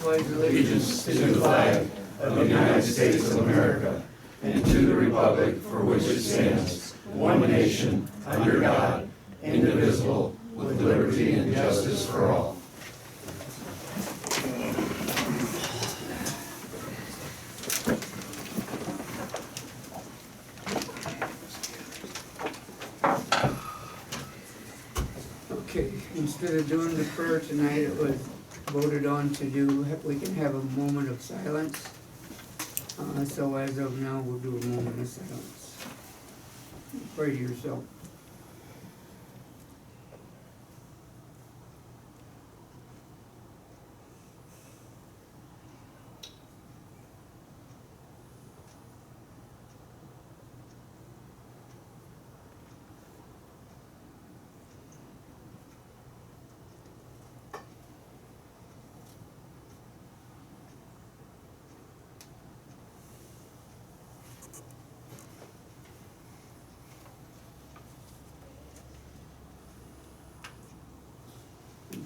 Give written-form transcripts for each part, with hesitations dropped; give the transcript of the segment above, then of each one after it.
Allegiance to the flag of the United States of America and to the republic for which it stands, one nation, under God, indivisible, with liberty and justice for all. Okay, instead of doing the prayer tonight, it was voted on to do, we can have a moment of silence. So as of now, we'll do a moment of silence. Pray to yourself.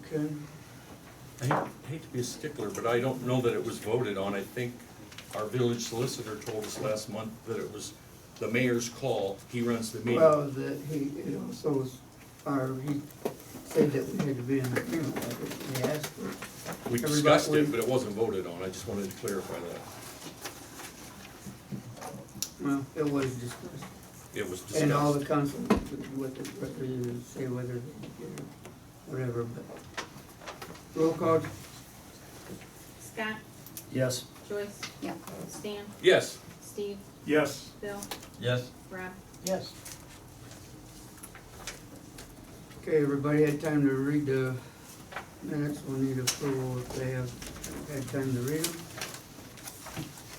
Okay. I hate to be a stickler, but I don't know that it was voted on. I think our village solicitor told us last month that it was the mayor's call. He runs the meeting. Well, it also was, he said that we had to be in agreement with it. He asked for. We discussed it, but it wasn't voted on. I just wanted to clarify that. Well, it was discussed. It was discussed. And all the council, what they say whether, whatever, but. Roll call. Scott, Yes. Joyce, Yeah. Stan, Yes. Steve, Yes. Bill, Yes. Rob. Yes. Okay, everybody had time to read the minutes. We'll need approval if they have had time to read them.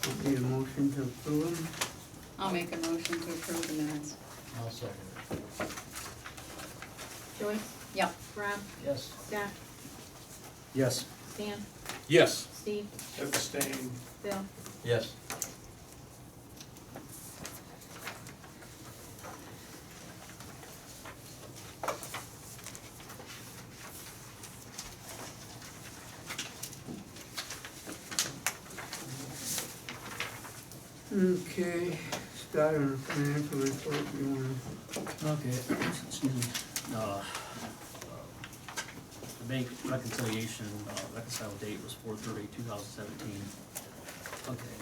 I'll need a motion to approve them. I'll make a motion to approve the minutes. I'll second it. Joyce, Yep. Rob, Yes. Scott, Yes. Stan, Yes. Steve, Abstain. Bill. Yes. Okay, Scott, on the financial report, you wanna, Okay, excuse me. The bank reconciliation, reconciled date was 4/30/2017. Okay.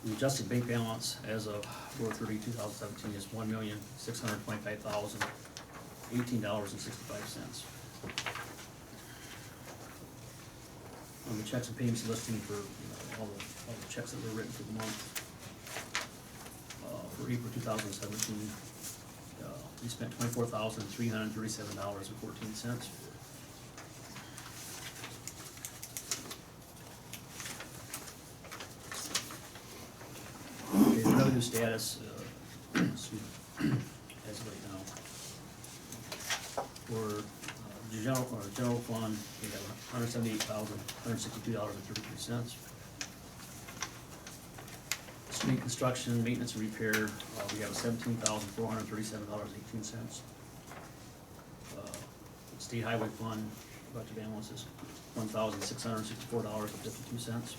The adjusted bank balance as of 4/30/2017 is $1,625,018.65. On the checks and payments listing for, all the checks that were written for the month, for April 2017, we spent $24,337.14. Okay, the revenue status, excuse me, as of right now. For the general fund, we have $178,162.33. Street construction, maintenance and repair, we have $17,437.18. State highway fund, budget balance is $1,664.52.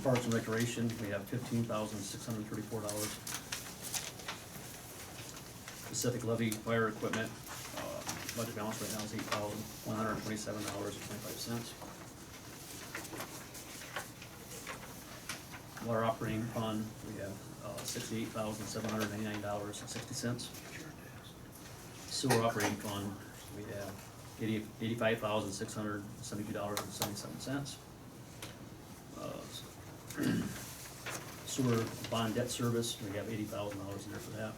Parks and recreation, we have $15,634. Pacific levy fire equipment, budget balance right now is $8,127.25. Water operating fund, we have $68,799.60. Sewer operating fund, we have $85,672.77. Sewer bond debt service, we have $80,000 in there for that.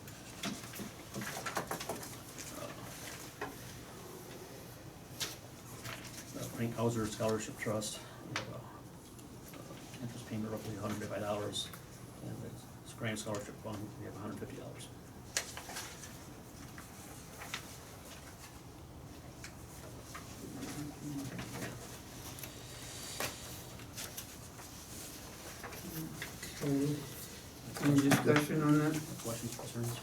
Frank Hauser Scholarship Trust, we have interest payment roughly $155, and the Grant Scholarship Fund, we have $150. Okay. Any discussion on that? Questions, concerns?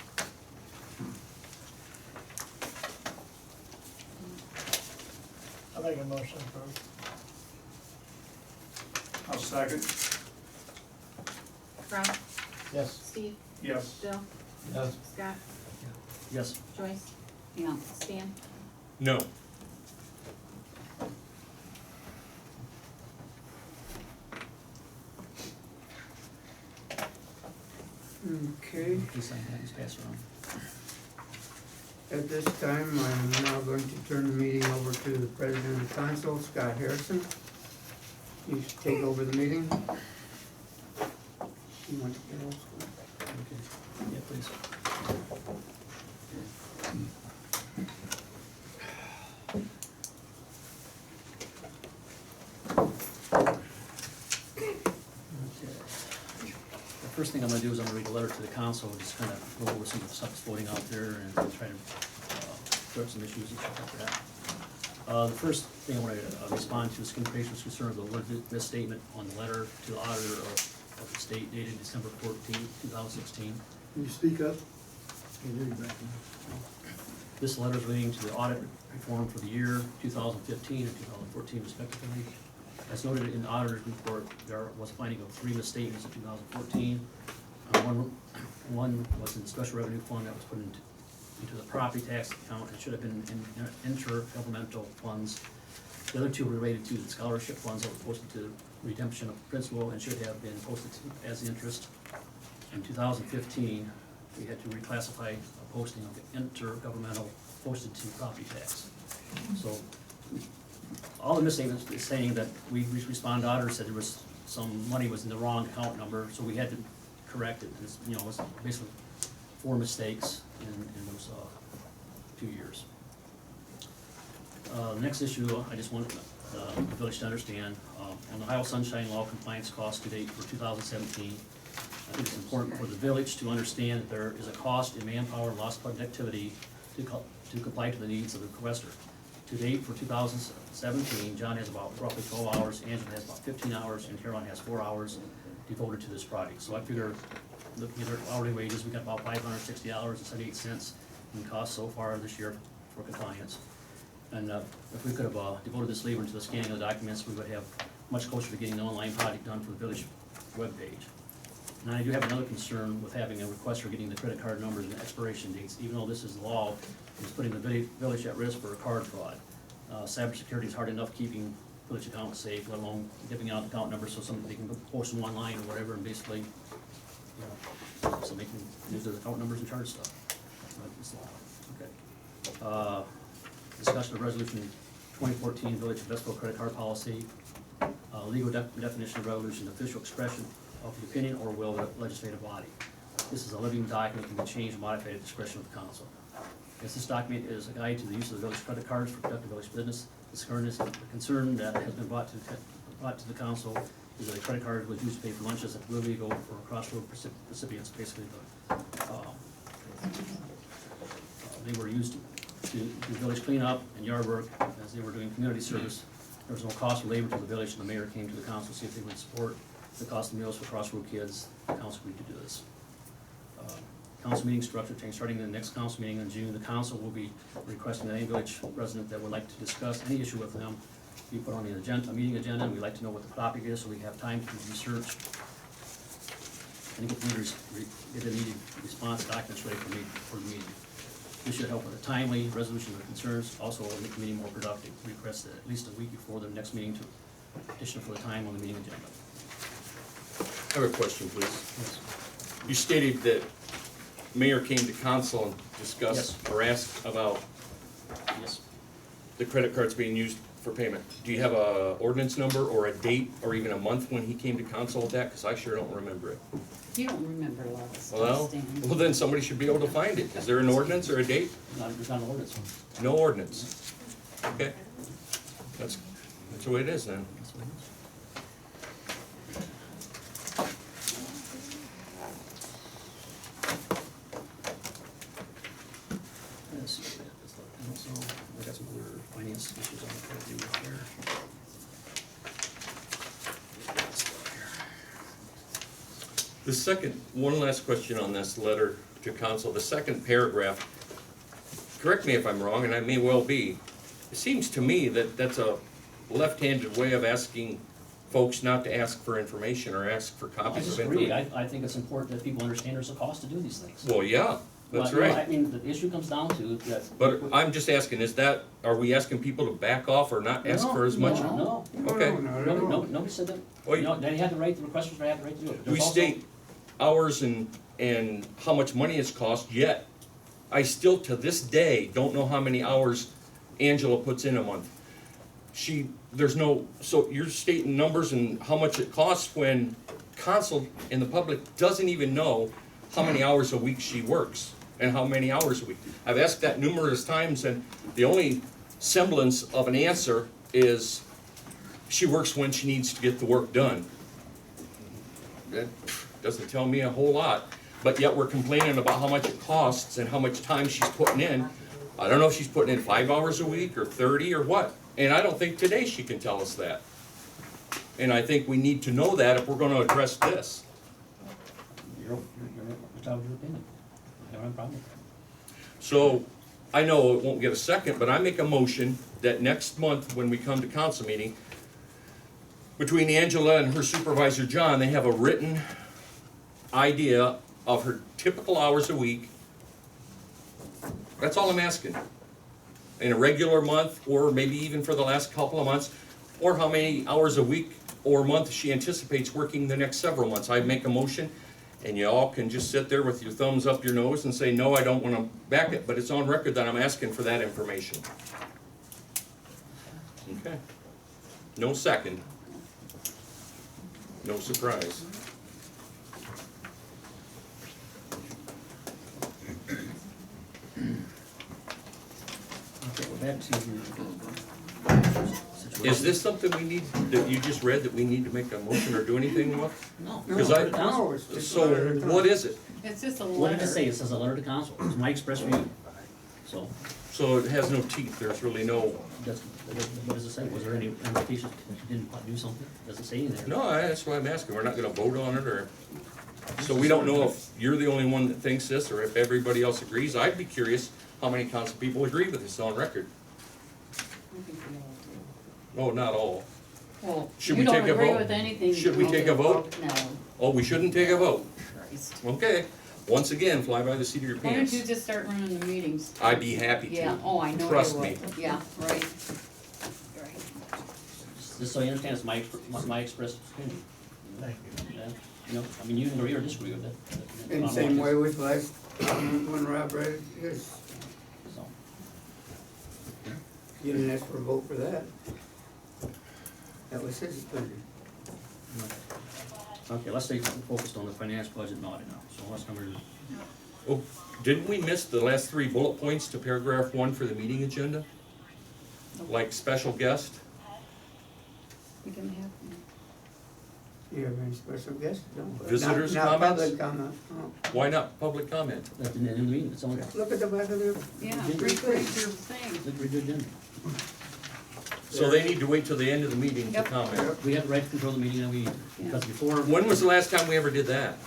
I make a motion approved. I'll second. Ralph, Yes. Steve, Yes. Bill, Yes. Scott, Yes. Joyce, Yeah. Stan, No. Okay, Please sign that and just pass it around. at this time, I'm now going to turn the meeting over to the President of the Council, Scott Harrison. You should take over the meeting. You want to get old school? Okay. Yeah, please. Okay. The first thing I'm gonna do is I'm gonna read a letter to the council, just kind of go over some of the stuff that's floating out there and try to clear up some issues and stuff like that. The first thing I wanna respond to is communications concern of the word misstatement on the letter to the auditor of the state dated December 14, 2016. Can you speak up? This letter is relating to the audit reform for the year 2015 and 2014 respectively. As noted in the auditor's report, there was a finding of 3 misstatements in 2014. One was in the special revenue fund that was put into the property tax account. It should have been in intergovernmental funds. The other 2 were related to the scholarship funds that were posted to redemption of principal and should have been posted as interest. In 2015, we had to reclassify a posting of intergovernmental posted to property tax. So all the misstatements is saying that we responded to auditor said there was some money was in the wrong account number, so we had to correct it. It's, you know, it was basically 4 mistakes in those 2 years. The next issue, I just want the village to understand, on the Ohio Sunshine Law compliance cost to date for 2017, I think it's important for the village to understand that there is a cost in manpower and lost productivity to comply to the needs of the requester. To date, for 2017, John has about roughly 12 hours, Angela has about 15 hours, and Caroline has 4 hours devoted to this project. So I figure, looking at our hourly wages, we got about $560.78 in costs so far this year for compliance. And if we could have devoted this labor into the scanning of the documents, we would have much closer to getting the online project done for the village webpage. And I do have another concern with having a requester getting the credit card numbers and expiration dates, even though this is law, it's putting the village at risk for a card fraud. Cybersecurity is hard enough keeping village accounts safe, let alone giving out account numbers so somebody can post them online or whatever, and basically, you know, so they can use their account numbers and charge stuff. But it's law. Okay. Discussion of resolution 2014 village investor credit card policy, legal definition of resolution, official expression of the opinion or will of the legislative body. This is a living document, can be changed and modified at the discretion of the council. As this document is a guide to the use of the village credit cards for conducting village business, the concern that has been brought to the council is that a credit card was used to pay for lunches at the Blue Eagle for crossroad recipients, basically they were used to do village cleanup and yard work as they were doing community service. There was no cost or labor to the village, and the mayor came to the council to see if they would support the cost of meals for crossroad kids. The council agreed to do this. Council meeting structure change, starting the next council meeting in June, the council will be requesting that any village resident that would like to discuss any issue with them be put on the agenda, a meeting agenda, and we'd like to know what the topic is, so we have time to research and get the needed response documents ready for the meeting. This should help with a timely resolution of concerns, also will make the meeting more productive. We request that at least a week before the next meeting to petition for the time on the meeting agenda. I have a question, please. Yes. You stated that mayor came to council and discussed Yes. or asked about Yes. the credit cards being used for payment. Do you have a ordinance number or a date or even a month when he came to council with that? Because I sure don't remember it. You don't remember a lot of stuff, Well, Stan. then somebody should be able to find it. Is there an ordinance or a date? There's not an ordinance. No ordinance. Okay. That's the way it is then. That's what it is. Let's see, and also, I got some other finance issues I'm gonna do with here. The second, one last question on this letter to council, the second paragraph, correct me if I'm wrong, and I may well be, it seems to me that that's a left-handed way of asking folks not to ask for information or ask for I copies of disagree, information. I think it's important that people understand there's a cost to do these things. Well, yeah, that's Well, no, right. I mean, the issue comes down to that. But I'm just asking, are we asking people to back off or not ask for as much? No, Okay. No, not at all. nobody said that. Well, No, they had the right, the requesters had the right to do it. There's We also- state hours and how much money it's cost, yet I still to this day don't know how many hours Angela puts in a month. So you're stating numbers and how much it costs when council and the public doesn't even know how many hours a week she works and how many hours a week. I've asked that numerous times and the only semblance of an answer is she works when she needs to get the work done. That doesn't tell me a whole lot, but yet we're complaining about how much it costs and how much time she's putting in. I don't know if she's putting in 5 hours a week or 30 or what, and I don't think today she can tell us that. And I think we need to know that if we're gonna address this. You're entitled to your opinion. I don't have a problem with that. So, I know it won't get a second, but I make a motion that next month, when we come to council meeting, between Angela and her supervisor, John, they have a written idea of her typical hours a week. That's all I'm asking. In a regular month, or maybe even for the last couple of months, or how many hours a week or month she anticipates working the next several months. I make a motion, and you all can just sit there with your thumbs up your nose and say, no, I don't wanna back it, but it's on record that I'm asking for that information. Okay. No second. No surprise. Okay, we're back to situation. Is this something we need, that you just read, that we need to make a motion or do anything with? No. Because Letter to council. No, it's just a So, letter to what is it? It's just a What did letter. it say? It says a letter to council. It's my express view. So, So it has no teeth, there's really no, that's, what does it say? Was there any implication that you didn't do something? Does it say in there? no, that's why I'm asking, we're not gonna vote on it, or, so we don't know if you're the only one that thinks this, or if everybody else agrees. I'd be curious how many council people agree with this on record. Oh, not all. Well, Should you we don't take a agree vote? with anything. Should we take a vote? No, Oh, we shouldn't take a vote. Christ. Okay, once again, fly by the seat of your Why don't you pants. just start running the meetings? I'd be happy to. Yeah, oh, I know you Trust would. me. Yeah, right. Right. Just so you understand, it's my expressed opinion. Thank you. Yeah, you know, I mean, you can agree or disagree with it. In the same way with last, when Rob read his, So, you didn't ask for a vote for that. That was his opinion. okay, let's stay focused on the finance budget and audit now. So let's number, Oh, didn't we miss the last 3 bullet points to paragraph 1 for the meeting agenda? Like special guest? You can have, Do you have any special guests? No. Visitors' Not comments? public comment, no. Why not public comment? that's in the meeting, it's on, Look at the back of the, yeah, Did read we- your thing. look, we did, didn't we? So they need to wait till the end of the meeting to Yep. comment. We have the right to control the meeting that we, because before. When was the last time we ever did that?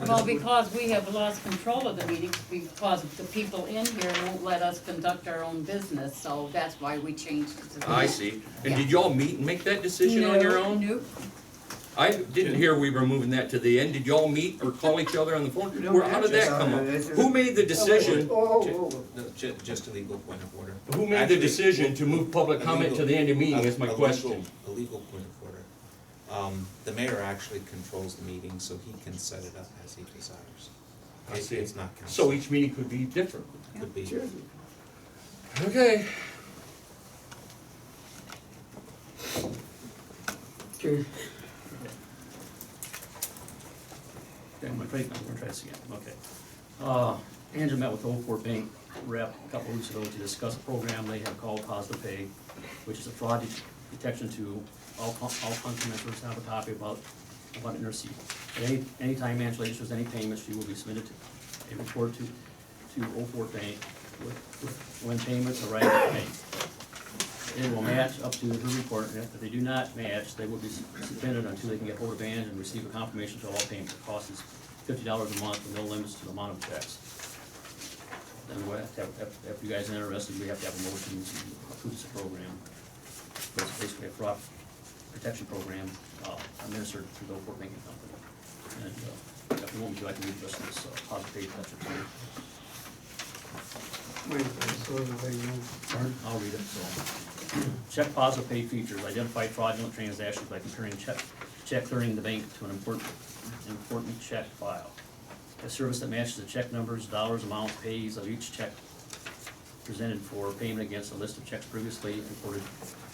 Well, because we have lost control of the meetings, because the people in here won't let us conduct our own business, so that's why we changed it to. I see. And did y'all meet and make that decision on your own? Nope, I didn't hear we were moving that to the end. Did y'all meet or call each other on the phone? don't How did that have to. come up? It's- Who made the decision, Oh, No, just a legal point of order. who made the Actually, decision to move public comment to the end of meeting is my question. A legal point of order. The mayor actually controls the meeting, so he can set it up as he desires. I see. It's not So council. each meeting could be different. Could be. sure. Okay. Okay. Okay, I'm gonna try this again, okay. Andrew met with Old Fort Bank rep a couple weeks ago to discuss a program they have called Positive Pay, which is a fraud detection to all council members have a copy about in their seat. At any time Angela issues any payment, she will be submitted to a report to Old Fort Bank with when payments are right to pay. it will match up to her report, and if they do not match, they will be suspended until they can get hold of Ann and receive a confirmation to all payments. The cost is $50 a month with no limits to the amount of checks. Then we'll have to have, if you guys are interested, we have to have a motion to approve this program. But it's basically a fraud protection program, administered through the Oakport Banking Company. And, if you want me to, I can read this, positive pay protection plan. Wait, so everybody knows. I'll read it, so. Check positive pay features, identify fraudulent transactions by comparing check clearing the bank to an important check file. A service that matches the check numbers, dollars, amounts, pays of each check presented for payment against a list of checks previously reported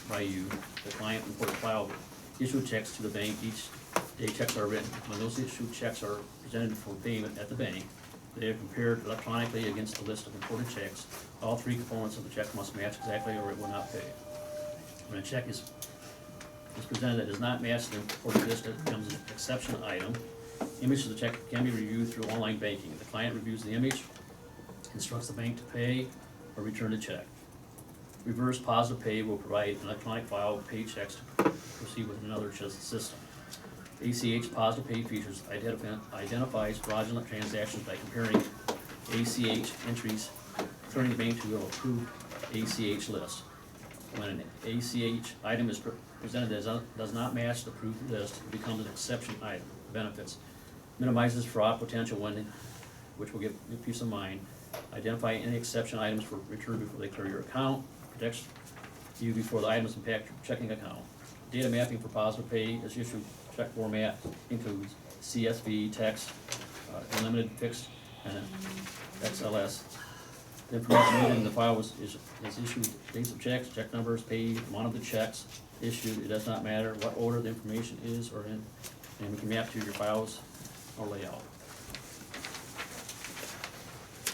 by you. The client reported file issued checks to the bank. Each day checks are written. When those issued checks are presented for payment at the bank, they are compared electronically against the list of imported checks. All three components of the check must match exactly or it will not pay. When a check is presented that does not match the imported list, it becomes an exception item. Image of the check can be reviewed through online banking. The client reviews the image, instructs the bank to pay or return the check. Reverse positive pay will provide an electronic file of pay checks to proceed with another system. ACH positive pay features identifies fraudulent transactions by comparing ACH entries, turning the bank to an approved ACH list. When an ACH item is presented that does not match the approved list, it becomes an exception item. Benefits: minimizes fraud potential which will give you peace of mind. Identify any exception items for return before they clear your account. Protects you before the items impact your checking account. Data mapping for positive pay is issued. Check format includes CSV, text, unlimited, fixed, and XLS. The information needed in the file is issued, dates of checks, check numbers, paid, amount of the checks issued. It does not matter what order the information is or in, and we can map to your files or layout.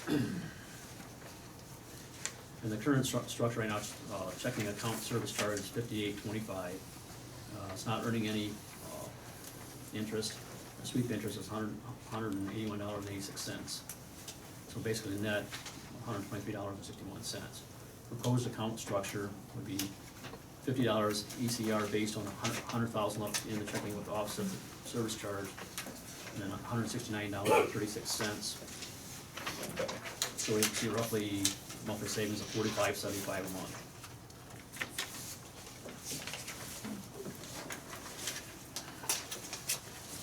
And the current structure right now, checking account service charge is $58.25. It's not earning any interest. The sweep interest is $181.86. So basically net $123.61. Proposed account structure would be $50 ECR based on $100,000 left in the checking with offset service charge, and then $169.36. So we see roughly monthly savings of $45.75 a month.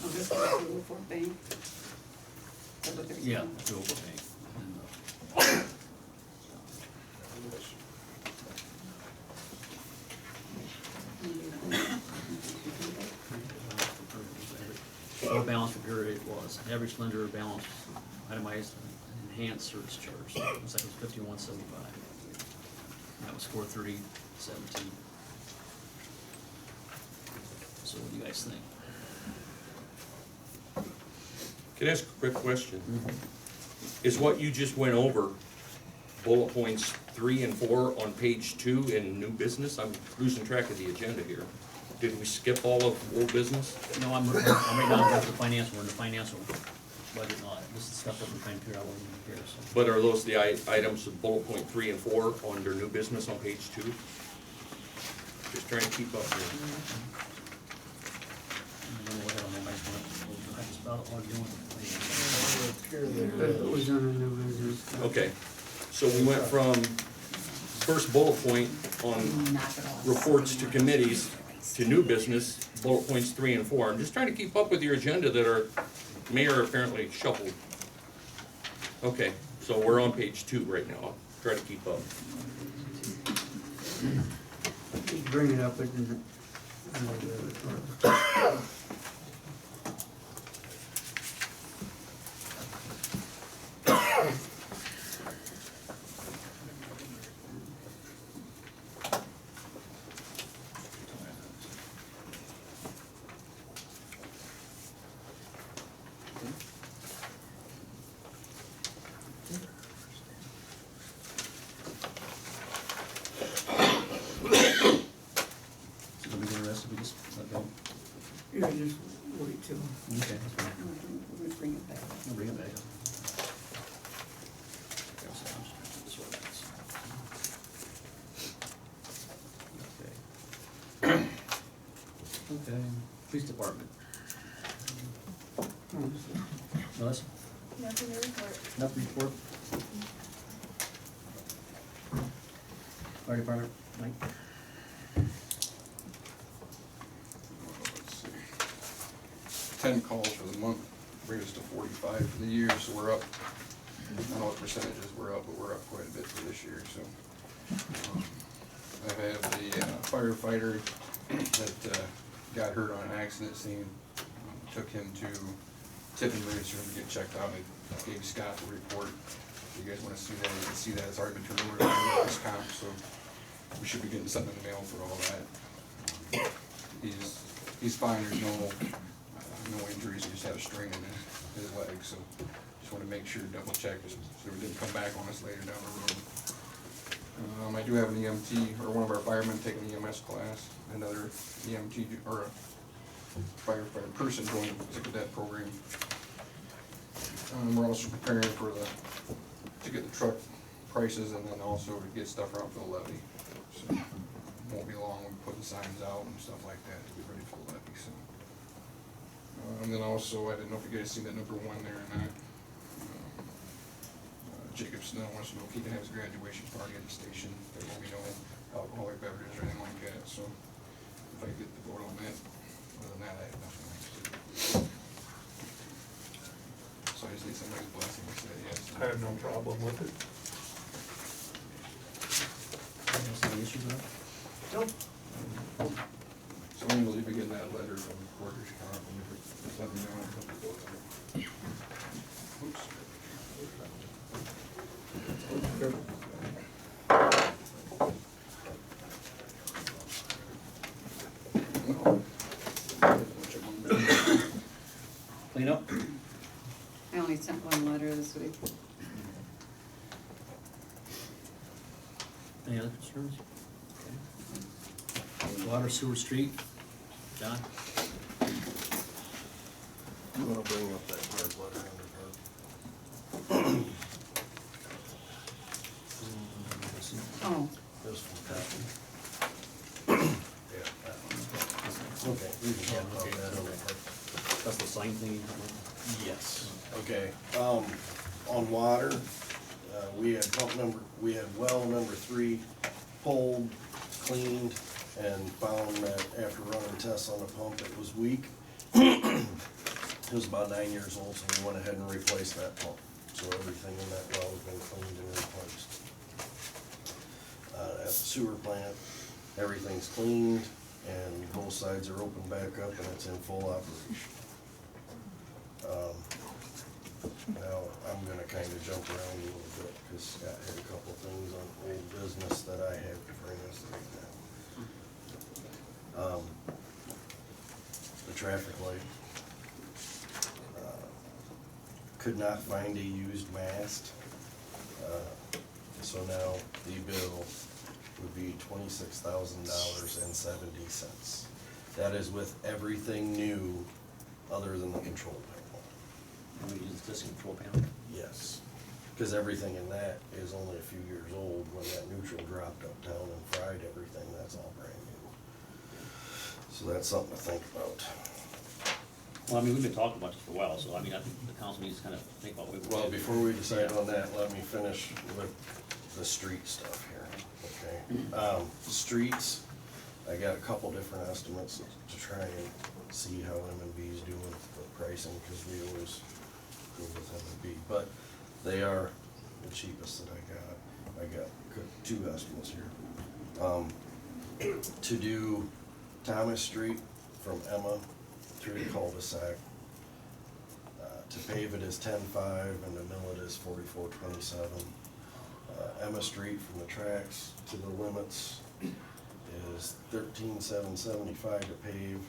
Oh, this is the Oakport Bank? Is that what they're Yeah, saying? the Oakport Bank. Total balance for period was average lender balance itemized enhanced service charge. Looks like it was $51.75. That was $430.17. So what do you guys think? Can I ask a quick question? Is what you just went over bullet points 3 and 4 on page 2 in new business? I'm losing track of the agenda here. Did we skip all of old business? No, I'm right now with the financial, we're in the financial budget and all that. This is stuff that we're trying to figure out what we need here, so. But are those the items of bullet point 3 and 4 under new business on page 2? Just trying to keep up here. I don't know what hell anybody's gonna, that's about all you're doing. That was on a new business. Okay, so we went from first bullet point on Knock it off. reports to committees to new business, bullet points 3 and 4. I'm just trying to keep up with your agenda that our mayor apparently shuffled. Okay, so we're on page 2 right now. I'll try to keep up. Just bring it up in the report. So do we get arrested, we just let go? Yeah, just wait till. Okay, that's fine. We bring it back. I'll bring it back up. Police department. Oh, Melissa? Nothing to report. Nothing to report? Fire department, Mike? Let's see. 10 calls for the month, brings us to 45 for the year, so we're up. I don't know what percentages we're up, but we're up quite a bit for this year, so. I have the firefighter that got hurt on an accident scene. Took him to Tiffin Emergency Room to get checked out. I gave Scott the report. If you guys wanna see that, you can see that it's already been turned over to the workers' comp, so we should be getting something in the mail for all that. He's fine, there's no injuries, he just had a string in his leg, so just wanna make sure, double check, so it didn't come back on us later down the road. I do have an EMT, or one of our firemen taking an EMS class, another EMT, or a firefighter person going to the cadet program. We're also preparing to get the truck prices and then also to get stuff around for the levy. So, won't be long, we'll put the signs out and stuff like that to be ready for the levy, so. And then also, I didn't know if you guys seen that number 1 there or not. Jacob Snell wants to know if he can have his graduation party at the station. There won't be no alcoholic beverages or anything like that, so if I get the vote on that, other than that, I have nothing else to do. So I just need somebody's blessing to say yes. I have no problem with it. Any issues with that? Nope. So I'm gonna be getting that letter from workers' comp, and if it's let me know, I'll put the vote on it. Oops. Clean up? I only sent one letter this week. Any other concerns? Okay. Water, sewer, street, John? I'm gonna bring up that hard letter under Oh, this one, copy. Yeah, that one. Okay, we can talk about that over. That's the sign thing? Yes, okay, on water, we had well number 3 pulled, cleaned, and found that after running tests on the pump, it was weak. It was about 9 years old, so we went ahead and replaced that pump. So everything in that well has been cleaned and replaced. At the sewer plant, everything's cleaned, and both sides are open back up, and it's in full operation. Now, I'm gonna kinda jump around a little bit, cause Scott had a couple things on old business that I have to bring us right now. The traffic light. Could not find a used mast. So now the bill would be $26,000.70. That is with everything new other than the control panel. And we use this control panel? Yes, because everything in that is only a few years old. When that neutral dropped uptown and fried everything, that's all brand new. So that's something to think about. Well, I mean, we've been talking about this for a while, so I mean, I think the council needs to kind of think about what we. Well, before we decide on that, let me finish with the street stuff here, okay? Streets, I got a couple different estimates to try and see how M&B is doing with pricing, because we always go with M&B, but they are the cheapest that I got. I got 2 estimates here. To do Thomas Street from Emma through the cul-de-sac, to pave it is 10.5 and to mill it is 44.27. Emma Street from the tracks to the limits is 13,775 to pave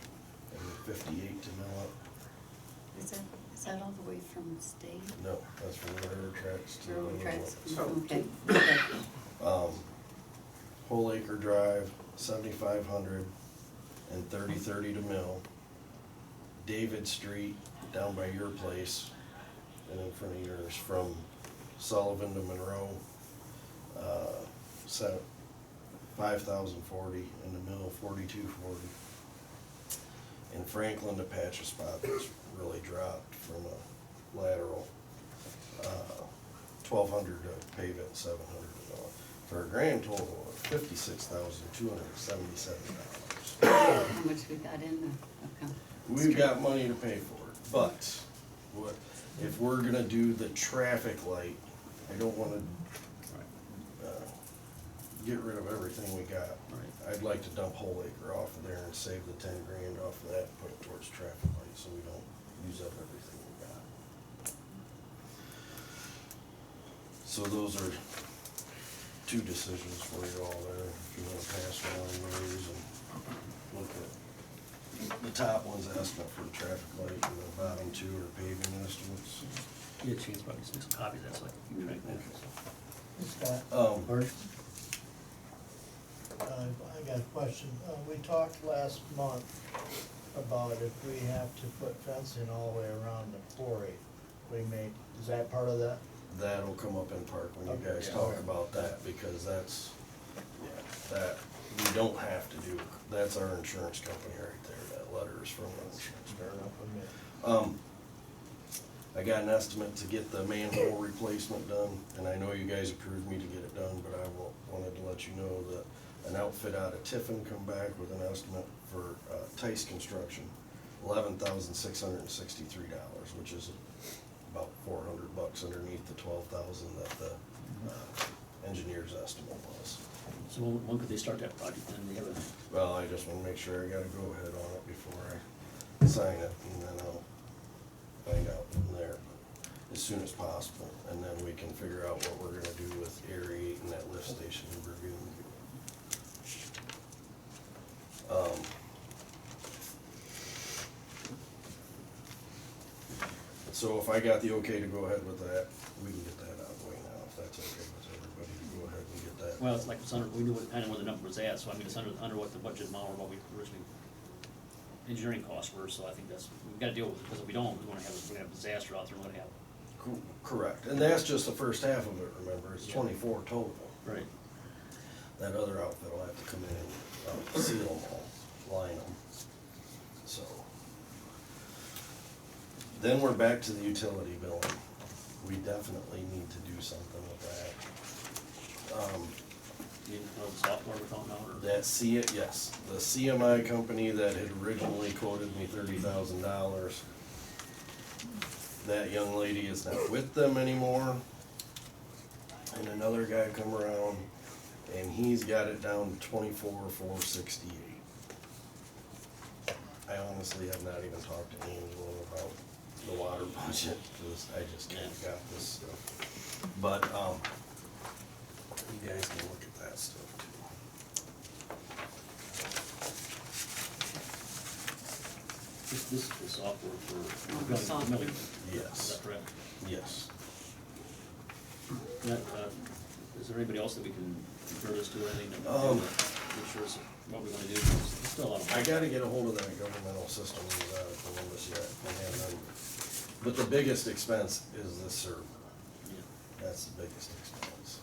and 58 to mill it. Is that all the way from the state? No, that's from the railroad tracks to the Railroad limits. tracks? Okay. Whole Acre Drive, 7,500 and 30 to mill. David Street, down by your place and in front of yours, from Sullivan to Monroe, 5,040, in the middle 4240. In Franklin, to patch a spot that's really dropped from a lateral, $1,200 to pave it, $700 for a grand total of $56,277. How much we got in the account? We've got money to pay for it, but if we're gonna do the traffic light, I don't wanna get rid of everything we got. Right. I'd like to dump Whole Acre off of there and save the 10 grand off of that and put it towards traffic light, so we don't use up everything we got. So those are two decisions for you all there, if you wanna pass around those and look at. The top one's estimate for the traffic light, and the bottom two are paving estimates. Get a chance, probably make some copies of that, so I can keep track of that. Scott, Marge? I got a question. We talked last month about if we have to put fencing all the way around the quarry, is that part of that? That'll come up in park when you Okay, guys yeah. talk about that, because that's, that, we don't have to do, that's our insurance company right there, that letter is from our insurance Fair company. enough with me. I got an estimate to get the manhole replacement done, and I know you guys approved me to get it done, but I wanted to let you know that an outfit out of Tiffin come back with an estimate for Tice Construction, $11,663, which is about $400 underneath the $12,000 that the engineer's estimate was. So when could they start that project, then they have a, Well, I just wanna make sure I got a go-ahead on it before I sign it, and then I'll find out from there, as soon as possible, and then we can figure out what we're gonna do with aerating that lift station in Burgoon. So if I got the okay to go ahead with that, we can get that out of the way now, if that's okay with everybody, to go ahead and get that. well, it's like, it's under, we knew what, kind of where the number was at, so I mean, it's under what the budget amount or what we originally, engineering costs were, so I think that's, we've gotta deal with it, because if we don't, we're gonna have a disaster out there, we're gonna have. Correct, and that's just the first half of it, remember, it's 24 total. Right. That other outfit will have to come in and seal them all, line them, so. Then we're back to the utility billing. We definitely need to do something with that. You know, the software we're talking about, or? That yes, the CMI company that had originally quoted me $30,000, that young lady is not with them anymore. And another guy come around, and he's got it down to $24,468. I honestly have not even talked to Angela about the water budget, because I just kinda got this stuff. But, you guys can look at that stuff too. This is the software for. the software. Is Yes, that correct? yes. That, is there anybody else that we can refer this to, or anything that Um, make sure it's what we're gonna do? It's still a lot of. I gotta get a hold of that governmental system out of Columbus yet, and then, but the biggest expense is the server. Yeah. That's the biggest expense.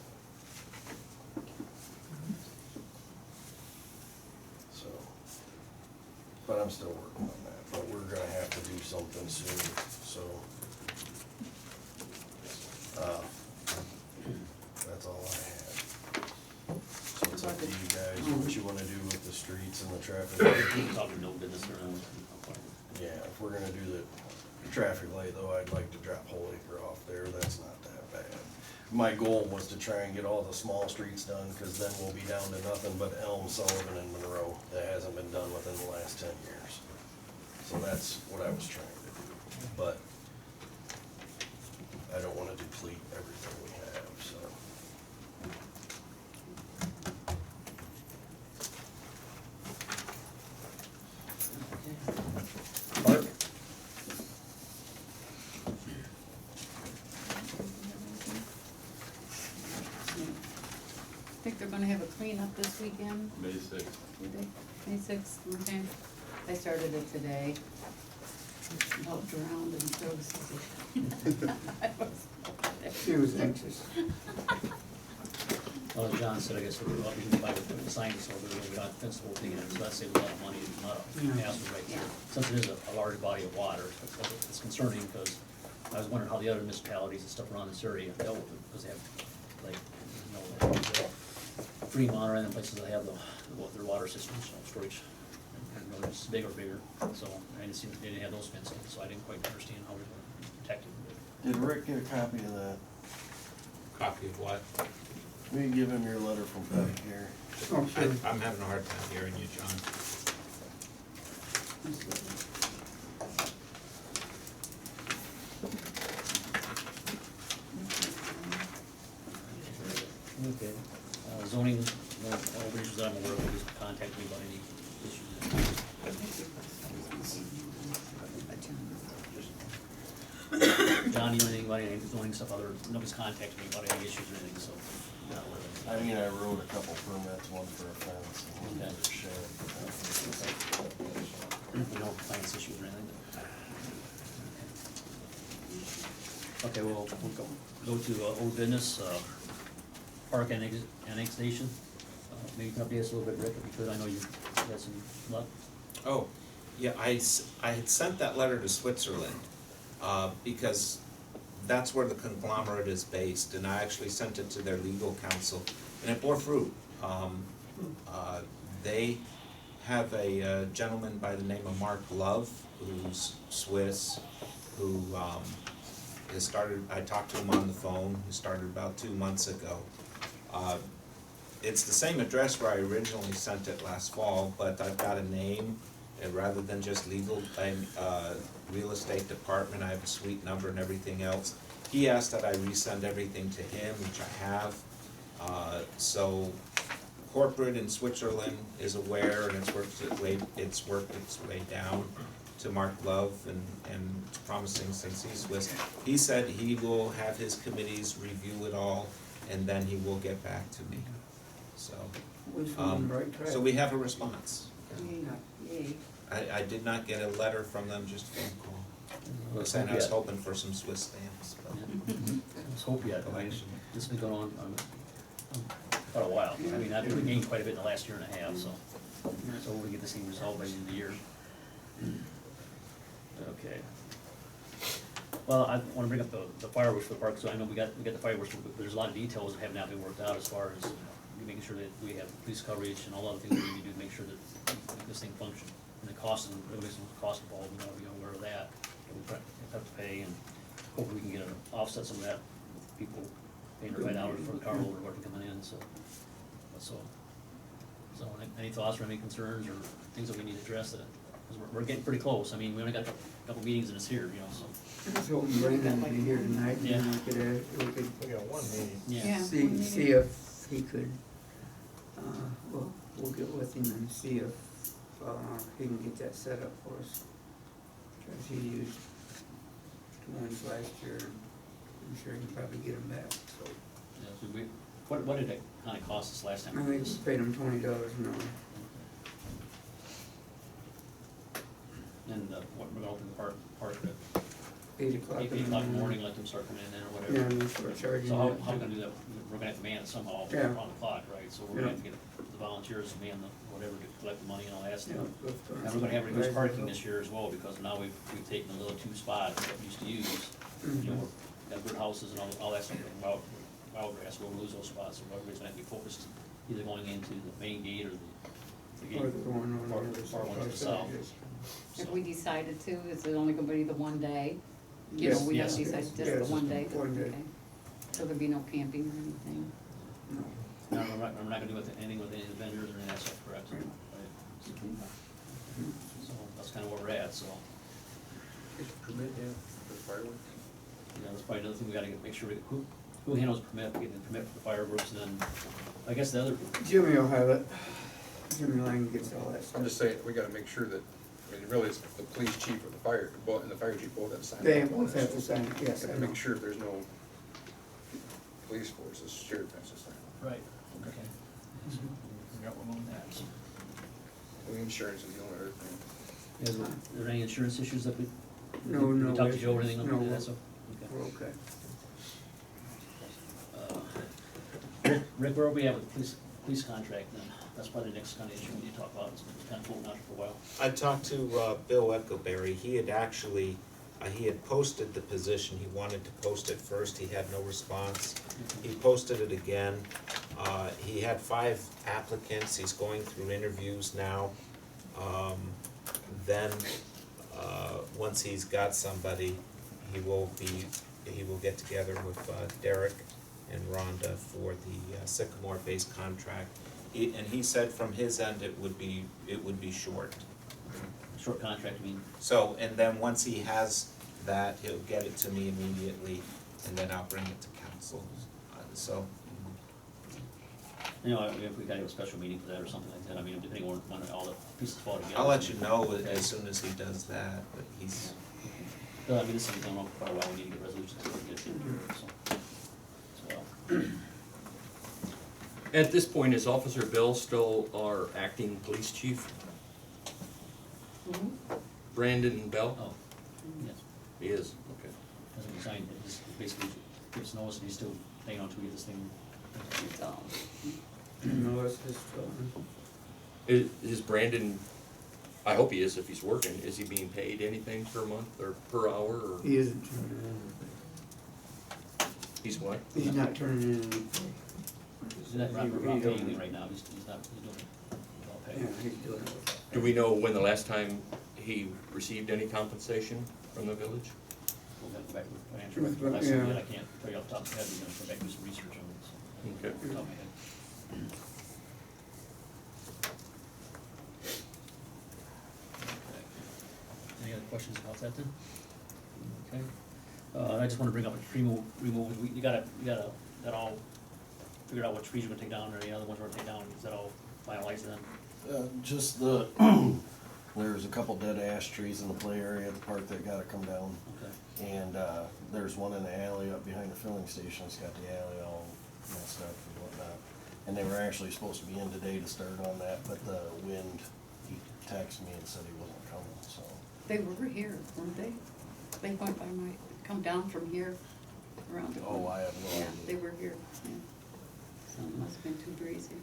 So, but I'm still working on that, but we're gonna have to do something soon, so. That's all I had. So it's up to you guys, what you wanna do with the streets and the traffic. Talking no business or anything. Yeah, if we're gonna do the traffic light though, I'd like to drop Whole Acre off there, that's not that bad. My goal was to try and get all the small streets done, cause then we'll be down to nothing but Elm, Sullivan, and Monroe, that hasn't been done within the last 10 years. So that's what I was trying to do, but I don't wanna deplete everything we have, so. Mark? Think they're gonna have a cleanup this weekend? May 6th. Do they? May 6th, okay. They started it today. About drowned in services. She was anxious. Well, John said, I guess, we're, we can buy the signs, so we're gonna fence the whole thing in, so that saves a lot of money. not a Yeah. hazard right there. Yeah. Since it is a large body of water, it's concerning, because I was wondering how the other municipalities and stuff around this area dealt with it, because they have, like, Fremont or other places that have their water systems, storage, and whether it's big or bigger, so I didn't see, they didn't have those fenced in, so I didn't quite understand how we were protected. Did Rick get a copy of that? Copy of what? Will you give him your letter from back here? Oh, sure. I'm having a hard time hearing you, John. Okay. Zoning, all the issues that I'm aware of, just contact me about any issues. John, you know anything about any zoning stuff, nobody's contacted me about any issues or anything, so, not aware of I mean, I wrote a couple permits, one for a fence and one for a shed. it. We don't finance issues or anything. Okay, we'll go to old business, park annexation. Maybe you can update us a little bit, Rick, if you could, I know you had some luck. Oh, yeah, I had sent that letter to Switzerland, because that's where the conglomerate is based, and I actually sent it to their legal counsel, and it bore fruit. They have a gentleman by the name of Mark Love, who's Swiss, who has started, I talked to him on the phone, he started about 2 months ago. It's the same address where I originally sent it last fall, but I've got a name, and rather than just legal, real estate department, I have a suite number and everything else. He asked that I resend everything to him, which I have. So corporate in Switzerland is aware, and it's worked its way down to Mark Love, and it's promising since he's Swiss. He said he will have his committees review it all, and then he will get back to me. So, Which one, right track? so we have a response. Yay. I did not get a letter from them, just a phone call. And I was hoping for some Swiss stamps, but Let's hope yet. I mean, this has been going on quite a while. I mean, I've really gained quite a bit in the last year and a half, so we get this thing resolved by the end of the year. Okay. Well, I wanna bring up the fireworks for the park, so I know we got the fireworks, but there's a lot of details that have not been worked out as far as making sure that we have police coverage and all other things we need to do to make sure that this thing functions. And the cost, and everybody's cost involved, we gotta be aware of that we have to pay, and hopefully we can get offset some of that, people paying their $5 for the car load or whatever coming in, so. So, any thoughts or any concerns or things that we need to address that, because we're getting pretty close, I mean, we only got a couple meetings in this here, so. I was hoping Brandon would be here tonight, and then Yeah. we could We got one meeting. Yeah. see if he could, we'll get with him and see if, he can get that set up for us. Cause he used 2 ones last year, and I'm sure he can probably get them back, so. Yeah, so what did it kinda cost us last time? I think we paid him $20 an hour. And, we're gonna open the park at 8 o'clock 8 o'clock in the morning, let them start coming in there or Yeah, whatever. and we start charging. So how that. we gonna do that? We're gonna have to man it somehow Yeah. around the clock, right? So we're gonna have to get the volunteers to man the, whatever, to collect the money and all that Yeah, stuff. with And we're gonna have reduced guys parking as this year as well, because now we've taken the little 2 spots that we used to use. You know, we've got good houses and all that stuff, and wild grass, we'll lose those spots, so everybody's gonna have to be focused either going into the main gate or the gate. Or the one on the Or- other or side. one to the south. If we decided to, is it only gonna be the one day? You know, Yes, we have yes. to decide just Yes, the one day? one day. Okay. So there'll be no camping or anything? No. No, we're not gonna do anything with any of the vendors or any of that stuff, correct? Right. Right. So that's kinda where we're at, so, Is permit in for fireworks? yeah, that's probably another thing we gotta make sure, who handles permit, getting the permit for the fireworks, and then, I guess the other, Jimmy will have it. Jimmy Lang gets all that stuff. I'm just saying, we gotta make sure that, I mean, really, it's the police chief or the fire, and the fire chief both have to sign. They off on both it, have so to sign it, yes, I gotta know. make sure there's no police forces, sheriff has to sign off. right, okay. We got one on Yeah, so, The insurance is the only other thing. is there any insurance issues that we? No, did no we talk to Joe or issues. anything No, like that, so? Okay. We're okay. Rick, where are we at with the police contract, then, that's probably the next kind of issue we need to talk about, it's been kind of floating out for a while. I talked to Bill Eckelberry. He had actually, he had posted the position. He wanted to post it first. He had no response. He posted it again. He had 5 applicants. He's going through interviews now. Then, once he's got somebody, he will get together with Derek and Rhonda for the Sycamore-based contract. And he said from his end, it would be short. Short contract, I mean, So, and then once he has that, he'll get it to me immediately, and then I'll bring it to council. So, you know, if we gotta have a special meeting for that or something like that, I mean, depending on when all the pieces fall together. I'll let you know as soon as he does that, but he's, I mean, this has been going on for quite a while, we need to get resolutions to get in here, so. So, At this point, is Officer Bill still our acting police chief? Brandon Bell? oh, yes, He is, okay. hasn't resigned, it just basically gives notice that he's still hanging on to get this thing. So, No, it's just, Is Brandon, I hope he is if he's working, is he being paid anything per month or per hour or he isn't turning he's what? in, he's not turning in anything. He's not He paying don't- me right now, he's not, he's doing it without Yeah, pay. he's doing it. Do we know when the last time he received any compensation from the village? We'll have to go back with an answer, but that's Yeah. something that I can't tell you off the top of my head, we're gonna come back and do some research on it, so. Okay. Off the top of my head. Any other questions about that then? Okay. I just wanna bring up a tree removal, you got all figured out what trees you're gonna take down, or any other ones we're gonna take down, is that all finalized then? Just the, there's a couple dead ash trees in the play area at the park that gotta come down. Okay. And, there's one in the alley up behind the filling station, it's got the alley all messed up and whatnot. And they were actually supposed to be in today to start on that, but the wind, he texted me and said he wasn't coming, so. they were here, weren't they? They went by my, come down from here around the Oh, corner. I have no Yeah, idea. they were here, yeah. So it must've been too breezy.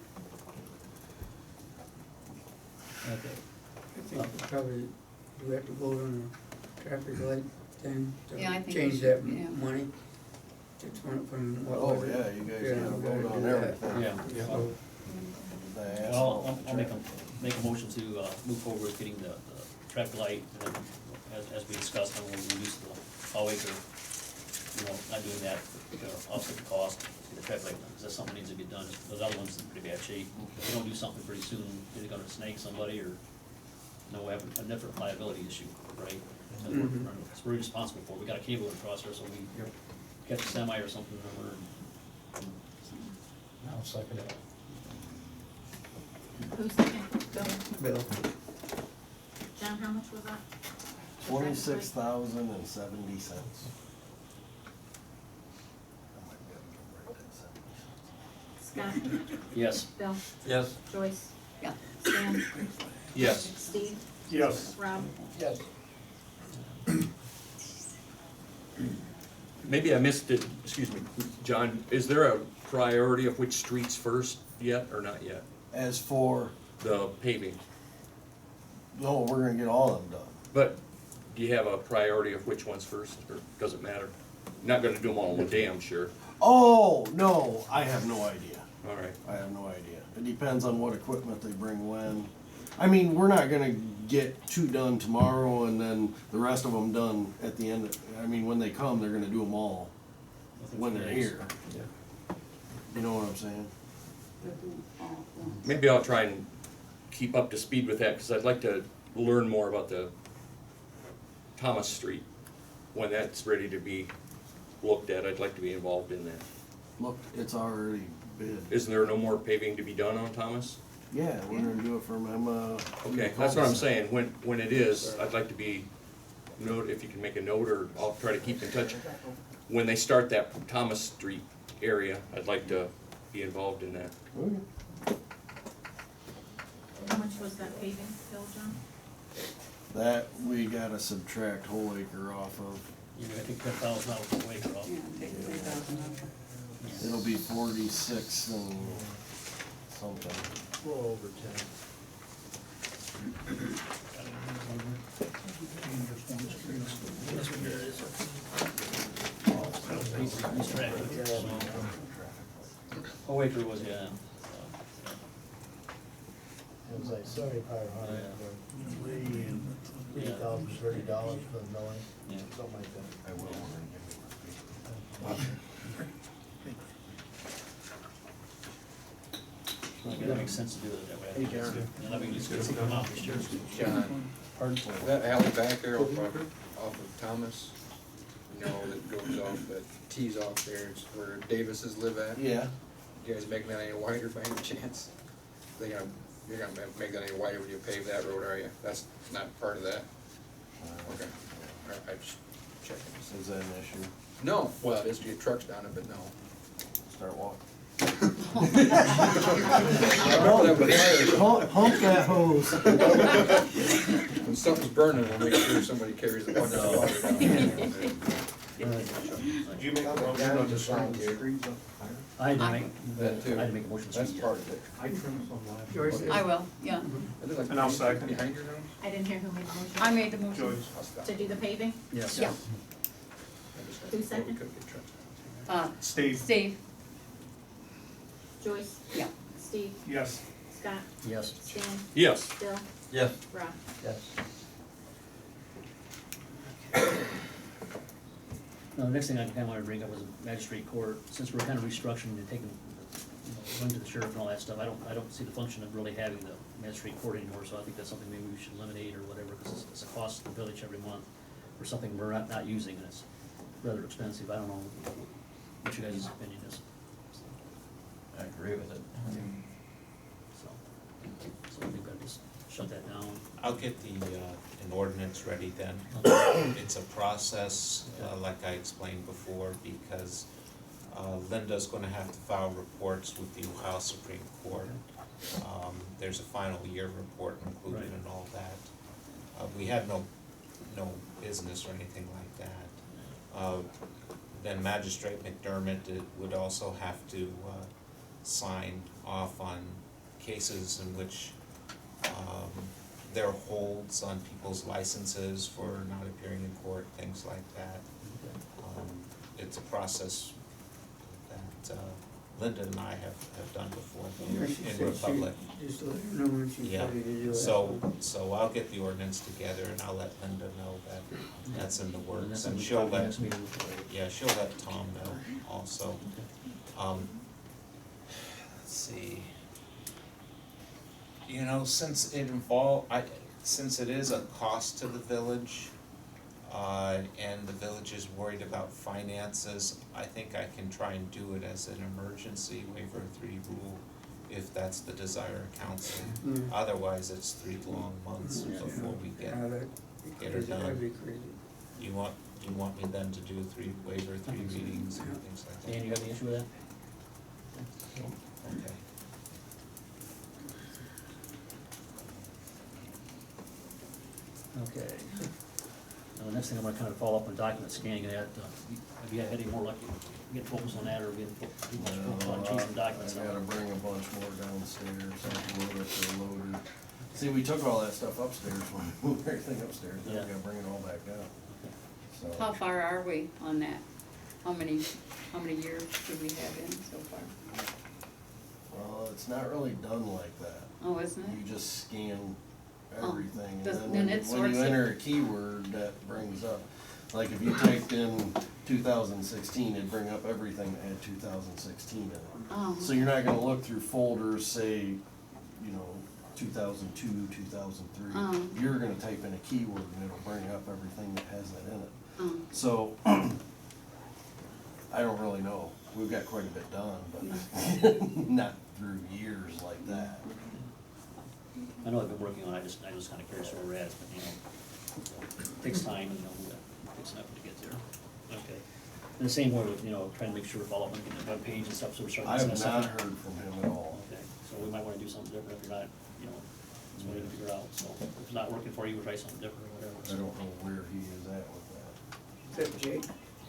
Okay. I think we probably, do we have to vote on the traffic light thing Yeah, I to think change we that should, yeah. money? To 20 from what Oh, was it? yeah, you guys Yeah, gotta we vote gotta on do that. everything. Yeah. So, The Well, asphalt, I'll the make a motion to, move forward with getting the traffic light, and then, as we discussed, then we'll reduce the hallway to, you know, not doing that, offset the cost, get the traffic light, because that's something that needs to get done, those other ones in pretty bad shape. If we don't do something pretty soon, either gonna snag somebody, or, you know, we have a different liability issue, right? That we're responsible for, we got a cable across there, so we catch a semi or something, and we're. I'll second it. Who's second? Bill? Bill, John, how much was that? 26,070 cents. Scott? Yes. Bill? Yes. Joyce? Yeah. Stan? Yes. Steve? Yes. Rob? Yes. Maybe I missed it, excuse me, John, is there a priority of which streets first yet or not yet? As for, The paving, no, we're gonna get all of them done. but do you have a priority of which ones first, or does it matter? Not gonna do them all in one day, I'm sure. Oh, no, I have no idea. All right, I have no idea. It depends on what equipment they bring when. I mean, we're not gonna get 2 done tomorrow and then the rest of them done at the end. I mean, when they come, they're gonna do them all when they're here. You know what I'm saying? maybe I'll try and keep up to speed with that, cause I'd like to learn more about the Thomas Street. When that's ready to be looked at, I'd like to be involved in that. Look, it's already bid. Isn't there no more paving to be done on Thomas? Yeah, we're gonna do it from Emma. Okay, that's what I'm saying, when it is, I'd like to be, if you can make a note, or I'll try to keep in touch. When they start that Thomas Street area, I'd like to be involved in that. Okay. How much was that paving, Bill, John? That, we gotta subtract whole acre off of. You're gonna take $10,000 away from. Yeah, take 3,000 out. It'll be 46 and something. We're over 10. Oh, wait, there was, yeah. It was like $75 for $3,030 for the milling, Yeah. something like that. I will. Okay, that makes sense to do it that way. Hey, John. And then we can just get some off the John, Pardon? that alley back there off of Thomas, you know, that goes off, that tees off there, it's where Davises live at. Yeah. You guys making that any wider by any chance? You're gonna make that any wider when you pave that road, are you? That's not part of that? Okay. All right, I just checking. Is that an issue? No, well, it is to get trucks down it, but no. Start walking. Hump that hose. When something's burning, we'll make sure somebody carries the bucket of water down. Did you make a motion on the sign here? I had to make, That too. I had to make a motion. That's part of it. Joyce, I will, yeah. And I'll second. Behind your nose? I didn't hear who made the motion. I made the motion. I'll stop. To do the paving? Yes. Yeah. I just- Who seconded? we couldn't get trucks down. Steve, Joyce? yeah. Steve? Yes. Scott? Yes. Stan? Yes. Bill? Yes. Rob? Yes. Now, the next thing I kinda wanted to bring up was magistrate court, since we're kind of restructuring and taking, you know, going to the sheriff and all that stuff, I don't see the function of really having the magistrate court anymore, so I think that's something maybe we should eliminate or whatever, because it's a cost to the village every month for something we're not using, and it's rather expensive, I don't know what you guys' opinion is. I agree with it. So I think I'll just shut that down. I'll get an ordinance ready then. It's a process, like I explained before, because Linda's gonna have to file reports with the Ohio Supreme Court. There's a final year report included Right. and all that. We had no business or anything like that. Then Magistrate McDermott would also have to sign off on cases in which there are holds on people's licenses for not appearing in court, things like that. It's a process that Linda and I have done before Yeah, she in said she- Republic. just let her know when she's Yeah, ready to do it. so I'll get the ordinance together and I'll let Linda know that that's in the And works, that's and what she'll we'll talk let, next meeting. yeah, she'll let Tom know also. Let's see. You know, since it since it is a cost to the village, and the village is worried about finances, I think I can try and do it as an emergency waiver 3 rule, if that's the desire of council. Yeah. Otherwise, it's 3 long months Yeah. before we get, That'd be get her crazy, done. that'd be crazy. you want me then to do 3 readings and things like that? Dan, you have any issue with that? Okay. Okay. Now, the next thing I'm gonna kind of follow up on document scanning, that, have you had any more luck getting focused on that, or getting too much focus on changing documents? I gotta bring a bunch more downstairs, so they're loaded. See, we took all that stuff upstairs, when we moved everything upstairs, now we Yeah. gotta bring it all back down. How So, far are we on that? How many years do we have in so far? well, it's not really done like that. Oh, isn't You it? just scan Oh, everything, and does- then then when it you sorts it. enter a keyword, that brings up, like if you typed in 2016, it'd bring up everything that had 2016 in it. Oh, So you're not gonna look through folders, say, you know, 2002, 2003. Oh. You're gonna type in a keyword and it'll bring up everything that has that in it. oh, So, I don't really know. We've got quite a bit done, but not through years like that. I know I've been working on it, I just kinda curious where we're at, but, you know, it takes time, you know, it takes an effort to get there. Okay. And the same way with, you know, trying to make sure we follow up on the web page and stuff, so we're starting I to have set not stuff. heard from him at all. Okay, so we might wanna do something different if you're not, you know, it's what we need to figure out, so if it's not working for you, we'll try something different or whatever. I don't know where he is at with that. Is that Jake?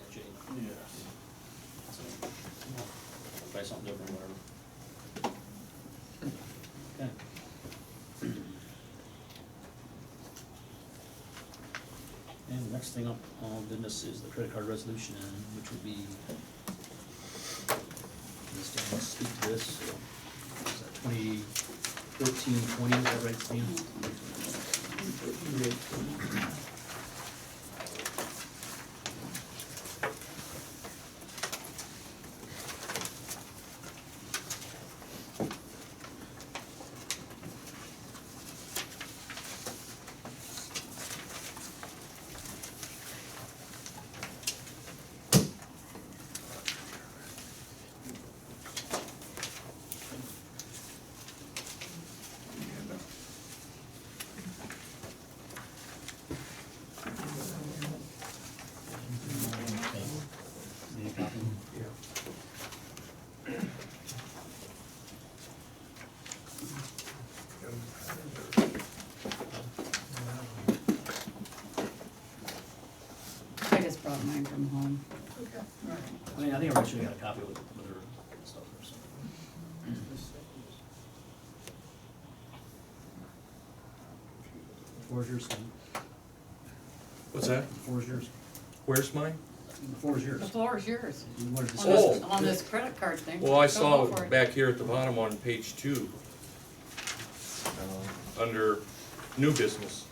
Jay, Yes. so, you know, we'll try something different, whatever. Next thing up on business is the credit card resolution, which would be, this Dan will speak to this, so, is that 2013-20, is that right, Stan? Any copy? I just brought mine from home. I mean, I think everybody should have got a copy with her stuff or something. The floor is yours, Stan. What's that? The floor is yours. Where's mine? The floor is yours. The floor is yours. You wanted to On discuss this, it. on this credit card thing. Well, I So saw go for it back here at the bottom on page 2, under new business.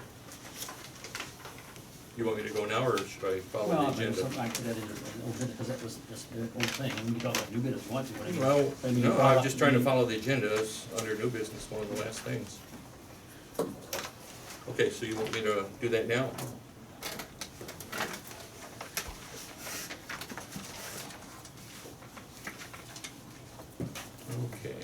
You want me to go now, or should I follow Well, the I mean, agenda? something I put that in the old bit, because that was just the old thing, and we can talk about new bit if you want to. but I mean, Well, I mean, you no, brought I'm up just trying to the- follow the agenda, it's under new business, one of the last things. Okay, so you want me to do that now? Okay.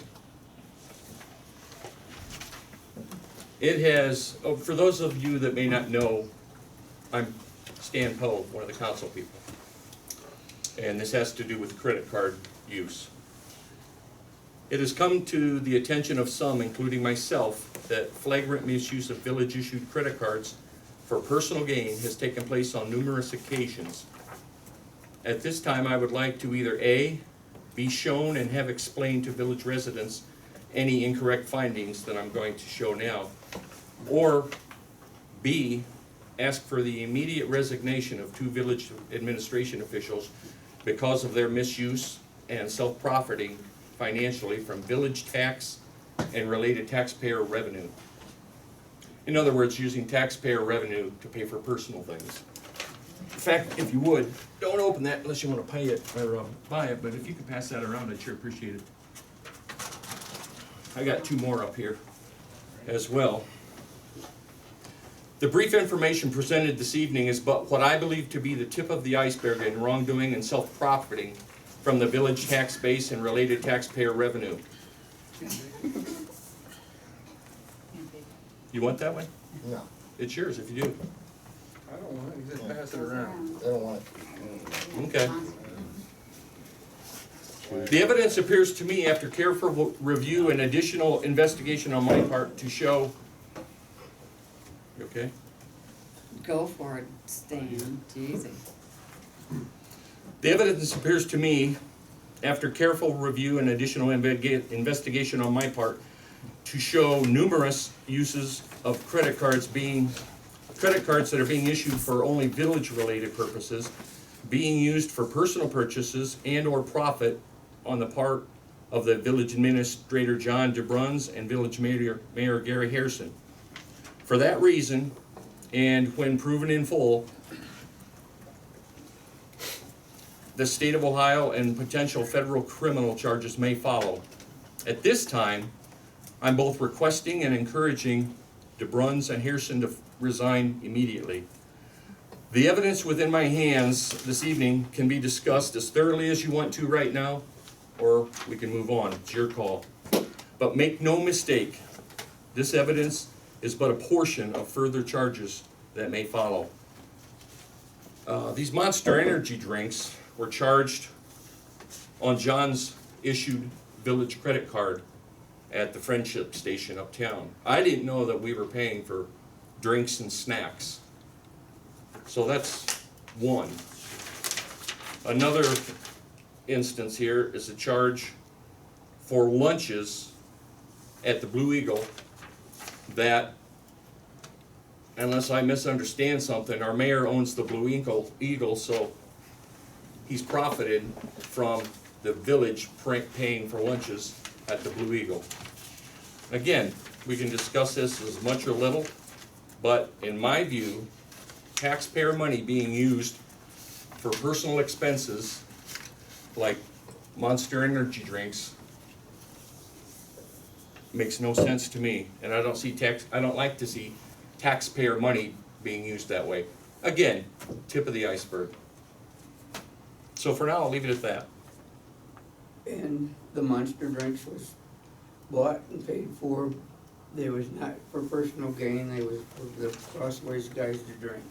It has, oh, for those of you that may not know, I'm Stan Poe, one of the council people. And this has to do with credit card use. It has come to the attention of some, including myself, that flagrant misuse of village-issued credit cards for personal gain has taken place on numerous occasions. At this time, I would like to either A, be shown and have explained to village residents any incorrect findings that I'm going to show now, or B, ask for the immediate resignation of 2 village administration officials because of their misuse and self-profiting financially from village tax and related taxpayer revenue. In other words, using taxpayer revenue to pay for personal things. In fact, if you would, don't open that unless you want to pay it or buy it, but if you could pass that around, I'd sure appreciate it. I got 2 more up here as well. The brief information presented this evening is but what I believe to be the tip of the iceberg in wrongdoing and self-profiting from the village tax base and related taxpayer revenue. You want that one? No, It's yours if you do. I don't want it, you just pass it around. I don't want it. Okay. The evidence appears to me, after careful review and additional investigation on my part, to show. You okay? Go for it, Stan, easy. The evidence appears to me, after careful review and additional investigation on my part, to show numerous uses of credit cards that are being issued for only village-related purposes, being used for personal purchases and or profit on the part of the village administrator John DeBruns and village mayor Gary Harrison. For that reason, and when proven in full, the state of Ohio and potential federal criminal charges may follow. At this time, I'm both requesting and encouraging DeBruns and Harrison to resign immediately. The evidence within my hands this evening can be discussed as thoroughly as you want to right now, or we can move on. It's your call. But make no mistake, this evidence is but a portion of further charges that may follow. These Monster Energy drinks were charged on John's issued village credit card at the Friendship Station uptown. I didn't know that we were paying for drinks and snacks. So that's one. Another instance here is a charge for lunches at the Blue Eagle that unless I misunderstand something, our mayor owns the Blue Eagle, so he's profited from the village paying for lunches at the Blue Eagle. Again, we can discuss this as much or little, but in my view, taxpayer money being used for personal expenses like Monster energy drinks makes no sense to me, and I don't like to see taxpayer money being used that way. Again, tip of the iceberg. So for now, I'll leave it at that. And the Monster drinks was bought and paid for. They was not for personal gain, they was for the Crossways guys to drink.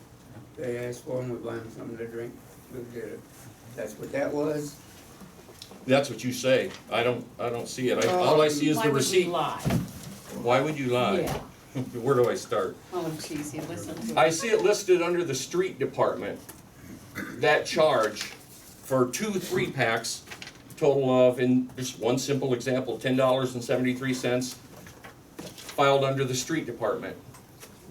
They asked for them, we buy them something to drink, we did it. That's what that was. That's what you say. I don't see it. All I see is the receipt. Why would we lie? Why would you lie? Yeah. Where do I start? Oh, jeez, you listen to I it. see it listed under the street department, that charge for 2 3-packs, total of, in just one simple example, $10.73, filed under the street department.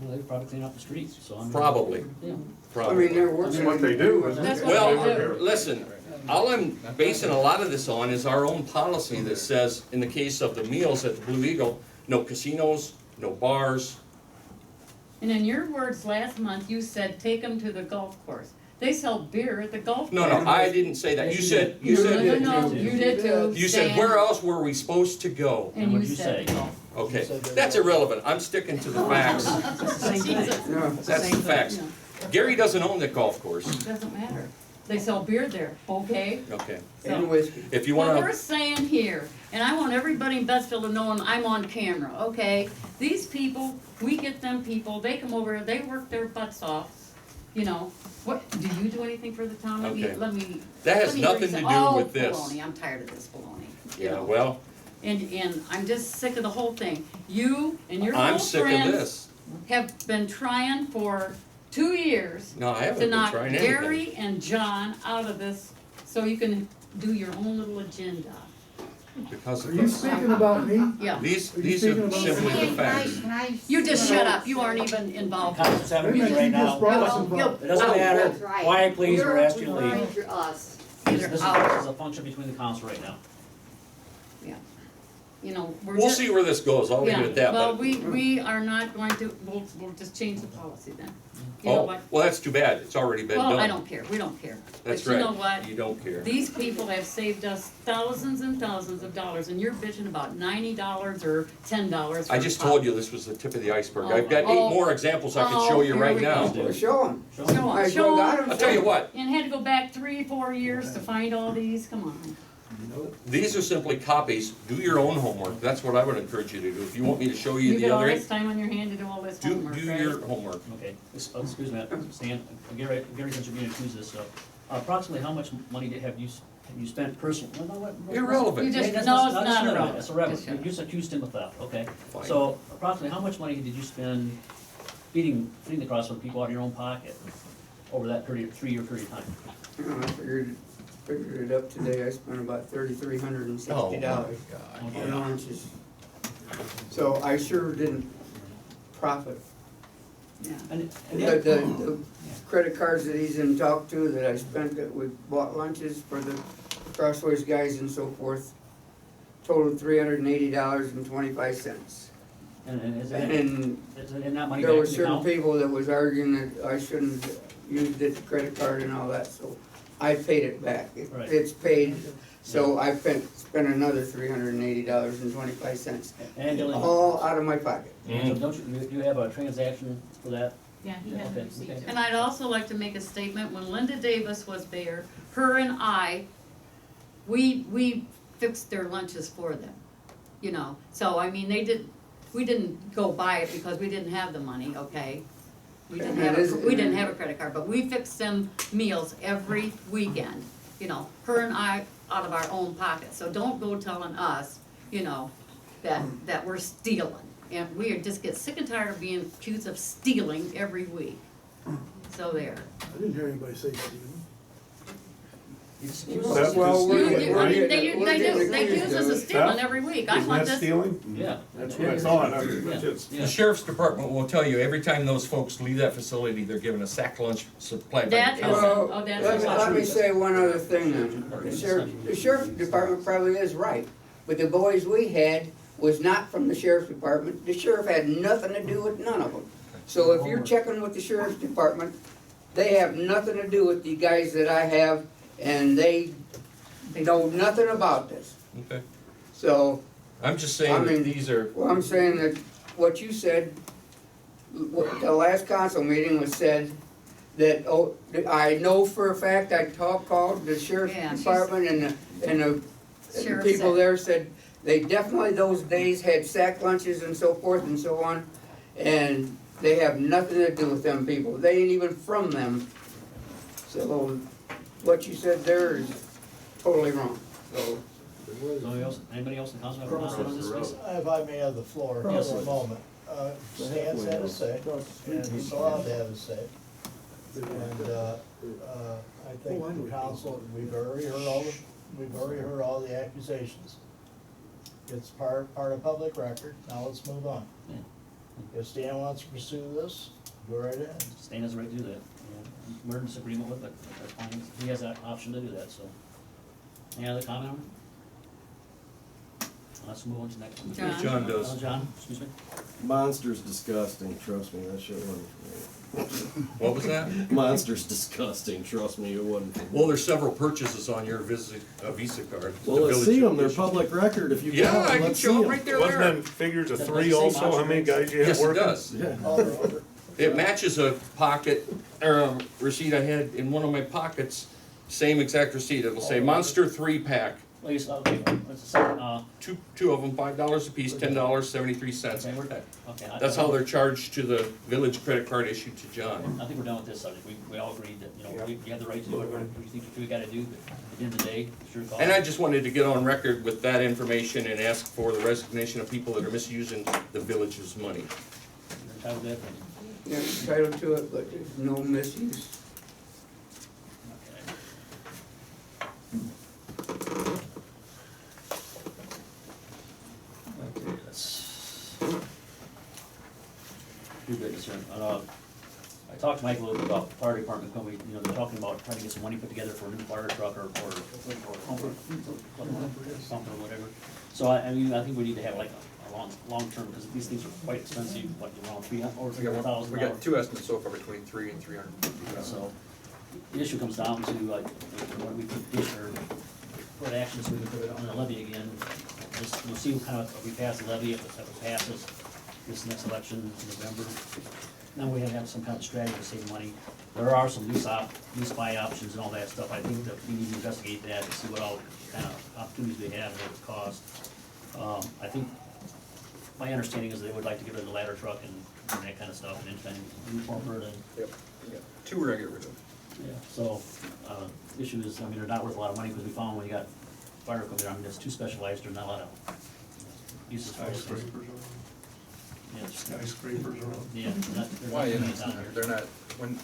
Well, they probably clean up the streets, so I'm. Probably, Yeah. I mean, probably. they're working. That's what they do, isn't That's it? what they Well, do. listen, all I'm basing a lot of this on is our own policy that says, in the case of the meals at the Blue Eagle, no casinos, no bars. And in your words last month, you said, take them to the golf course. They sell beer at the golf course. No, I didn't say that. You said, No, you did too. you said, Stan. where else were we supposed to go? And you What'd you said say? golf. Okay, that's irrelevant. I'm sticking to the facts. It's the same thing. No, That's the facts. Gary doesn't own the golf course. Doesn't matter. They sell beer there, okay? Okay. and whiskey. If you What wanna, we're saying here, and I want everybody in Betsville to know, and I'm on camera, okay? These people, we get them people, they come over, they work their butts off, you know. What, do you do anything for the town? Okay. Let me. That has let me hear you nothing say, to do "Oh, with this." baloney, I'm tired of this baloney, you yeah, know. well, And I'm just sick of the whole thing. You and your I'm whole sick of friends this. have been trying for 2 years No, I haven't to been knock trying anything. Gary and John out of this, so you can do your own little agenda. Because Are of you this. speaking about me? Yeah, These Are you are speaking about- simply the facts. you just shut up, you aren't even involved. Constance having Wait a a meeting minute, right you just now. brought us You'll- involved. It doesn't Oh, matter. That's right. Quiet, please, we're asking you to You're leave. referring to us. This Either is out. a function between the council right now. You know, we're We'll just. see where this goes. I'll leave Yeah, it at that. well, but- we are not going to, we'll just change the policy then. You know Oh, what? well, that's too bad. It's already been done. Well, I don't care, we don't care. That's But you know right. what? You don't care. These people have saved us thousands and thousands of dollars, and you're bitching about $90 or $10. I just told you this was the tip of the iceberg. Oh, I've got 8 oh, more examples I oh, can show you here right we now. go. Well, show them. Show Show them. I 'em, still show got 'em. 'em. I'll tell you what, And had to go back 3-4 years to find all these, come on. these are simply copies. Do your own homework. That's what I would encourage you to do. If you want me to show you You the get all other this 8, time on your hand to do all this do homework, right? your homework. Okay, excuse me, Stan, Gary, since you're being accused of this, approximately how much money have you spent personally? No, what? Irrelevant. You just- That's no, not- it's that's not irrelevant. irrelevant. It's irrelevant. Just shut You just accused him of theft, okay? Fine. So approximately how much money did you spend feeding the Crossville people out of your own pocket over that 3-year period of time? You know, I figured it up today, I spent about $3,360 on lunches. So I sure didn't profit. Yeah. And The credit cards that he's in talk to, that I spent, that we bought lunches for the Crossways guys and so forth, totaled $380.25. and is And that money there back were in the certain account? people that was arguing that I shouldn't use the credit card and all that, so I paid it back. Right. It's paid, so I spent another $380.25, Angela, all out of my pocket. Angela, don't you have a transaction for that? Yeah, he has a Okay, receipt. okay. And I'd also like to make a statement, when Linda Davis was there, her and I, we fixed their lunches for them, you know, so, I mean, we didn't go buy it because we didn't have the money, okay? We didn't have a credit card, but we fixed them meals every weekend, you know, her and I out of our own pocket, so don't go telling us, you know, that we're stealing. And we just get sick and tired of being accused of stealing every week. So there. I didn't hear anybody say Stephen. It's Well, we're You- getting- I mean, we're they getting- we're getting they use accused us of as it. stealing every week. I want this. Yeah. That's what I thought, I mean, Yeah. it's just, Yeah. The sheriff's department will tell you, every time those folks leave that facility, they're given a sack lunch supplied by That the is, county. Well, oh, that's let a me, lot. let me say one other thing then. The sheriff's department probably is right, but the boys we had was not from the sheriff's department. The sheriff had nothing to do with none of them. So if you're checking with the sheriff's department, they have nothing to do with the guys that I have, and they know nothing about this. Okay. So, I'm just I saying that mean- these are, well, I'm saying that what you said, the last council meeting was said, that, oh, I know for a fact, I called the sheriff's Yeah, she's- department and the Sheriff people said- there said, they definitely those days had sack lunches and so forth and so on, and they have nothing to do with them people, they ain't even from them. So, what you said there is totally wrong, so. Anybody else in council have a comment on this, please? If I may have the floor Yes. for a moment. Stan's had a say, and he's allowed to have a say. And, I think the council, we've already heard all the accusations. It's part of public record, now let's move on. Yeah. If Stan wants to pursue this, go right ahead. Stan has the right to do that. We're in disagreement with it, but that's fine. He has that option to do that, so. Any other comment on it? Let's move on to the next one. John. John does. John, excuse me? Monster's disgusting, trust me, that shit wasn't for what was that? me. Monster's disgusting, trust me, it wasn't for me. Well, there's several purchases on your Visa card. Well, The let's village see them, they're issued. public record, if you Yeah, got I them, can let's see show them them. right there. wasn't There. them figures of That three doesn't say also, how many guys you have Yes, it working? does. Yeah. All right. It matches a pocket, or a receipt I had in one of my pockets, same exact receipt. It'll say Monster 3-pack. Please, okay, let's second, Two of them, $5 a piece, $10.73. okay, we're, okay. That's how they're charged to the village credit card issued to John. I think we're done with this subject. We all agreed that, you know, we have the right to do whatever we think we gotta do, but at the end of the day, it's your call. And I just wanted to get on record with that information and ask for the resignation of people that are misusing the village's money. You're entitled to that opinion. You're entitled to it, but there's no misuse. Okay, let's do business here. I talked to Mike a little bit about the fire department company, you know, they're talking about trying to get some money put together for a new fire truck or something or whatever. So I mean, I think we need to have like a long-term, because these things are quite expensive, like around $300,000. We got two estimates so far between $300,000 and $350,000. So, the issue comes down to like, what we could do, or what actions we can put it on the levy again. Just, we'll see what kind of, if we pass the levy, if it passes this next election in November. Then we have some kind of strategy to save money. There are some lease buy options and all that stuff. I think that we need to investigate that and see what all kind of opportunities we have and what it costs. I think, my understanding is they would like to get rid of the ladder truck and that kind of stuff, and then move forward and Yep, we got two we're gonna get rid of. yeah, so, the issue is, I mean, they're not worth a lot of money, because we found when you got fire equipment, I mean, it's too specialized, there's not a lot of uses for it. Yeah, just- Skyscrapers around. yeah, they're Why, not and many down here. they're not, when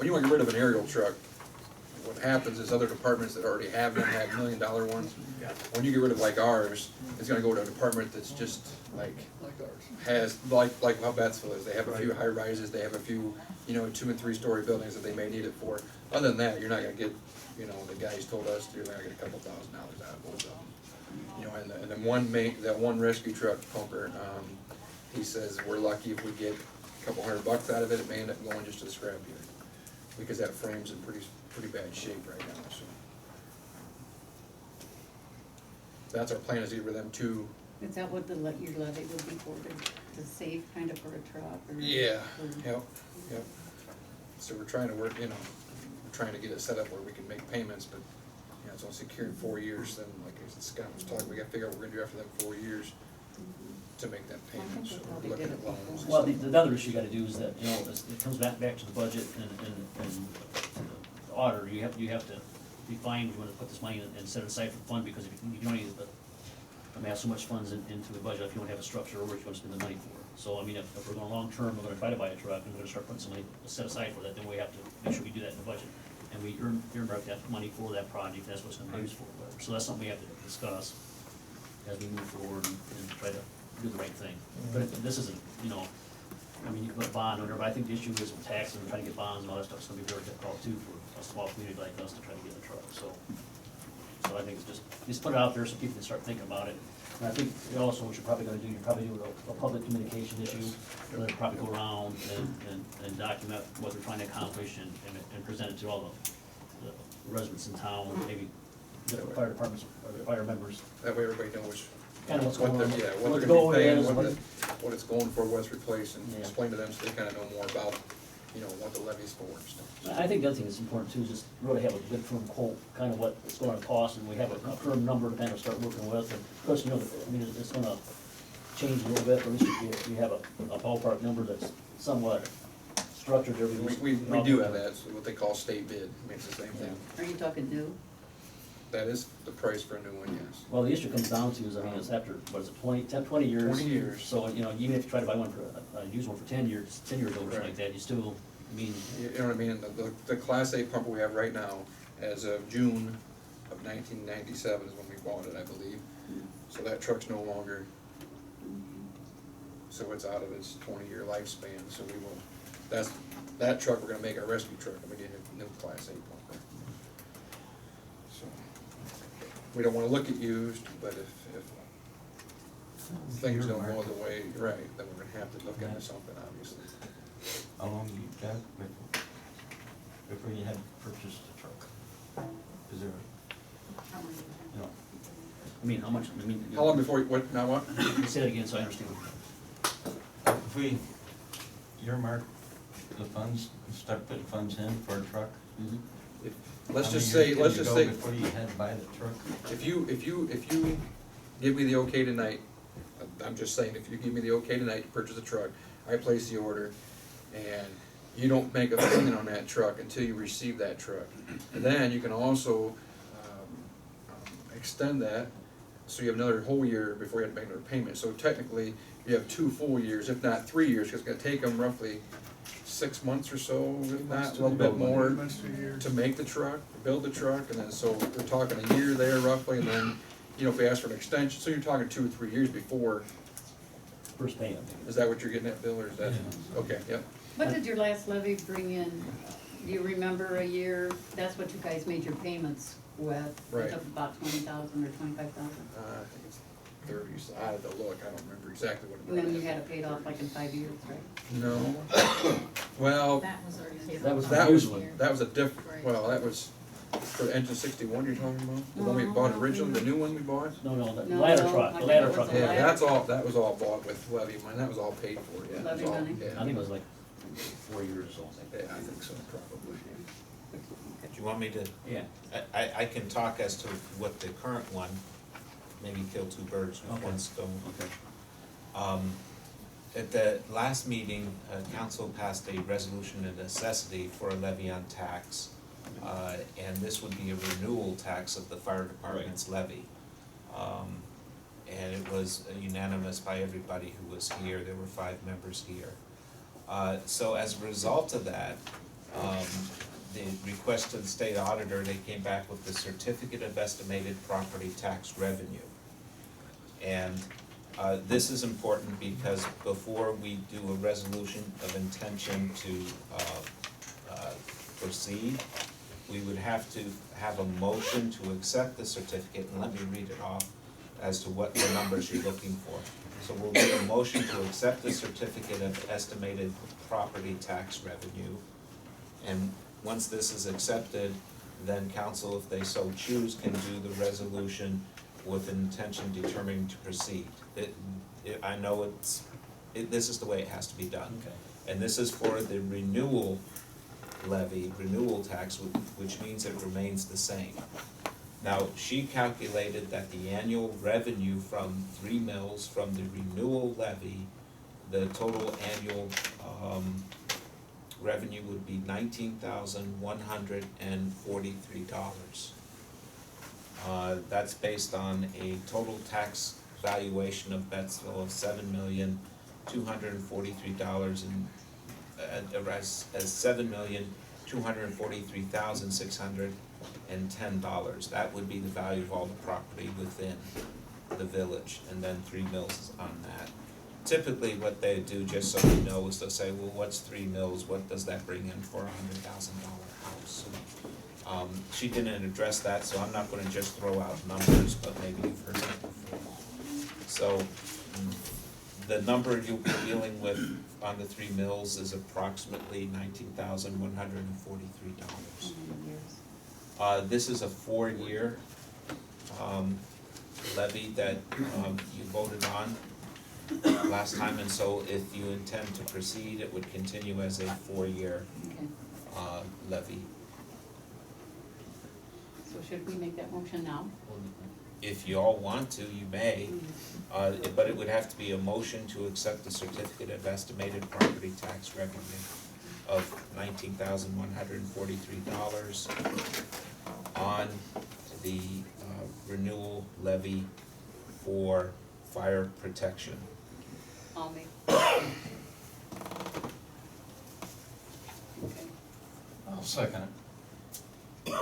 you wanna get rid of an aerial truck, what happens is other departments that already have them, have $1 million ones. When you get rid of like ours, it's gonna go to a department that's just like, has, like how Betsville is, they have a few high rises, they have a few, you know, 2- and 3-story buildings that they may need it for. Other than that, you're not gonna get, you know, the guys told us, you're not gonna get a couple $1,000 out of both of them. You know, and then that one rescue truck pumper, he says, we're lucky if we get a couple $100 out of it, it may end up going just to the scrapyard. Because that frame's in pretty bad shape right now, so. That's our plan, is either them two. Is that what your levy would be for, to save kind of for a truck or? Yeah, or- yep. So we're trying to work, you know, we're trying to get it set up where we can make payments, but, you know, it's only secured 4 years, then, like Scott was talking, we gotta figure out what we're gonna do after that 4 years to make that I payment, think so we we're probably looking did at it loans. Well, the other issue you gotta do is that, you know, it comes back to the budget and the auditor, you have to define, you wanna put this money and set it aside for fund, because if you don't need have so much funds into the budget if you don't have a structure or what you wanna spend the money for. So, I mean, if we're going long-term, we're gonna try to buy a truck, and we're gonna start putting some money set aside for that, then we have to make sure we do that in the budget. and we earmark that money for that project, that's what's gonna be used for, whatever. So that's something we have to discuss as we move forward and try to do the right thing. But this isn't, you know, I mean, you can put a bond or whatever, I think the issue is with taxes and trying to get bonds and all that stuff, it's gonna be very difficult too for a small community like us to try to get a truck, so. So I think it's just put it out there so people can start thinking about it. And I think also what you're probably gonna do, you're probably do a public communication issue, where they'll probably go around and document what they're trying to accomplish and present it to all the residents in town, maybe the fire departments or the fire members. That way everybody knows Kind of what's what going on, they're, yeah, what what the they're goal gonna be paying, is, what it's going for, what it's replacing, Yeah. explain to them so they kinda know more about, you know, what the levy's for and stuff. I think the other thing that's important too is just really have a good firm quote, kind of what it's gonna cost, and we have a firm number to kind of start working with. And of course, you know, I mean, it's gonna change a little bit, but at least you have a ballpark number that's somewhat structured there. We do have that, so what they call state bid, I mean, it's the same thing. Are you talking new? That is the price for a new one, yes. Well, the issue comes down to is, I mean, it's after, what is it, 20 years? 20 years. So, you know, even if you try to buy one for, use one for 10 years old or something like Right. that, you still, I mean, You know what I mean, the Class A pumper we have right now, as of June of 1997 is when we bought it, I believe. So that truck's no longer, so it's out of its 20-year lifespan, so we will, that truck, we're gonna make our rescue truck, and we need a new Class A pumper. So, we don't wanna look at used, but if things don't go the way, right, then we're gonna have to look into something, obviously. How long you got before you had purchased the truck? Is there, you know, I mean, how much, I mean. How long before, what, now what? Say that again so I understand. if we earmark the funds, and start putting funds in for a truck? Let's how just many say, years let's can just you say, go before you had to buy the truck? if you give me the okay tonight, I'm just saying, if you give me the okay tonight to purchase a truck, I place the order, and you don't make a payment on that truck until you receive that truck. And then you can also, extend that, so you have another whole year before you have to make another payment. So technically, you have 2 full years, if not 3 years, because it's gonna take them roughly 6 months or so, if not a little bit more, to make the truck, to build the truck, and then, so we're talking a year there roughly, and then, you know, if we ask for an extension, so you're talking 2 or 3 years before. First payment. Is that what you're getting at, Bill, or is that, okay, yep. What did your last levy bring in? Do you remember a year? That's what you guys made your payments with. Right. It took about 20,000 or 25,000. I think it's 30, so I had to look, I don't remember exactly what it And was. then you had it paid off like in 5 years, right? No, well, That was already paid That was off. the that was, used one. that was a well, that was for the engine 61 you're talking about? The one we bought originally, the new one we bought? No, the No, ladder no, truck, I the think ladder it was truck. a Yeah, ladder. that was all bought with levy money, that was all paid for, yeah. Levy It was all- money? I Yeah, think it was like 4 years or something. yeah, I think so, probably. Do you want me to, Yeah. I can talk as to what the current one, maybe kill 2 birds with Okay. one stone. Okay. At the last meeting, council passed a resolution of necessity for a levy on tax. And this would be a renewal tax of the fire department's levy. And it was unanimous by everybody who was here, there were 5 members here. So as a result of that, the request to the state auditor, they came back with the certificate of estimated property tax revenue. And this is important because before we do a resolution of intention to proceed, we would have to have a motion to accept the certificate, and let me read it off as to what the numbers you're looking for. So we'll make a motion to accept the certificate of estimated property tax revenue. And once this is accepted, then council, if they so choose, can do the resolution with intention determining to proceed. I know this is the way it has to be done. Okay. And this is for the renewal levy, renewal tax, which means it remains the same. Now, she calculated that the annual revenue from 3 mills from the renewal levy, the total annual revenue would be $19,143. That's based on a total tax valuation of Bettsville of $7,243,000 and as $7,243,000 $243,610. That would be the value of all the property within the village, and then 3 mills on that. Typically, what they do, just so you know, is they'll say, well, what's 3 mills, what does that bring in for a $100,000 house? She didn't address that, so I'm not gonna just throw out numbers, but maybe you've heard that before. So, the number you'll be dealing with on the 3 mills is approximately $19,143. This is a 4-year, levy that, you voted on last time, and so if you intend to proceed, it would continue as a 4-year, Okay, levy. so should we make that motion now? If you all want to, you may, but it would have to be a motion to accept the certificate of estimated property tax revenue of $19,143 on the, renewal levy for fire protection. I'll make. Okay, I'll second it.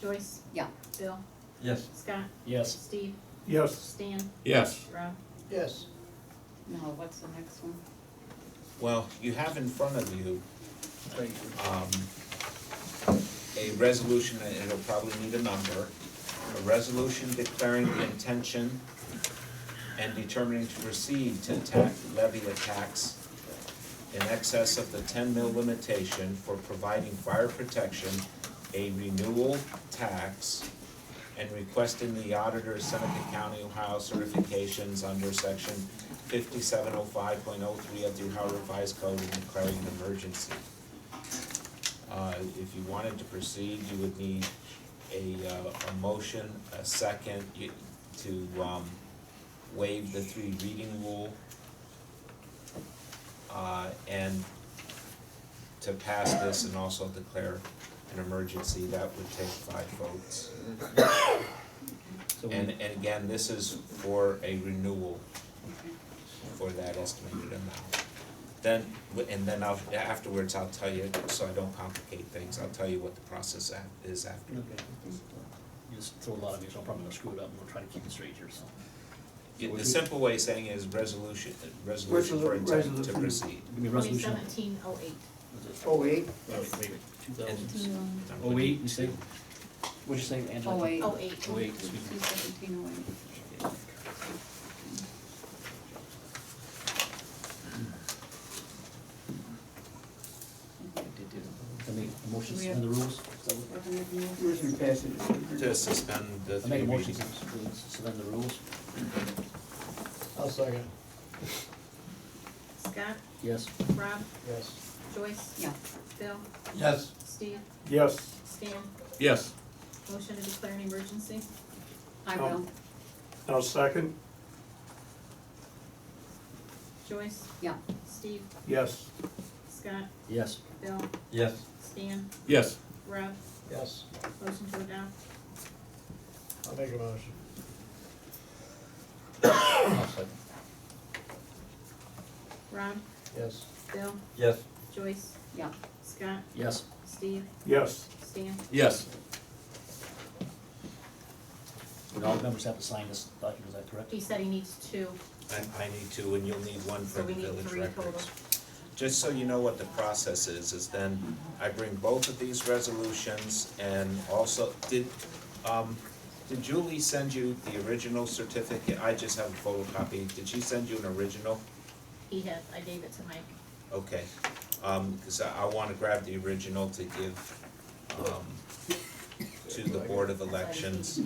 Joyce? yeah, Bill? Yes. Scott? Yes. Steve? Yes. Stan? Yes. Rob? Yes. now what's the next one? Well, you have in front of you, a resolution, and it'll probably need a number, a resolution declaring the intention and determining to proceed to levy a tax in excess of the 10 mil limitation for providing fire protection, a renewal tax, and requesting the auditor, Seneca County, Ohio certifications under section 5705.03 of the Ohio Revised Code and declaring an emergency. If you wanted to proceed, you would need a motion, a second, to waive the 3 reading rule, and to pass this and also declare an emergency. That would take 5 votes. So And again, this is for a renewal for that estimated amount. Then, afterwards, I'll tell you, so I don't complicate things, I'll tell you what the process is after. Okay. You just throw a lot of me, so I'm probably gonna screw it up, and we'll try to keep it straight here, so. The simple way of saying it is resolution for intent to Resolution. proceed. Give me a resolution. 2017-08. Oh, wait, Wait, 2000. And- 08, you say? What'd you say, Angela? Oh, wait. 08. 08, excuse me. 2017-08. I make a motion to We have- suspend the rules. We're gonna make a motion. motion passes. To suspend the I 3 make a motion readings. to suspend the rules. I'll second. Scott? Yes. Rob? Yes. Joyce? Yeah, Bill? Yes. Steve? Yes. Stan? Yes. Motion to declare an emergency? I Oh. will, I'll second. Joyce? yeah, Steve? Yes. Scott? Yes. Bill? Yes. Stan? Yes. Rob? Yes. Motion to adopt? I'll make a motion. I'll second. Rob? Yes. Bill? Yes. Joyce? yeah. Scott? Yes. Steve? Yes. Stan? Yes. And all the members have to sign this document, is that correct? He said he needs 2, I need 2, and you'll need 1 for so the we need village 3 total. records. Just so you know what the process is then I bring both of these resolutions, and also, did Julie send you the original certificate? I just have a photocopy. Did she send you an original? He had, I gave it to Mike. Okay, cause I wanna grab the original to give, to the Board of Elections,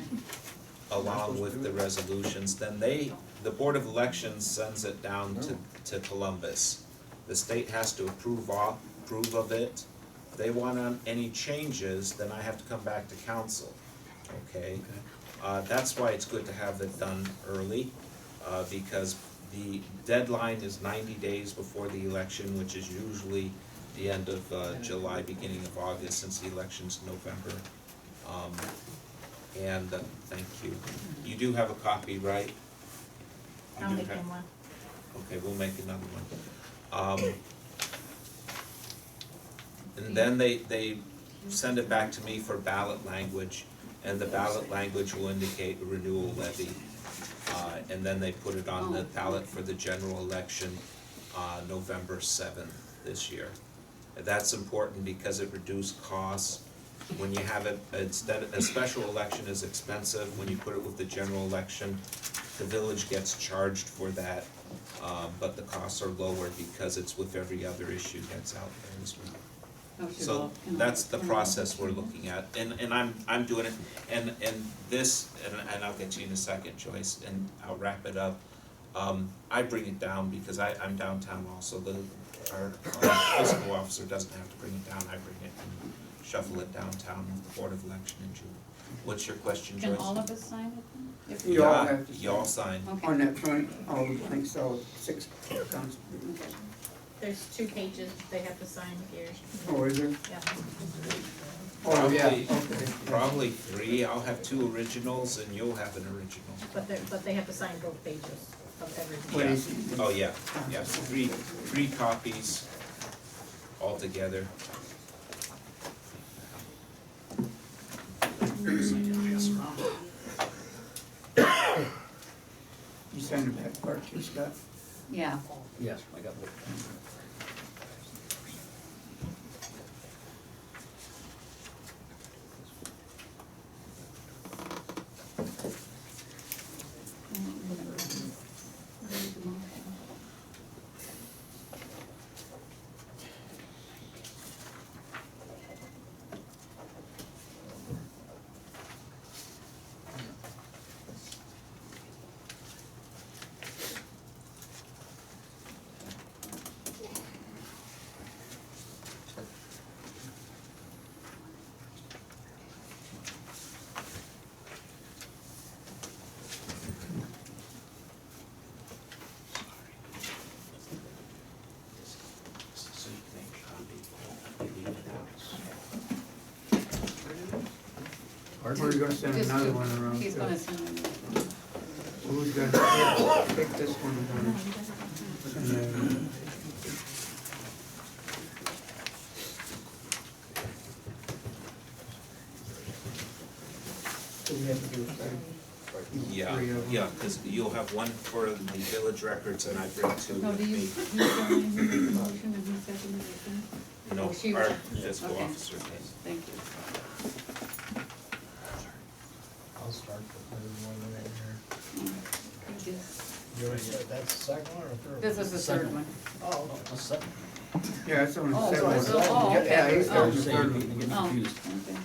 along with the resolutions. Then the Board of Elections sends it down to Columbus. The state has to approve of it. If they want any changes, then I have to come back to council, okay? That's why it's good to have it done early, because the deadline is 90 days before the election, which is usually the end of July, beginning of August, since the election's November. Thank you. You do have a copy, right? You I'll do make have- him one. Okay, we'll make another one. And then they send it back to me for ballot language, and the ballot language will indicate a renewal levy. And then they put it on the ballot for the general election, November 7th this year. And that's important because it reduced costs. When you have it, instead, a special election is expensive, when you put it with the general election, the village gets charged for that, but the costs are lower because it's with every other issue that's out there as well. So that's the process we're looking at, and I'm doing it, and this, and I'll get to you in a second, Joyce, and I'll wrap it up. I bring it down because I'm downtown also, our fiscal officer doesn't have to bring it down, I bring it and shuffle it downtown with the Board of Election in June. What's your question, Joyce? Can all of us sign it then? If- You all Yeah, have to you all sign. Okay. On that front, all the blanks, all 6 counts. Okay. There's 2 pages they have to sign here. Oh, is there? Yeah. Oh, yeah, Probably- okay. Probably 3, I'll have 2 originals and you'll have an original. But they have to sign both pages of everything. What Yeah. is it? Oh, yeah, yeah, 3 copies altogether. You signed the back part too, Scott? Yeah. Yes, I got both. We're gonna send Just another do- one around He's too. gonna send it. Who's gonna pick this one down? And then, so we have to do it, Yeah, Three of them. yeah, because you'll have one for the village records and I bring 2 No, with do you, me. you sign the motion and he seconded it then? No, Oh, she our will. fiscal Okay. officer does. Thank you. I'll start the third one right here. Thank you. That's the second one or third? This is the third one. Oh, A second. yeah, it's on the Oh, second so- one. oh, okay. Yeah, he's Oh. on I'm the just saying, third you're one. getting Oh, confused. okay.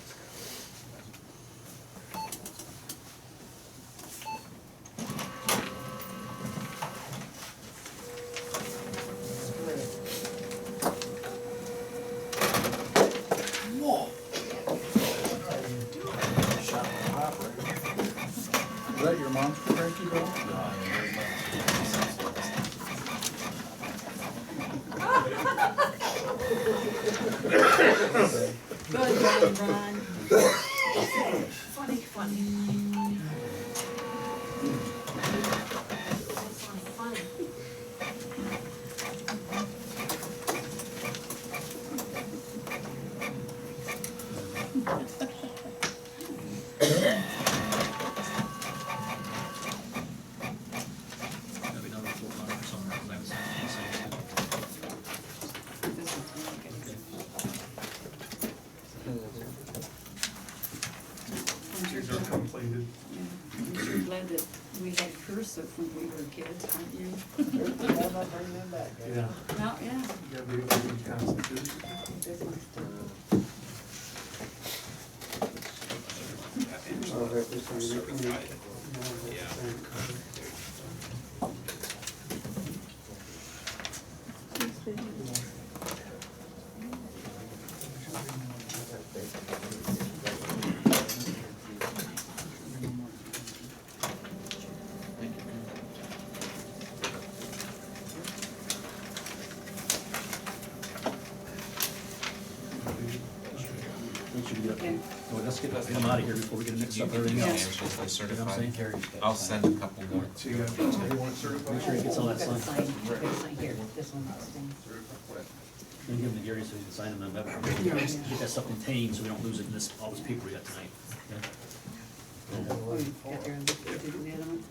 Is that your mom's cranky bill? Good, Ron. Funny, funny. Funny. There'll be another full letter somewhere, 'cause I haven't signed it. This is These are completed. I'm sure glad that we had cursive when we were kids, aren't you? I'm not bringing them back. Yeah. No, yeah. You gotta be able to read Constitution. Oh, that was on the- Certified. No, that's Yeah. on- Once you get up, Okay. well, let's get them out of here before we get mixed up with everything else. Angela's You know what I'm certified. saying? I'll send a couple more. So you got, you want certified? Make sure he gets all that Gotta signed. sign, gotta sign here, this one, this thing. Certified what? Then give them to Gary so he can sign them and have it. Yeah. Get that stuff contained so we don't lose it in this, all this paper we got tonight. Okay? Got your, did you do the other one?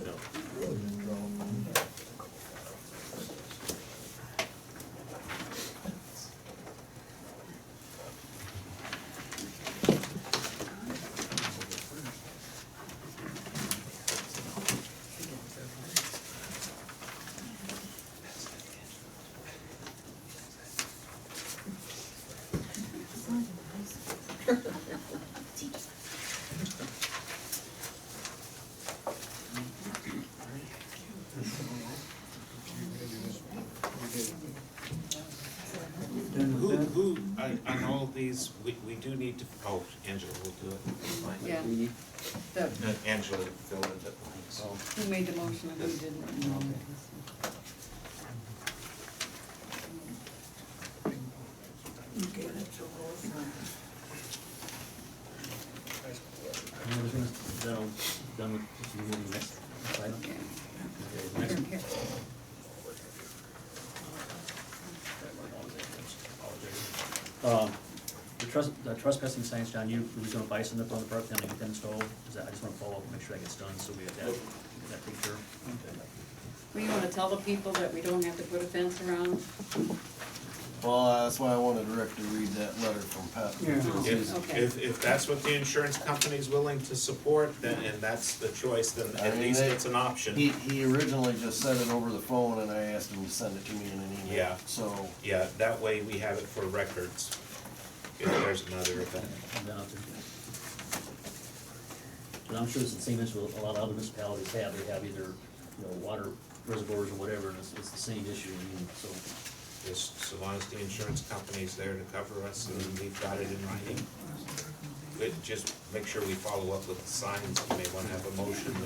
Who, on all of these, we do need to, oh, Angela will do it. Fine. Yeah. The, Angela filled in the blanks. who made the motion, and who didn't? Okay, that's all. Done with, you moving next item? Yeah. Okay, next. Here, here. The trespassing signs, John, you were gonna buy some up on the park, then they get them installed, is that, I just wanna follow up and make sure that gets done, so we have that, get that taken care of. Okay. Well, you wanna tell the people that we don't have to put a fence around? Well, that's why I wanted Rick to read that letter from Pat. Yeah. Okay. If that's what the insurance company's willing to support, then, and that's the choice, then I at mean, least they- it's an option. He originally just said it over the phone and I asked him to send it to me in an email. Yeah. So, Yeah, that way we have it for records, if there's another event. And then I'll do- But I'm sure it's the same issue a lot of other municipalities have, they have either, water reservoirs or whatever, and it's the same issue, I mean, so. Just so long as the insurance company's there to cover us and we've got it in writing. But just make sure we follow up with the signs, you may wanna have a motion to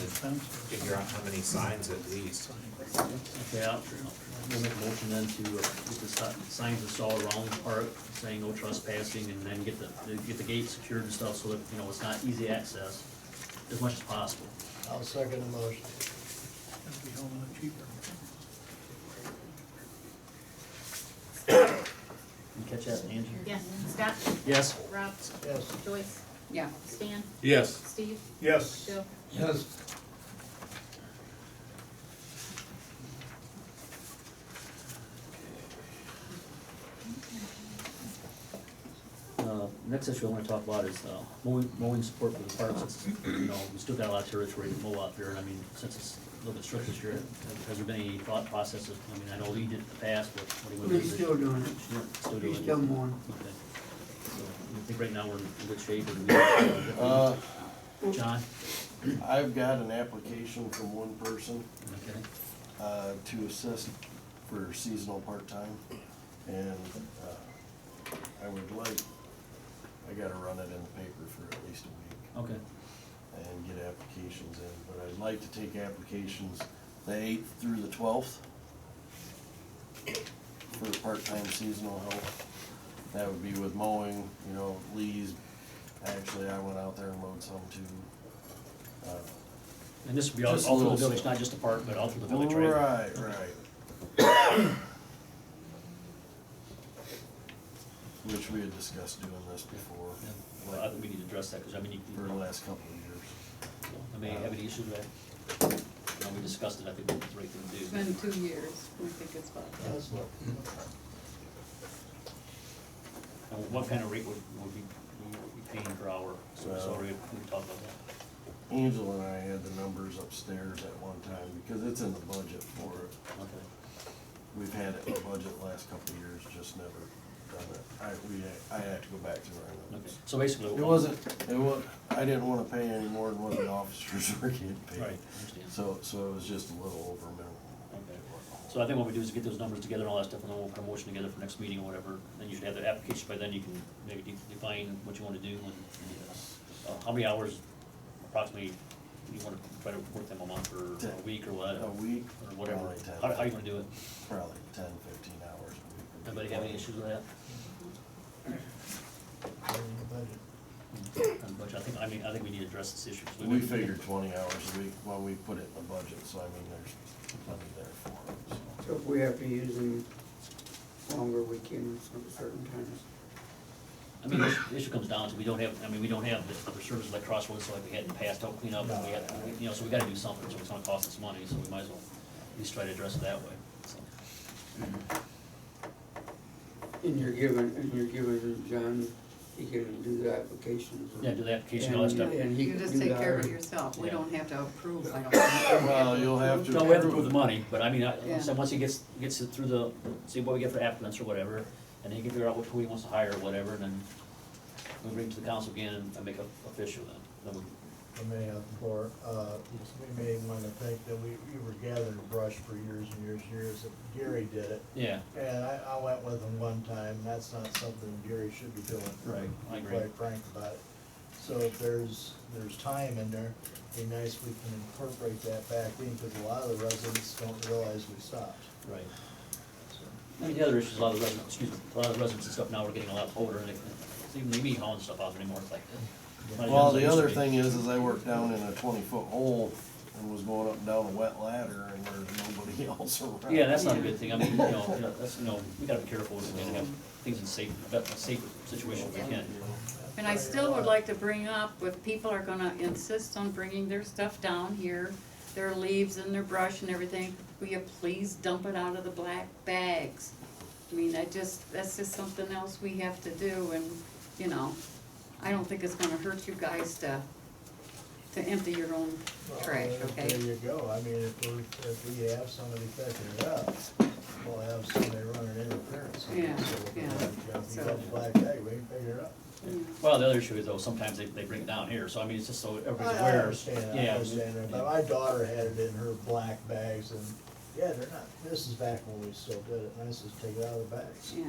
figure out how many signs at least. Okay, we'll make a motion then to get the signs installed around the park, saying no trespassing, and then get the gate secured and stuff, so that, it's not easy access as much as possible. I'll second the motion. You catch that, Angie? Yes, Scott, Yes. Rob, Yes. Joyce, Yeah. Stan, Yes. Steve, Yes. Joe. Yes. Next issue I wanna talk about is, mowing support for the parks. It's, we still got a lot of territory to mow out there, and I mean, since it's a little bit strict this year, has there been any thought processes? I mean, I know Lee did it in the past, but what do you want to do? He's still doing it. Still doing He's it? still mowing. Okay. So, you think right now we're in good shape, or do we, John? I've got an application from one person, Okay. to assist for seasonal part-time. And, I would like, I gotta run it in the paper for at least a week Okay. and get applications in, but I'd like to take applications the 8th through the 12th for part-time seasonal help. That would be with mowing, Lee's, actually, I went out there and mowed some too. And this would be all Just a through the little village, something. not just the park, but all through the village, right? Right. Which we had discussed doing this before, Well, I think we need to address that, because I mean, for the last couple of years. I may have any issues with that. We discussed it, I think it's the right thing to do. It's been 2 years, I think it's about that. That's what, And what kind of rate would we be paying per hour? So we talked about that. Angela and I had the numbers upstairs at one time, because it's in the budget for it. Okay. We've had it in the budget the last couple of years, just never done it. I had to go back to our Okay, numbers. so basically. I didn't wanna pay any more than what the officers were getting paid. Right, I understand. So it was just a little over minimum. Okay. So I think what we do is get those numbers together and all that stuff, and then we'll put a motion together for next meeting or whatever. Then you should have the application by then, you can maybe define what you wanna do and, how many hours approximately you wanna try to work them a month or a week or what? A week, Or whatever. probably 10. How you wanna do it? Probably 10, 15 hours a week. Anybody have any issues with that? in the budget. On the budget? I think we need to address this issue. 'Cause we've We been- figured 20 hours a week when we put it in the budget, so I mean, there's plenty there for them, so. So if we have to use them longer we can at certain times. I mean, the issue comes down to, we don't have the other services like Crossroads, so like we had in the past, help clean up, and we had, you know, so we gotta do something, so it's gonna cost us money, so we might as well at least try to address it that way, so. And you're giving John, he can do the applications. Yeah, do the application, all that stuff. And he You can just do take the care of it hiring. yourself, we Yeah. don't have to approve, I don't think. Well, you'll have to. No, we have to approve the money, but I mean, Yeah. so once he gets it through the, see what we get for applicants or whatever, and then he can figure out who he wants to hire or whatever, and then we'll bring it to the council again and make it official then. I may have more, we may wanna think that we were gathering brush for years and years and years, that Gary did it. Yeah, And I went with him one time, that's not something Gary should be doing. Right, I to be agree. Quite frank about it. So if there's time in there, it'd be nice if we can incorporate that back in, because a lot of the residents don't realize we stopped. right. So, I mean, the other issue is a lot of residents, and stuff now are getting a lot older, and it's even me hauling stuff out anymore, it's like. not as young Well, as I the used to other be. thing is I worked down in a 20-foot hole and was going up and down a wet ladder and there's nobody else around. Yeah, that's not a good thing, I mean, that's, we gotta be careful with it, and have things in safe situation if we can. And I still would like to bring up, if people are gonna insist on bringing their stuff down here, their leaves and their brush and everything, will you please dump it out of the black bags? I mean, that's just something else we have to do, and, you know, I don't think it's gonna hurt you guys to empty your own trash, well, okay? There you go, I mean, if we have somebody picking it up, we'll have somebody running interference. Yeah, So if we yeah. have- If you So- got the black bag, we can pick it up. Well, the other issue is though, sometimes they bring it down here, so I mean, it's just so everybody's I aware. understand, Yeah, I understand, that, but my daughter had it in her black bags, and, yeah, they're not, this is back when we still did it, and I said, take it out of the bags. Yeah,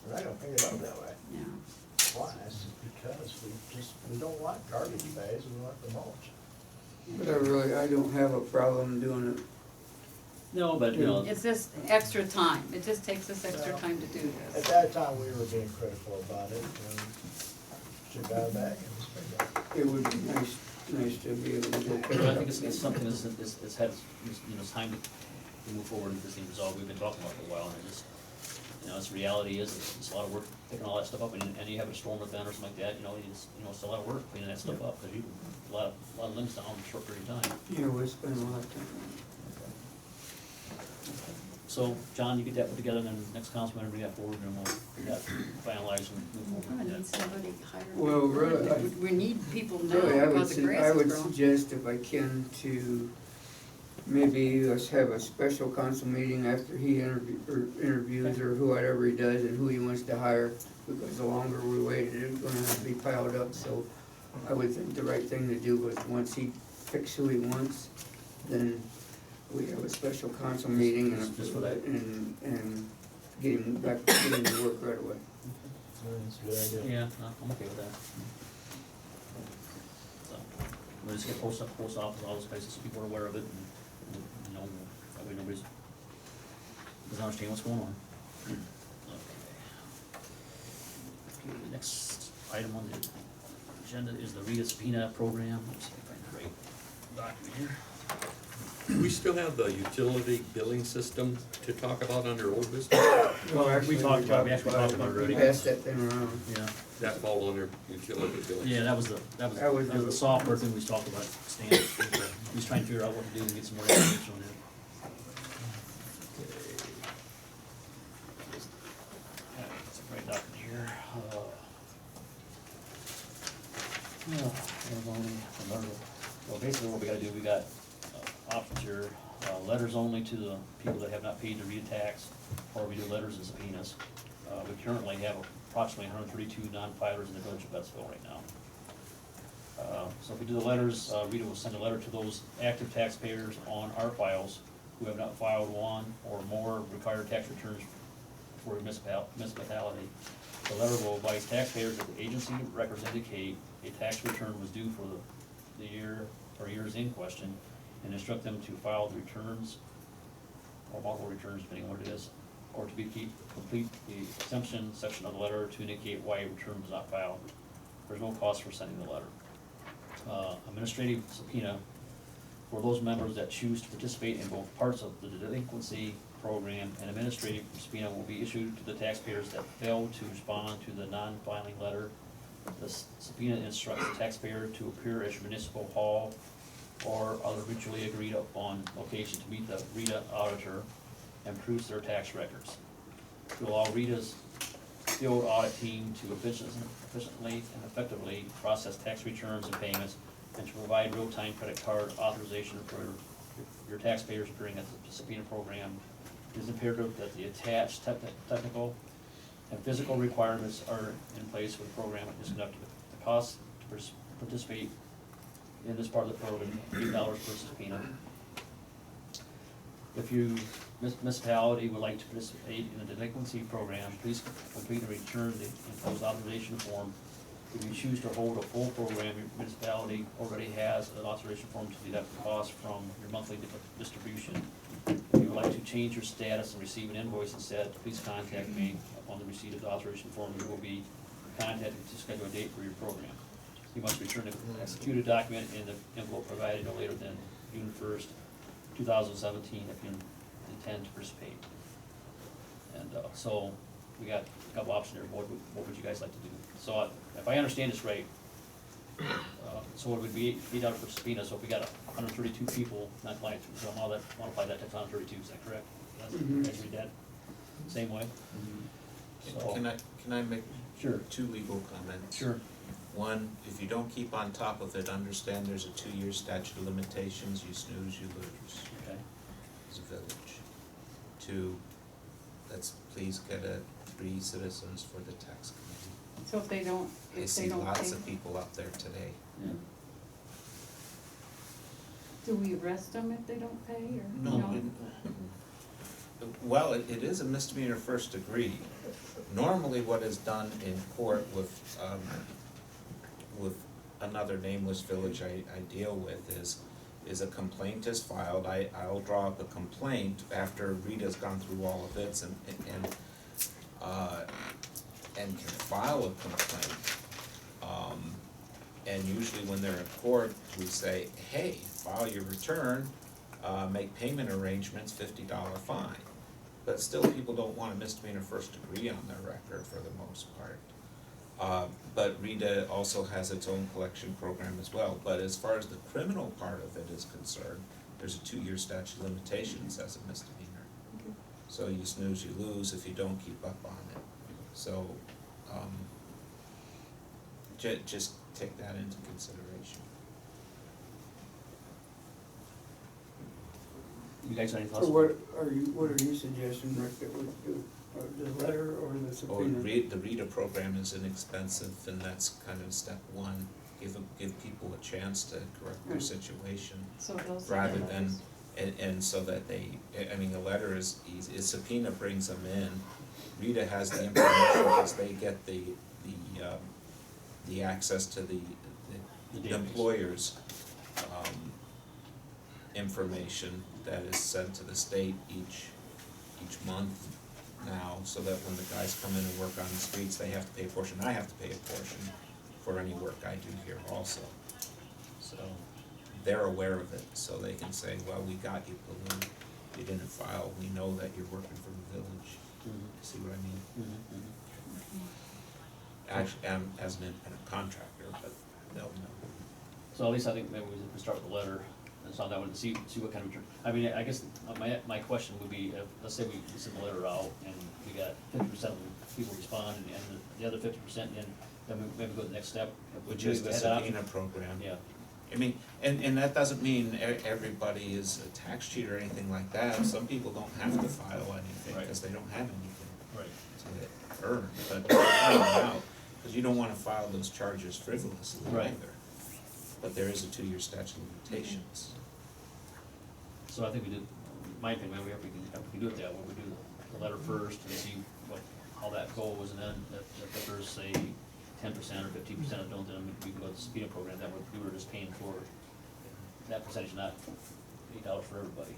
We're not gonna pick it up that way. yeah. Why? I said, because we don't want garbage bags, we want the mulch. But I don't have a problem doing it. No, but, you know, It's just extra time, it just takes us extra time to do At this. that time, we were being critical about it, and she got it back and just picked it up. It would be nice to be able to go pick but it I up. think it's something that's had, it's time to move forward and this thing resolved, we've been talking about it for a while, and it just, it's reality is, it's a lot of work picking all that stuff up, and you have a storm event or something like that, it's a lot of work cleaning that stuff up, because you, a lot of limbs down in a short period of time. Yeah, we spend a lot of time on it. So, John, you get that put together, and then next council member, bring that forward, and we'll get that finalized and move We're forward gonna with need that. somebody hired. Well, really, We need people now Really, because the I grass would is growing. suggest if I can to maybe us have a special council meeting after he interviews or whoever he does and who he wants to hire, because the longer we wait, it's gonna have to be piled up, so I would think the right thing to do was once he picks who he wants, then we have a special council meeting Just for that. and get him back, get him to work right away. That's a good idea. Yeah, no, I'm okay with that. So, we'll just get post office, all those places, so people are aware of it, and, that way nobody's, doesn't understand what's going on. Okay. Okay, the next item on the agenda is the Rita Spina program. Let's see if I can write document here. We still have the utility billing system to talk about under old business? Well, actually, we talked about it already. We passed that thing around. Yeah. That fall under utility billing? Yeah, that was the software thing we talked about, Stan. He was trying to figure out what to do and get some more information on it. Okay. It's right document here. Well, basically what we gotta do, we got options here, letters only to the people that have not paid the REIT tax, or we do letters and subpoenas. We currently have approximately 132 non-filers in the village of Bettsville right now. So if we do the letters, Rita will send a letter to those active taxpayers on our files who have not filed one or more required tax returns for a municipality. The letter will advise taxpayers that the agency records indicate a tax return was due for the year or years in question, and instruct them to file the returns or multiple returns, depending on what it is, or to complete the exemption section of the letter to indicate why a return was not filed. There's no cost for sending the letter. Administrative subpoena for those members that choose to participate in both parts of the delinquency program, an administrative subpoena will be issued to the taxpayers that fail to respond to the non-filing letter. The subpoena instructs the taxpayer to appear at your municipal hall or other mutually agreed upon location to meet the Rita auditor and proves their tax records. To allow Rita's field audit team to efficiently and effectively process tax returns and payments, and to provide real-time credit card authorization for your taxpayers during the subpoena program. It is imperative that the attached technical and physical requirements are in place for the program is conducted. The cost to participate in this part of the program, $8 per subpoena. If you, municipality, would like to participate in the delinquency program, please complete and return the enclosed authorization form. If you choose to hold a full program, your municipality already has an authorization form to deduct the cost from your monthly distribution. If you would like to change your status and receive an invoice instead, please contact me. Upon the receipt of the authorization form, you will be contacted to schedule a date for your program. You must return an executed document in the envelope provided no later than June 1st, 2017, if you intend to participate. And so we got a couple options there. What would you guys like to do? So if I understand this right, so it would be $8 per subpoena. So if we got 132 people, not clients, so how that multiply that times 132? Is that correct? You guys read that same way? So, Can I make sure. 2 legal comments? Sure. One, if you don't keep on top of it, understand there's a 2-year statute of limitations. You snooze, you lose. Okay. As a village. 2, let's please get 3 citizens for the tax committee. So if they don't, I see lots of people up there today. Yeah. do we arrest them if they don't pay, or? No, well, it is a misdemeanor first degree. Normally what is done in court with another nameless village I deal with is a complaint is filed. I'll draw up a complaint after Rita's gone through all of it and can file a complaint. And usually when they're in court, we say, hey, file your return, make payment arrangements, $50 fine. But still, people don't want a misdemeanor first degree on their record for the most part. But Rita also has its own collection program as well. But as far as the criminal part of it is concerned, there's a 2-year statute of limitations as a misdemeanor. Okay. So you snooze, you lose if you don't keep up on it. So, just take that into consideration. You guys have any thoughts? So what are you suggesting, Rick, that we do, the letter or the Or subpoena? the Rita program is inexpensive, and that's kind of step 1. Give people a chance to correct their situation, So those are the rather than, letters. and so that they, I mean, the letter is easy, a subpoena brings them in. Rita has the information because they get the access to the database. employer's, information that is sent to the state each month now, so that when the guys come in and work on the streets, they have to pay a portion, I have to pay a portion for any work I do here also. So they're aware of it, so they can say, well, we got you, Baloo, you didn't file, we know that you're working for the village. See what I mean? Actually, I'm as an independent contractor, but they'll know. So at least I think maybe we can start with the letter, and so that would see what kind of return. I mean, I guess my question would be, let's say we send the letter out and we got 50% of the people respond, and the other 50%, and then we maybe go to the next step. Which is the Have that option? subpoena program. Yeah. I mean, and that doesn't mean everybody is a tax cheat or anything like that. Some people don't have to file anything Right. because they don't have anything Right. to earn. But file them out, because you don't want to file those charges frivolously Right. either. But there is a 2-year statute of limitations. So I think we did, my opinion, maybe if we can do it that way, we do the letter first and see how that goes, and then if there's, say, 10% or 15% of don't, then we can go to the subpoena program, that we were just paying for that percentage, not $8 for everybody.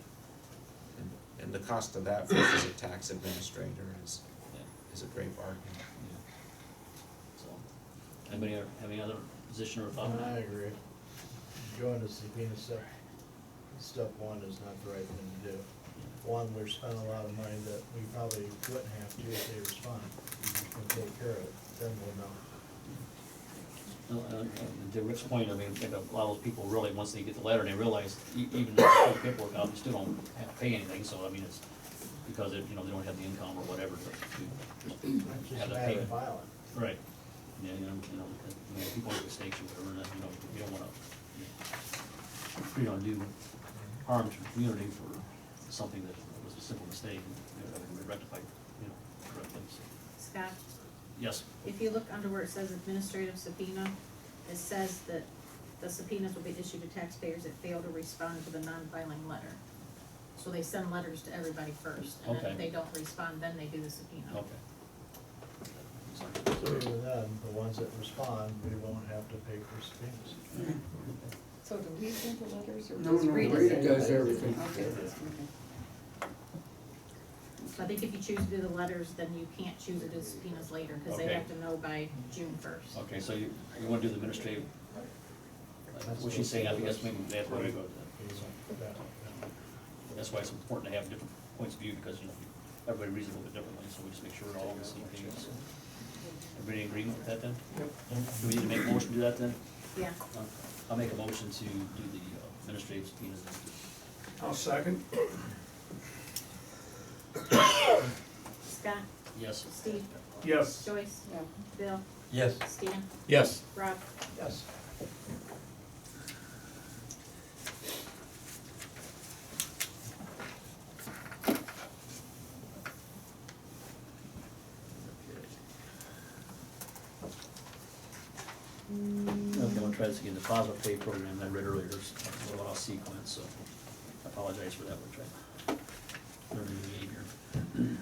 And the cost of that versus a tax administrator is a great bargain. So, anybody have any other position or thought on I that? agree. Going to subpoena step 1 is not the right thing to do. one, we're spending a lot of money that we probably wouldn't have to if they respond and take care of it, then we'll know. To Rick's point, I mean, I think a lot of those people really, once they get the letter and they realize, even though they put paperwork out, they still don't have to pay anything, so I mean, it's because it, you know, they don't have the income or whatever to It's just have a that matter payment. of filing. Right. Yeah, because, people make mistakes or whatever, and, you don't wanna, you don't do harm to the community for something that was a simple mistake, and, that can be rectified, correctly, so. Scott, Yes, if you look under where it says administrative subpoena, it says that the subpoenas will be issued to taxpayers that fail to respond to the non-filing letter. So they send letters to everybody first, and then Okay. if they don't respond, then they do the subpoena. okay. So even then, the ones that respond, we won't have to pay for subpoenas. So do we send the letters or No, does no, Rita Rita send the does letters? everything. Okay. So I think if you choose to do the letters, then you can't choose to do subpoenas later, cause they Okay. have to know by June first. Okay, so you wanna do the administrative, what she's saying, I think that's maybe, that's where I go with that. That's why it's important to have different points of view, because, everybody reads it a little bit differently, so we just make sure we're all on the same page, so. Everybody in agreement with that then? Do we need to make a motion to do that then? Yeah. I'll make a motion to do the administrative subpoenas. I'll second. Scott, Yes. Steve, Yes. Joyce, Yeah. Bill, Yes. Stan, Yes. Rob. Yes. Okay, I'm gonna try this again, the plasma pay program that I read earlier, is a little out of sequence, so I apologize for that, we're trying to learn new behavior.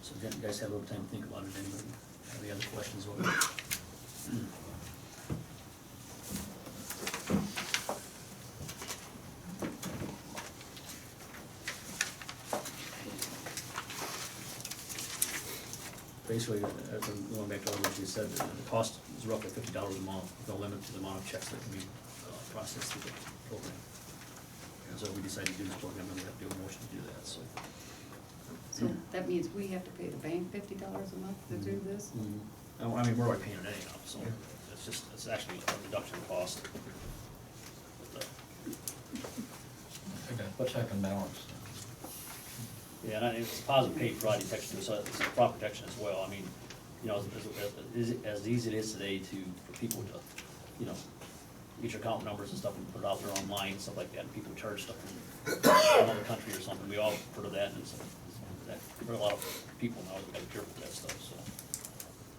So again, you guys have a little time to think about it, anybody have any other questions on it? Basically, going back to what you said, the cost is roughly $50 a month, with no limit to the amount of checks that can be processed through the program. And so if we decide to do this program, then we have to do a motion to do that, so. So that means we have to pay the bank $50 a month to do this? I mean, we're already paying it anyhow, so it's actually a reduction in cost. But, What's second balance? yeah, and it's positive pay fraud detection, so it's fraud protection as well. I mean, as easy it is today for people to, get your account numbers and stuff and put it out there online and stuff like that, and people charge stuff from another country or something, we all heard of that, and for a lot of people now, we gotta be careful with that stuff, so.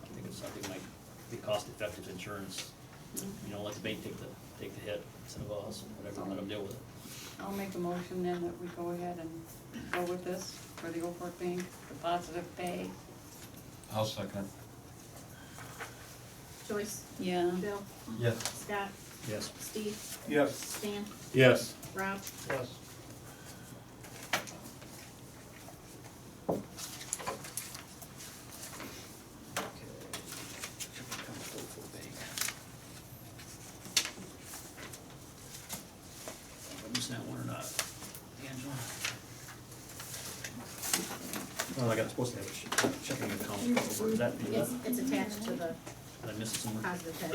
I think it might be cost-effective insurance, let the bank take the hit instead of us, and whatever, let them deal with it. I'll make a motion then that we go ahead and go with this for the Old Fort Bank, the positive pay. I'll second. Joyce, Yeah. Bill, Yes. Scott, Yes. Steve, Yes. Stan, Yes. Rob. Yes. Missing that one or not? Angela? Oh, I got, supposed to have a checking account over, is that, It's attached to the did I miss it somewhere? positive pay.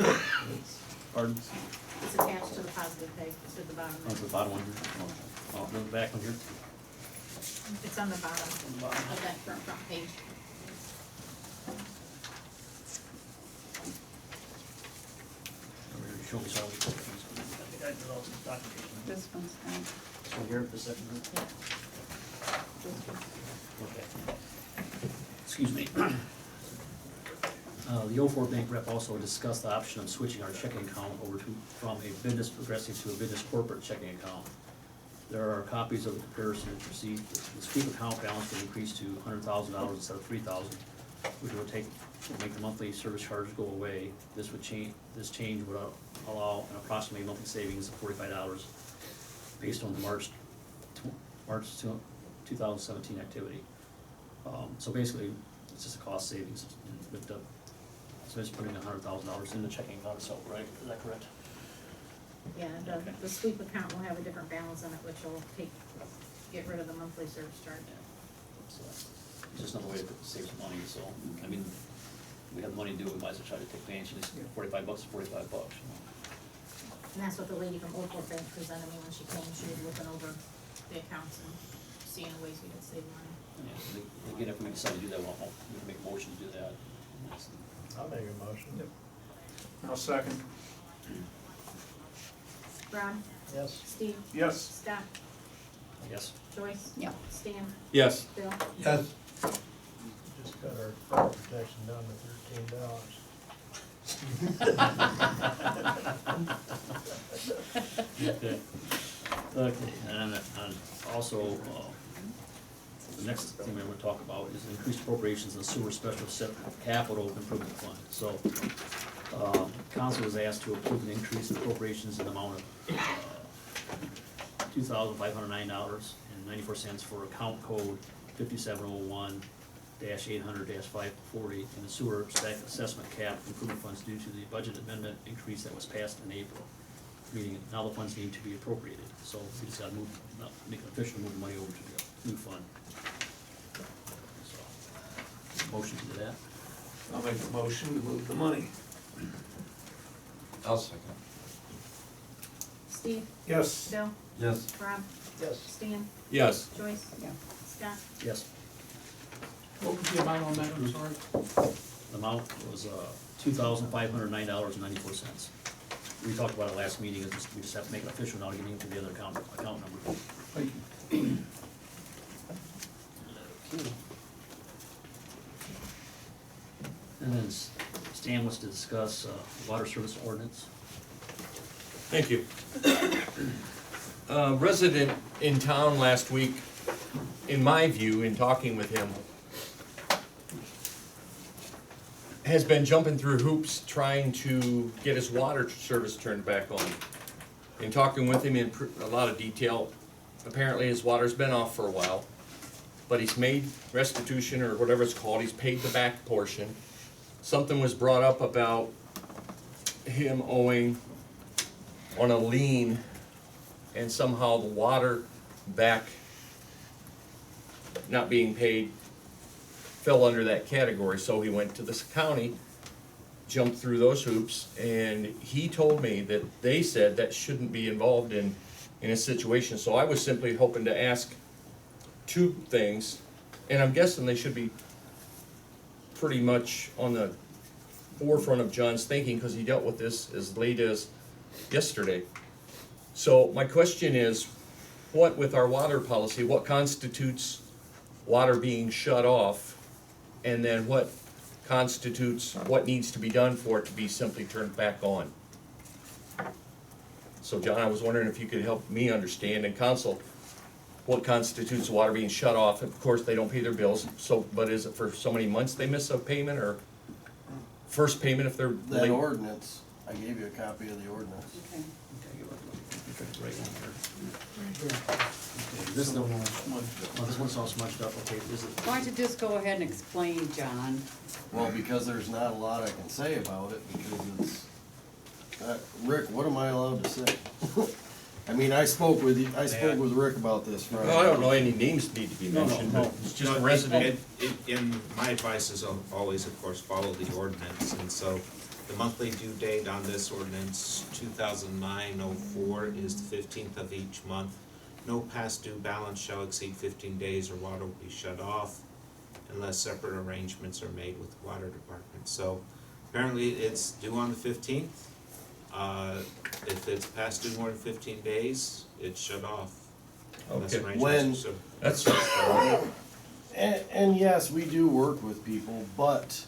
Pardon? It's attached to the positive pay, it's at the bottom. Oh, the bottom one here? Oh, the back one here? It's on the bottom of that front page. Show me some of these things. I think I did all some documentation. This one's fine. This one here, the second one? Okay. Excuse me. The O4 Bank rep also discussed the option of switching our checking account over from a business progressive to a business corporate checking account. There are copies of the comparison received. The sweep account balance would increase to $100,000 instead of $3,000, which would make the monthly service charge go away. This change would allow an approximately monthly savings of $45 based on the March 2017 activity. So basically, it's just a cost savings. So it's putting $100,000 in the checking account itself, right? Is that correct? Yeah, the sweep account will have a different balance on it, which will get rid of the monthly service charge. So, it's just another way to save some money, so, I mean, we have the money to do it, we might as well try to take advantage, and it's $45 is $45, you know. And that's what the lady from Old Fort Bank presented me when she came, she was looking over the accounts and seeing ways we could save money. Yeah, so again, if we decide to do that, we can make a motion to do that. I'll make a motion. I'll second. Ron, Yes. Steve, Yes. Scott, Yes. Joyce. Yeah. Stan, Yes. Bill. Yes. Just cut our fire protection down to $13. Okay, okay, and also, the next thing we're gonna talk about is increased appropriations in the sewer special capital improvement fund. So, council was asked to approve an increase in appropriations in the amount of, $2,509.94 for account code 5701-800-540 in the sewer assessment cap improvement funds due to the budget amendment increase that was passed in April. Meaning now the funds need to be appropriated, so we just gotta make an official move the money over to the new fund. So, motion to do that? I'll make the motion to move the money. I'll second. Steve, Yes. Bill, Yes. Rob, Yes. Stan, Yes. Joyce. Yeah. Scott. Yes. What was the amount on that, I'm sorry? The amount was, $2,509.94. We talked about it last meeting, we just have to make it official now to get into the other account number. Thank you. And then Stan wants to discuss, water service ordinance. Thank you. A resident in town last week, in my view, in talking with him, has been jumping through hoops trying to get his water service turned back on. In talking with him in a lot of detail, apparently his water's been off for a while, but he's made restitution or whatever it's called, he's paid the back portion. Something was brought up about him owing on a lien, and somehow the water back not being paid fell under that category, so he went to this county, jumped through those hoops, and he told me that they said that shouldn't be involved in a situation, so I was simply hoping to ask two things, and I'm guessing they should be pretty much on the forefront of John's thinking, because he dealt with this as late as yesterday. So my question is, what with our water policy, what constitutes water being shut off? And then what constitutes, what needs to be done for it to be simply turned back on? So John, I was wondering if you could help me understand and counsel what constitutes water being shut off. Of course, they don't pay their bills, so, but is it for so many months they miss a payment, or first payment if they're That late? ordinance, I gave you a copy of the ordinance. Okay. Right one here. This one. Oh, this one's all smudged up, okay, is it? Why don't you just go ahead and explain, John? Well, because there's not a lot I can say about it, because it's, Rick, what am I allowed to say? I mean, I spoke with Rick about this Friday. No, I don't know any names need to be No, no, mentioned, no. but it's just a resident. And my advice is always, of course, follow the ordinance, and so the monthly due date on this ordinance, 2009-04, is the 15th of each month. No past due balance shall exceed 15 days or water will be shut off unless separate arrangements are made with the water department. So apparently it's due on the 15th. If it's past due more than 15 days, it's shut off. Unless Okay. arrangements are- That's, And yes, we do work with people, but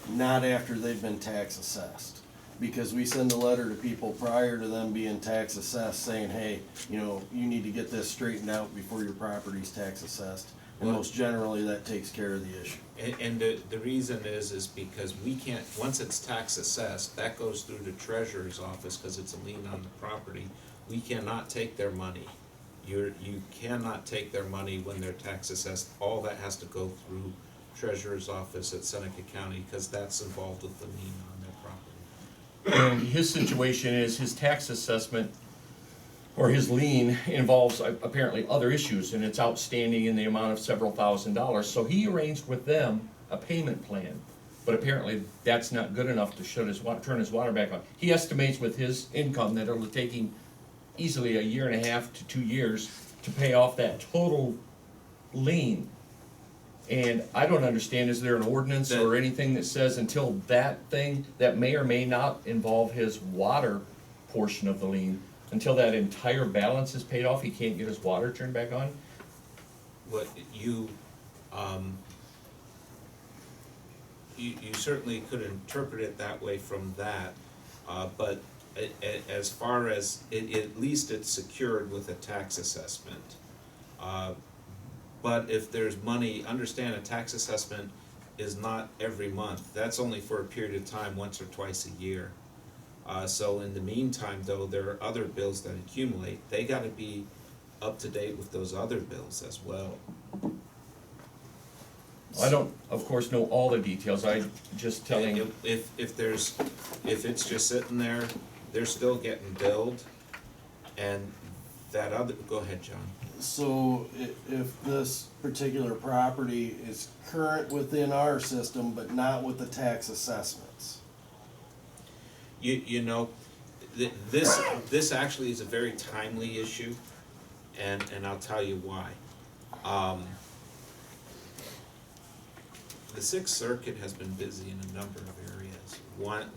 not after they've been tax assessed. Because we send a letter to people prior to them being tax assessed saying, hey, you know, you need to get this straightened out before your property's tax assessed. And most generally, that takes care of the issue. And the reason is because we can't, once it's tax assessed, that goes through the treasurer's office, cause it's a lien on the property. We cannot take their money. You cannot take their money when they're tax assessed. All that has to go through treasurer's office at Seneca County, cause that's involved with the lien on their property. And his situation is his tax assessment or his lien involves apparently other issues, and it's outstanding in the amount of several $1,000s. So he arranged with them a payment plan, but apparently that's not good enough to turn his water back on. He estimates with his income that it'll take him easily 1.5 to 2 years to pay off that total lien. And I don't understand, is there an ordinance or anything that says until that thing, that may or may not involve his water portion of the lien, until that entire balance is paid off, he can't get his water turned back on? What you certainly could interpret it that way from that, but as far as, at least it's secured with a tax assessment. But if there's money, understand a tax assessment is not every month, that's only for a period of time, once or twice a year. So in the meantime, though, there are other bills that accumulate, they gotta be up to date with those other bills as well. I don't, of course, know all the details, I just telling. If it's just sitting there, they're still getting billed, and that other, go ahead, John. So if this particular property is current within our system, but not with the tax assessments? You know, this actually is a very timely issue, and I'll tell you why. The Sixth Circuit has been busy in a number of areas.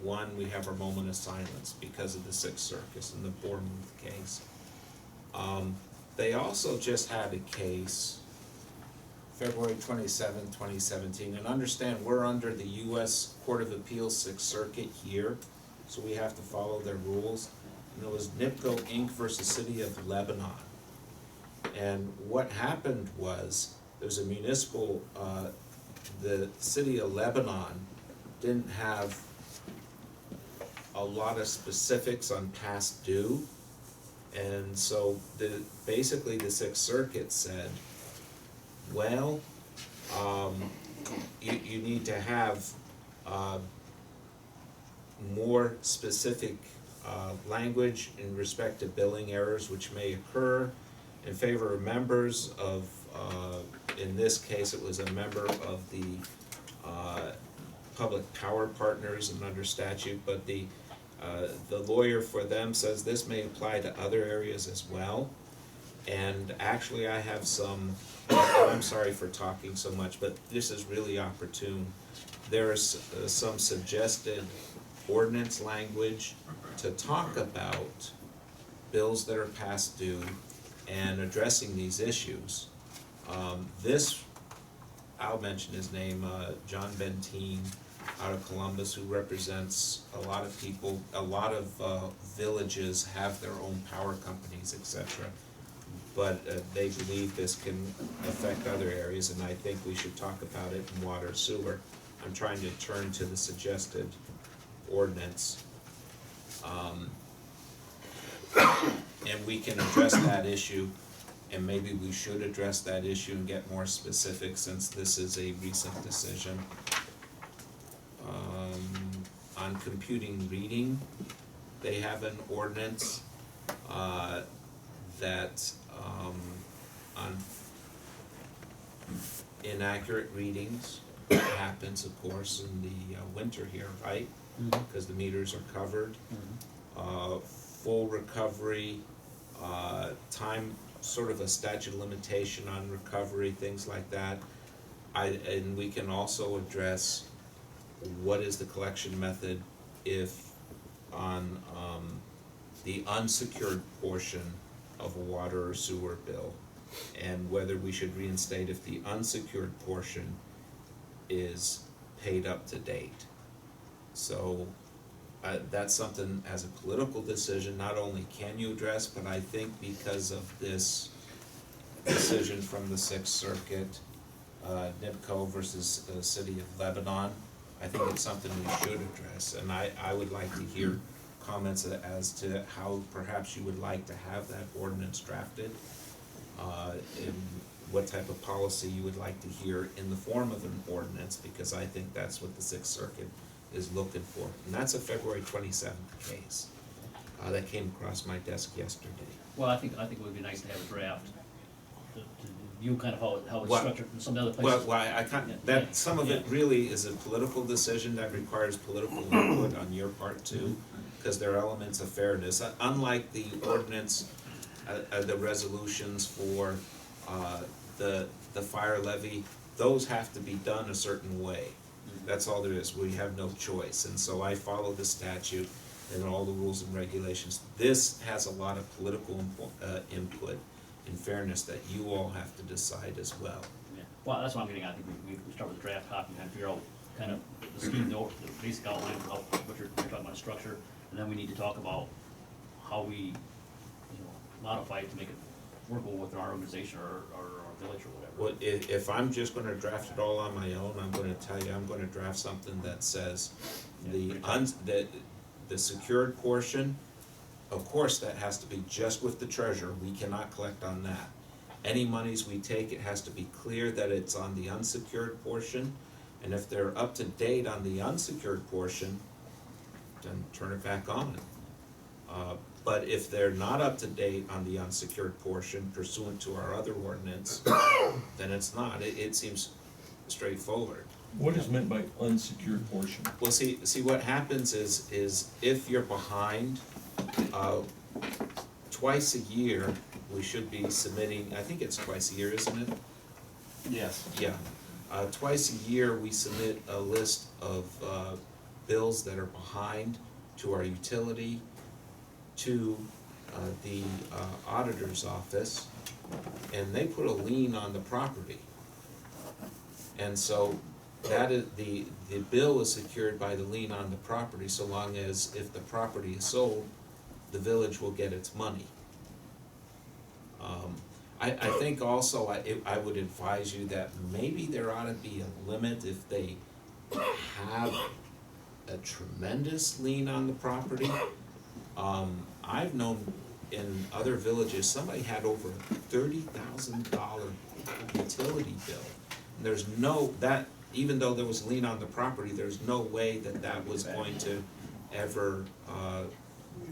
One, we have our moment of silence because of the Sixth Circus and the Bournemouth case. They also just had a case, February 27, 2017, and understand we're under the U.S. Court of Appeals Sixth Circuit here, so we have to follow their rules. And it was NIPCO Inc. versus City of Lebanon. And what happened was, there's a municipal, the City of Lebanon didn't have a lot of specifics on past due. And so basically the Sixth Circuit said, well, you need to have more specific language in respect to billing errors which may occur in favor of members of, in this case it was a member of the Public Power Partners and under statute, but the lawyer for them says this may apply to other areas as well. And actually I have some, I'm sorry for talking so much, but this is really opportune. There's some suggested ordinance language to talk about bills that are past due and addressing these issues. This, I'll mention his name, John Benteen, out of Columbus, who represents a lot of people, a lot of villages have their own power companies, etc. But they believe this can affect other areas, and I think we should talk about it in water sewer. I'm trying to turn to the suggested ordinance. And we can address that issue, and maybe we should address that issue and get more specific since this is a recent decision. On computing reading, they have an ordinance that on inaccurate readings happens, of course, in the winter here, right? Because the meters are covered. Full recovery, time, sort of a statute of limitation on recovery, things like that. And we can also address what is the collection method if on the unsecured portion of a water or sewer bill, and whether we should reinstate if the unsecured portion is paid up to date. So that's something as a political decision, not only can you address, but I think because of this decision from the Sixth Circuit, NIPCO versus the City of Lebanon, I think it's something we should address, and I would like to hear comments as to how perhaps you would like to have that ordinance drafted, and what type of policy you would like to hear in the form of an ordinance, because I think that's what the Sixth Circuit is looking for. And that's a February 27th case that came across my desk yesterday. Well, I think it would be nice to have a draft to view kind of how it's Well- structured in some of the other Well, places. I can't, Yeah, that, some of it really is a political decision that requires political input on your part too, because there are elements of fairness. Unlike the ordinance, the resolutions for, the fire levy, those have to be done a certain way. That's all there is, we have no choice, and so I follow the statute and all the rules and regulations. This has a lot of political input, in fairness, that you all have to decide as well. Yeah. Well, that's what I'm getting at. I think we start with the draft copy, kind of figure out kind of the scheme, the basic outline for what you're talking about, structure, and then we need to talk about how we, you know, modify it to make it workable with our organization or our village or whatever. Well, if I'm just gonna draft it all on my own, I'm gonna tell you, I'm gonna draft something that says the secured portion, of course, that has to be just with the treasurer, we cannot collect on that. Any monies we take, it has to be clear that it's on the unsecured portion, and if they're up to date on the unsecured portion, then turn it back on. But if they're not up to date on the unsecured portion pursuant to our other ordinance, then it's not, it seems straightforward. What is meant by unsecured portion? Well, see, what happens is if you're behind, twice a year, we should be submitting, I think it's twice a year, isn't it? Yes. Yeah, twice a year, we submit a list of, bills that are behind to our utility, to, the, auditor's office, and they put a lien on the property. And so, that is, the bill is secured by the lien on the property, so long as if the property is sold, the village will get its money. I think also, I would advise you that maybe there ought to be a limit if they have a tremendous lien on the property. I've known in other villages, somebody had over $30,000 utility bill. And there's no, that, even though there was a lien on the property, there's no way that that was going to ever,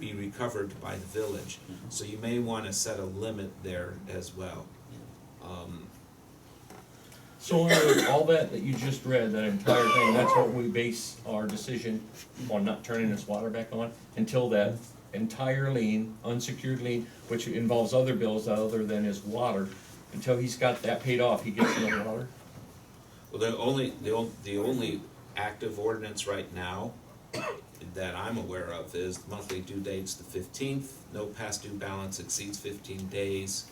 be recovered by the village. So you may wanna set a limit there as well. So under all that you just read, that entire thing, that's what we base our decision on not turning this water back on until that entire lien, unsecured lien, which involves other bills other than his water, until he's got that paid off, he gets no water? Well, the only active ordinance right now that I'm aware of is the monthly due date's the 15th, no past due balance exceeds 15 days,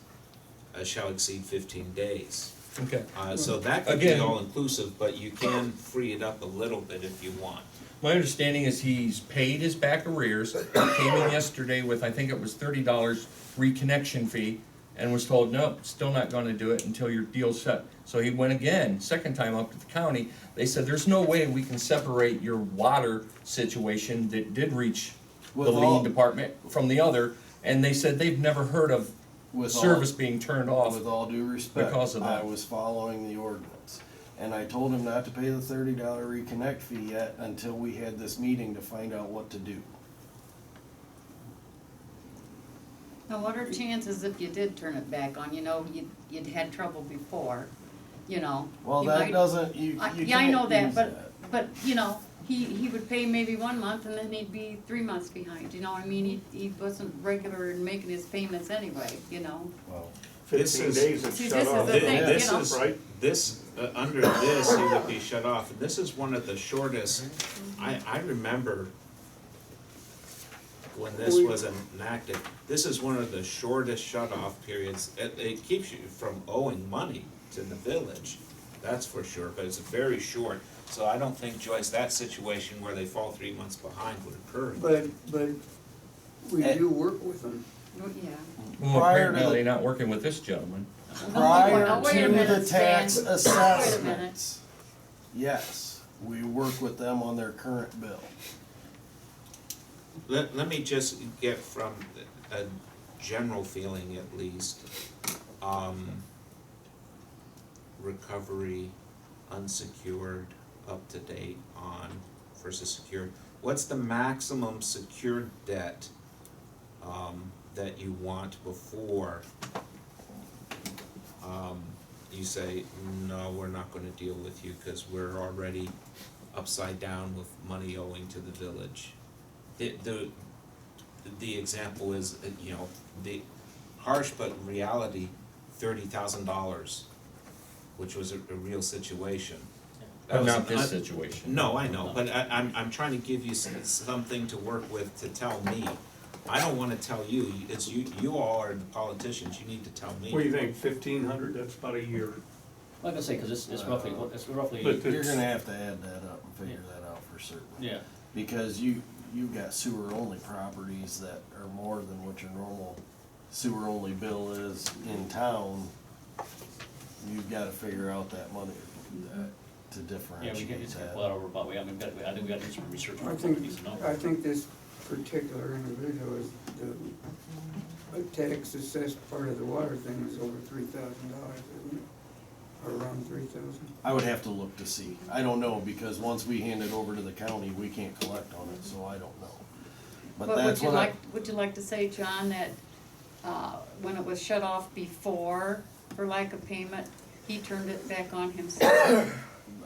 shall exceed 15 days. Okay. So that could be Again- all inclusive, but you can free it up a little bit if you want. My understanding is he's paid his back arrears, came in yesterday with, I think it was $30 reconnection fee, and was told, nope, still not gonna do it until your deal's set. So he went again, second time up to the county, they said, there's no way we can separate your water situation that did reach the With lien all- department from the other, and they said they've never heard of With all- service being turned off. With all due respect, because of I that. was following the ordinance. And I told him not to pay the $30 reconnect fee yet until we had this meeting to find out what to do. Now, what are chances if you did turn it back on, you know, you'd had trouble before, you know? Well, you that might- doesn't, you Yeah, I know can't that, use but, you know, he would pay maybe 1 month and then he'd be 3 months behind, you know what I mean? He wasn't regular in making his payments anyway, you know? Well, This 15 is- days it's See, shut this is off. the thing, you This know? is, Right? this, under this, he would be shut off, and this is one of the shortest, I remember when this was enacted, this is one of the shortest shut-off periods. It keeps you from owing money to the village, that's for sure, but it's very short. So I don't think, Joyce, that situation where they fall 3 months behind would occur. But we do work with them. Oh, yeah. Well, Prior to apparently the- they're not working with this gentleman. Prior Now, wait a to minute, the tax Stan. assessments, yes, we work with them on their current bill. Let me just get from a general feeling at least, recovery, unsecured, up to date on versus secured. What's the maximum secured debt, that you want before, you say, no, we're not gonna deal with you, cause we're already upside down with money owing to the village? The example is, you know, the harsh but reality, $30,000, which was a real situation. That But was not an this situation. No, I know, but I'm trying to give you something to work with to tell me. I don't wanna tell you, it's you all are the politicians, you need to tell me. What do you think, 1,500, that's about a year? Like I say, cause it's roughly, But You're gonna have to add that up and figure that out for certain. yeah. Because you've got sewer-only properties that are more than what your normal sewer-only bill is in town. You've gotta figure out that money to Yeah, we differentiate can just that. pull that over, but I think we gotta do some research on I it, think, need to know. I think this particular individual is the tax assessed part of the water thing is over $3,000, isn't it? Or around 3,000. I would have to look to see. I don't know, because once we hand it over to the county, we can't collect on it, so I don't know. But But that's what I, would you like to say, John, that, when it was shut off before for lack of payment, he turned it back on himself,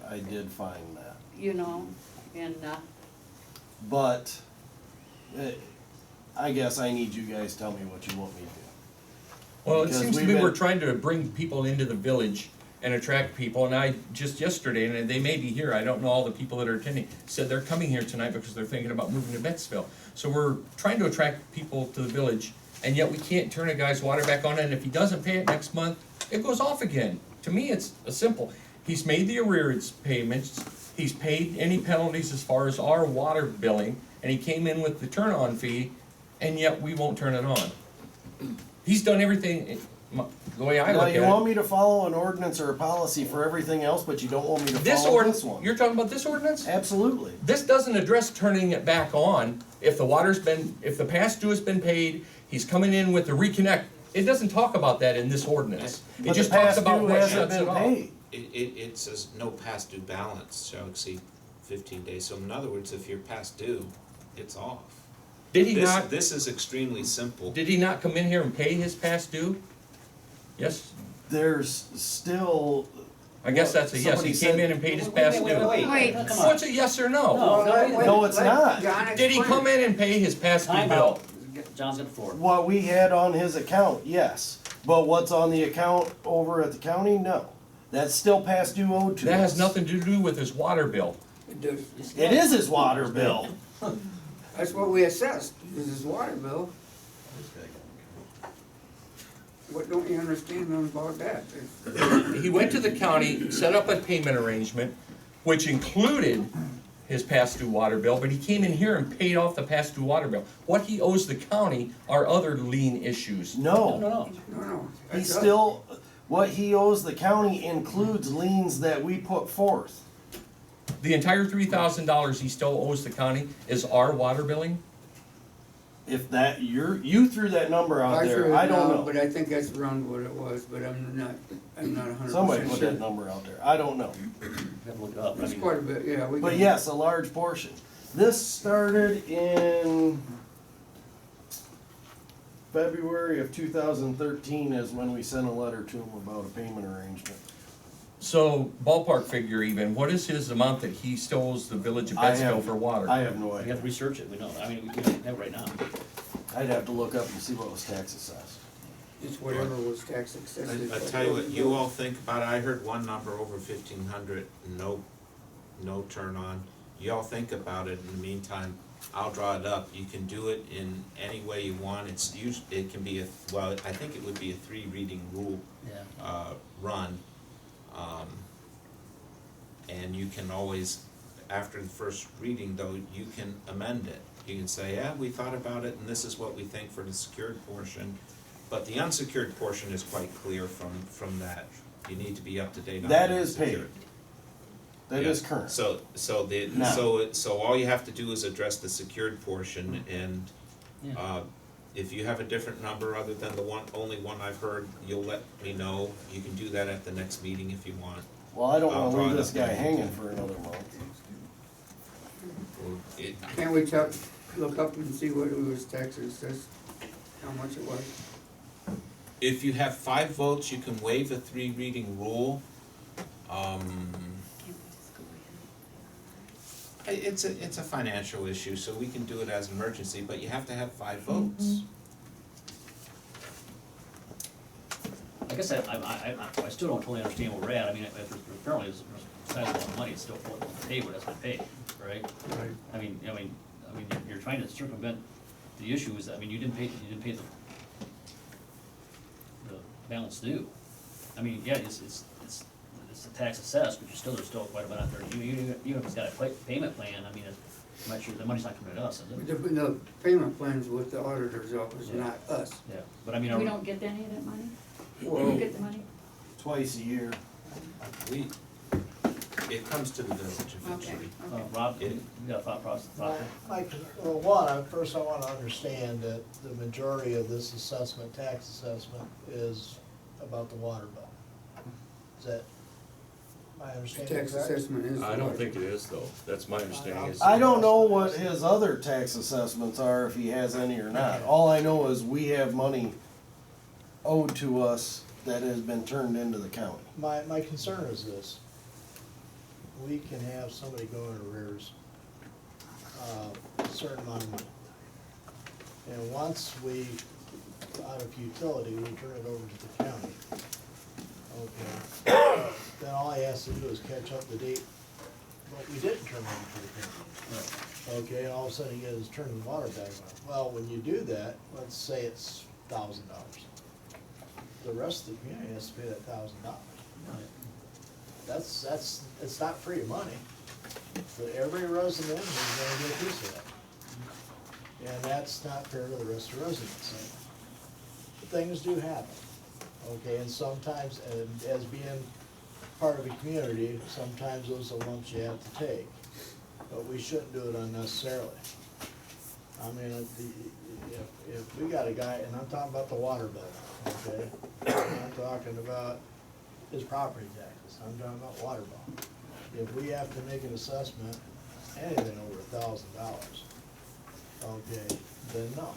I did find that. you know, and, But, I guess I need you guys to tell me what you want me to do. Well, it Because seems to we've me been- we're trying to bring people into the village and attract people, and I, just yesterday, and they may be here, I don't know all the people that are attending, said they're coming here tonight because they're thinking about moving to Bettsville. So we're trying to attract people to the village, and yet we can't turn a guy's water back on, and if he doesn't pay it next month, it goes off again. To me, it's a simple, he's made the arrearage payments, he's paid any penalties as far as our water billing, and he came in with the turn-on fee, and yet we won't turn it on. He's done everything, the way I Now, look you want at it. me to follow an ordinance or a policy for everything else, but you don't want me to This follow ordinance, this one? you're talking about this ordinance? Absolutely. This doesn't address turning it back on if the water's been, if the past due has been paid, he's coming in with the reconnect. It doesn't talk about that in this ordinance. It But just the talks past about due what hasn't shuts it been off. paid. It says no past due balance shall exceed 15 days, so in other words, if you're past due, it's off. Did he This- not, This is extremely simple. did he not come in here and pay his past due? Yes? There's still, I guess that's a yes. Somebody He came said- in and paid his past due. Wait. Come So on. it's a yes or no? No, it's not. Did he come in and pay his past due Time bill? out. John's got the floor. what we had on his account, yes. But what's on the account over at the county, no. That's still past due owed to us. That has nothing to do with his water bill. It does, It is his water bill. that's what we assessed, is his water bill. What don't you understand about that? He went to the county, set up a payment arrangement, which included his past due water bill, but he came in here and paid off the past due water bill. What he owes the county are other lien issues. No, No, no. No, he that's still, what he owes the county includes liens that we put forth. The entire $3,000 he still owes the county is our water billing? If that, you threw that number out I there, threw it I don't out, know. but I think that's around what it was, but I'm not 100% Somebody put sure. that number out there, I don't know. Have to look it up. I It's mean, quite a bit, yeah, we But can. yes, a large portion. This started in February of 2013 is when we sent a letter to him about a payment arrangement. So ballpark figure even, what is his amount that he still owes the village of I Bettsville have- for water? I have no We have to idea. research it, we know. I mean, we can't have it right now. I'd have to look up and see what was tax assessed. It's whatever was tax excessive. I tell you what, you all think about it, I heard one number over 1,500, no turn on. You all think about it, in the meantime, I'll draw it up, you can do it in any way you want, it can be well, I think it would be a 3 reading rule, Yeah. run. And you can always, after the first reading though, you can amend it. You can say, yeah, we thought about it and this is what we think for the secured portion. But the unsecured portion is quite clear from that. You need to be up to date on That the is paid. unsecured. That Yeah. is current. So all you have to do is address the secured portion and, Yeah. if you have a different number other than the only one I've heard, you'll let me know. You can do that at the next meeting if you want. Well, I don't I'll wanna draw leave it this up guy then. hanging for another month. it, Can't we look up and see what it was taxes, says, how much it was? if you have 5 votes, you can waive a 3 reading rule. Can't we just go ahead? It's a financial issue, so we can do it as an emergency, but you have to have 5 votes. I guess I still don't totally understand where we're at. I mean, if there's apparently there's a sizable amount of money, it's still paid what has been paid, right? Right. I mean, you're trying to circumvent the issue is that, I mean, you didn't pay the balance due. I mean, yeah, it's a tax assessed, but there's still quite a bit out there. Even if it's got a payment plan, I mean, I'm not sure, the money's not coming to us, is it? The payment plans with the auditor's office, Yeah. not us. Yeah, but I mean, We don't get any of that money? We Well, don't get the money? Twice a year. It comes to the village eventually. Okay. Rob, It- you got a thought process? First I wanna understand that the majority of this assessment, tax assessment, is about the water bill. Is that my understanding tax correct? assessment is. I don't think it is though, that's my understanding is. I don't know what his other tax assessments are, if he has any or not. All I know is we have money owed to us that has been turned into the county. My concern is this. We can have somebody go in arrears, a certain amount of money. And once we, out of utility, we turn it over to the county. Okay, then all he has to do is catch up the date, what we didn't turn over to the county. Okay, and all of a sudden he gets turn the water back on. Well, when you do that, let's say it's $1,000. The rest of the community has to pay that $1,000. It's not free money. So every resident is gonna get a piece of that. And that's not fair to the rest of the residents. Things do happen, okay, and sometimes, and as being part of a community, sometimes those are the lumps you have to take. But we shouldn't do it unnecessarily. I mean, if we got a guy, and I'm talking about the water bill, okay? I'm talking about his property taxes, I'm talking about water bill. If we have to make an assessment, anything over $1,000, okay, then no.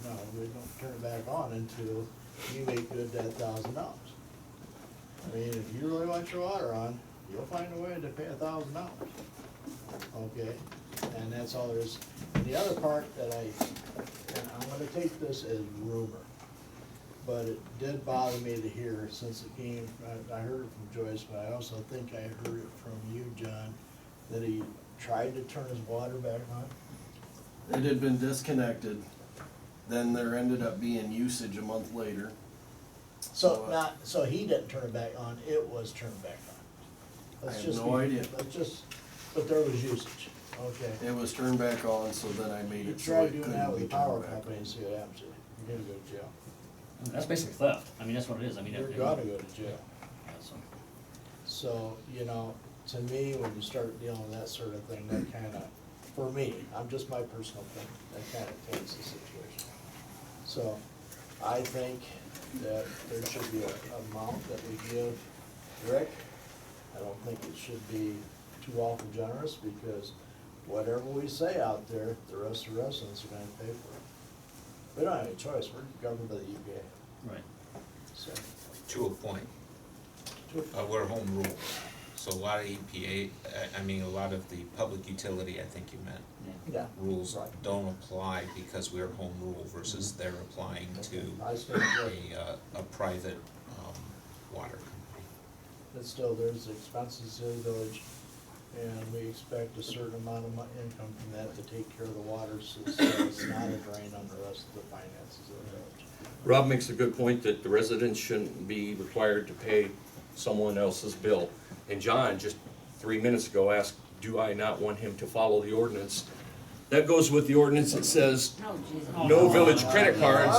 No, we don't turn it back on until you make good that $1,000. I mean, if you really want your water on, you'll find a way to pay $1,000. Okay, and that's all there is. And the other part that and I'm gonna take this as rumor, but it did bother me to hear since it came, I heard it from Joyce, but I also think I heard it from you, John, that he tried to turn his water back on. It had been disconnected, then there ended up being usage a month later. So he didn't turn it back on, it was turned back on. I Let's have just no be- idea. Let's just, but there was usage, okay. It was turned back on, so then I made You it so try it doing couldn't that with be the power turned back company on. and see what happens to you. You're gonna go to jail. That's basically theft. I mean, that's what it is. I mean, You're it- gonna go to jail. Yeah, so- So, to me, when you start dealing with that sort of thing, that kinda, for me, I'm just my personal thing, that kinda takes the situation. So, I think that there should be a amount that we give Rick. I don't think it should be too awful generous, because whatever we say out there, the rest of the residents are gonna pay for it. We don't have any choice, we're governed by the EPA, Right. so. To a point. We're home rule, so a lot of EPA, a lot of the public utility, I think you meant, Yeah. rules Right. don't apply because we're home rule versus they're applying to I stand corrected. a private, water company. But still, there's expenses to the village, and we expect a certain amount of income from that to take care of the water, so it's not a drain on the rest of the finances of the village. Rob makes a good point that the residents shouldn't be required to pay someone else's bill. And John, just 3 minutes ago, asked, do I not want him to follow the ordinance? That goes with the ordinance that says, no village credit cards.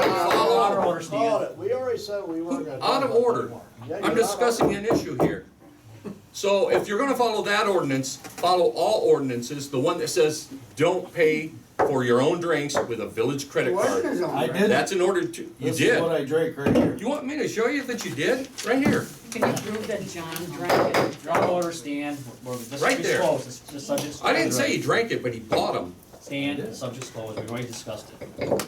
Hold it, we already said we weren't gonna. talk Out of about that order. anymore. Yeah, I'm you're discussing an issue here. So if you're gonna follow that ordinance, follow all ordinances, the one that says, don't pay for your own drinks with a village It credit wasn't card. his own. I right? did. That's in order to, you This is what did. I drank right here. You want me to show you that you did? Right here. Can you prove that John drank it? Draw order, stand, this Right is there. closed, the subject's. I didn't say he drank it, but he bought them. Stand, the subject's closed, we've already discussed it.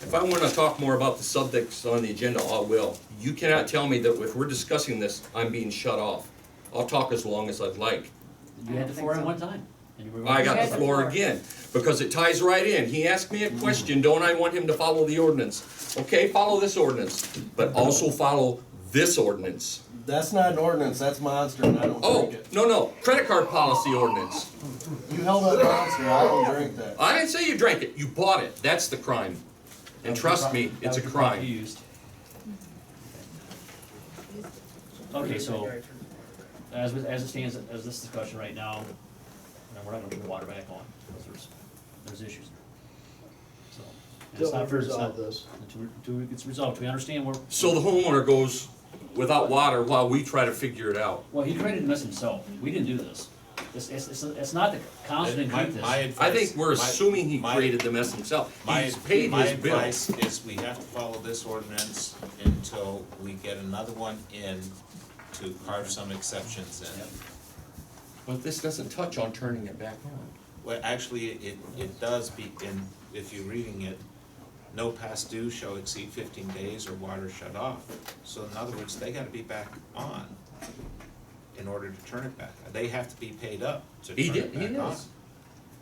If I wanna talk more about the subjects on the agenda, I will. You cannot tell me that if we're discussing this, I'm being shut off. I'll talk as long as I'd like. You had the floor at one time. And you were. I got had the the floor floor. again, because it ties right in. He asked me a question, don't I want him to follow the ordinance? Okay, follow this ordinance, but also follow this ordinance. That's not an ordinance, that's Monster, and I don't Oh, drink it. no, credit card policy ordinance. You held up Monster, I don't drink that. I didn't say you drank it, you bought it. That's the crime. And trust me, it's a crime. Used. Okay, so, as it stands, as this discussion right now, and we're not gonna put the water back on, because there's issues. So, and it's Till not we fair, it's resolve not, this. until it's resolved, we understand where. So the homeowner goes without water while we try to figure it out. Well, he created this himself, we didn't do this. It's not the council didn't create this. I think we're assuming he created the mess himself. He's paid My his bill. advice is we have to follow this ordinance until we get another one in to carve some exceptions in. But this doesn't touch on turning it back on. Well, actually, it does be, in, if you're reading it, no past due shall exceed 15 days or water shut off. So in other words, they gotta be back on in order to turn it back. They have to be paid up to He turn did, it he back on. is.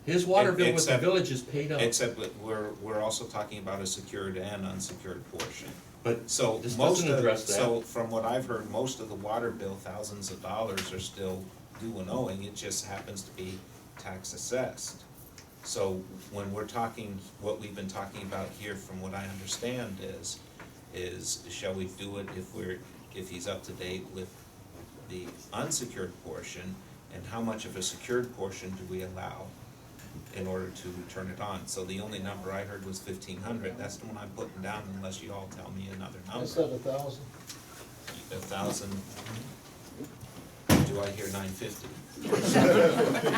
His water bill with the Except- village is paid up. Except that we're also talking about a secured and unsecured portion. But So this most doesn't of, address that. so from what I've heard, most of the water bill, thousands of dollars are still due and owing, it just happens to be tax assessed. So when we're talking, what we've been talking about here, from what I understand is shall we do it if he's up to date with the unsecured portion, and how much of a secured portion do we allow in order to turn it on? So the only number I heard was 1,500, that's the one I'm putting down unless you all tell me another I number. said 1,000. 1,000, do I hear 950?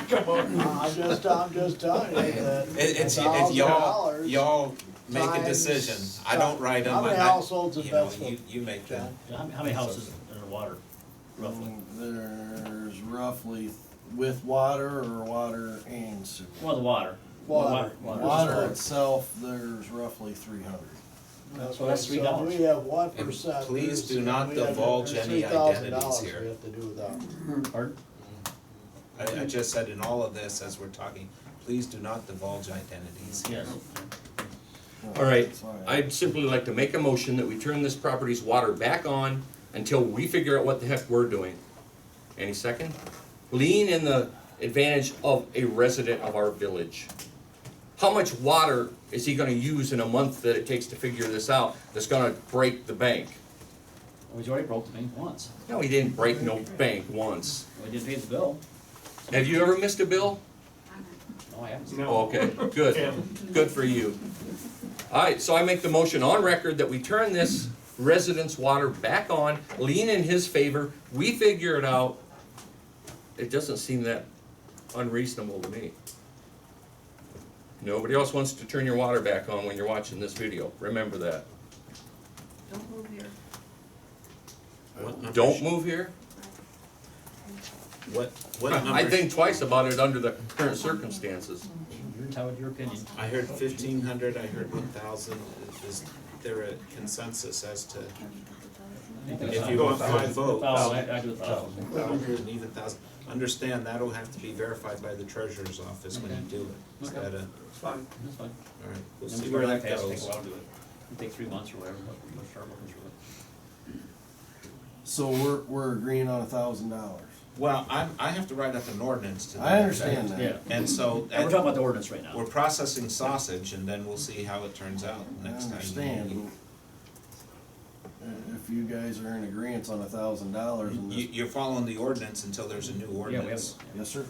Come on, I'm just telling you that It's, if $1,000 y'all make a times- decision, I don't write them. How many households in You know, Betsville, you make them. John? How many houses are in water, roughly? There's roughly, with water or water and sewer. Well, the water. Water. Water itself, there's roughly 300. So that's So $3. we have 1%. And please do not we have- divulge there's any $3,000 identities here. we have to do without. Pardon? I just said in all of this, as we're talking, please do not divulge identities. Yes. All right, That's fine. I'd simply like to make a motion that we turn this property's water back on until we figure out what the heck we're doing. Any second? Lean in the advantage of a resident of our village. How much water is he gonna use in a month that it takes to figure this out that's gonna break the bank? Well, he's already broke the bank once. No, he didn't break no bank once. We didn't pay the bill. Have you ever missed a bill? No, I haven't. Oh, okay, good, good for you. Alright, so I make the motion on record that we turn this resident's water back on, lean in his favor, we figure it out. It doesn't seem that unreasonable to me. Nobody else wants to turn your water back on when you're watching this video, remember that. Don't move here. Don't move here? What I number? think twice about it under the current circumstances. You're entitled to your opinion. I heard 1,500, I heard 1,000. Is there a consensus as to, if you want 5 votes? I do 1,000. And even 1,000, understand that'll have to be verified by the treasurer's office when you do it. Is Okay. that a, It's fine. That's fine. all right, we'll And see we where already that passed, take a goes. while to do it. It'll take 3 months or whatever, but we'll start looking through it. So we're agreeing on $1,000. Well, I have to write up an ordinance to that. I understand effect. that. Yeah. And so, And we're talking about the ordinance right now. we're processing sausage, and then we'll see how it turns out I next time. understand. If you guys are in agreement on $1,000 and this, You're following the ordinance until there's a new Yeah, we have, ordinance. yes, sir.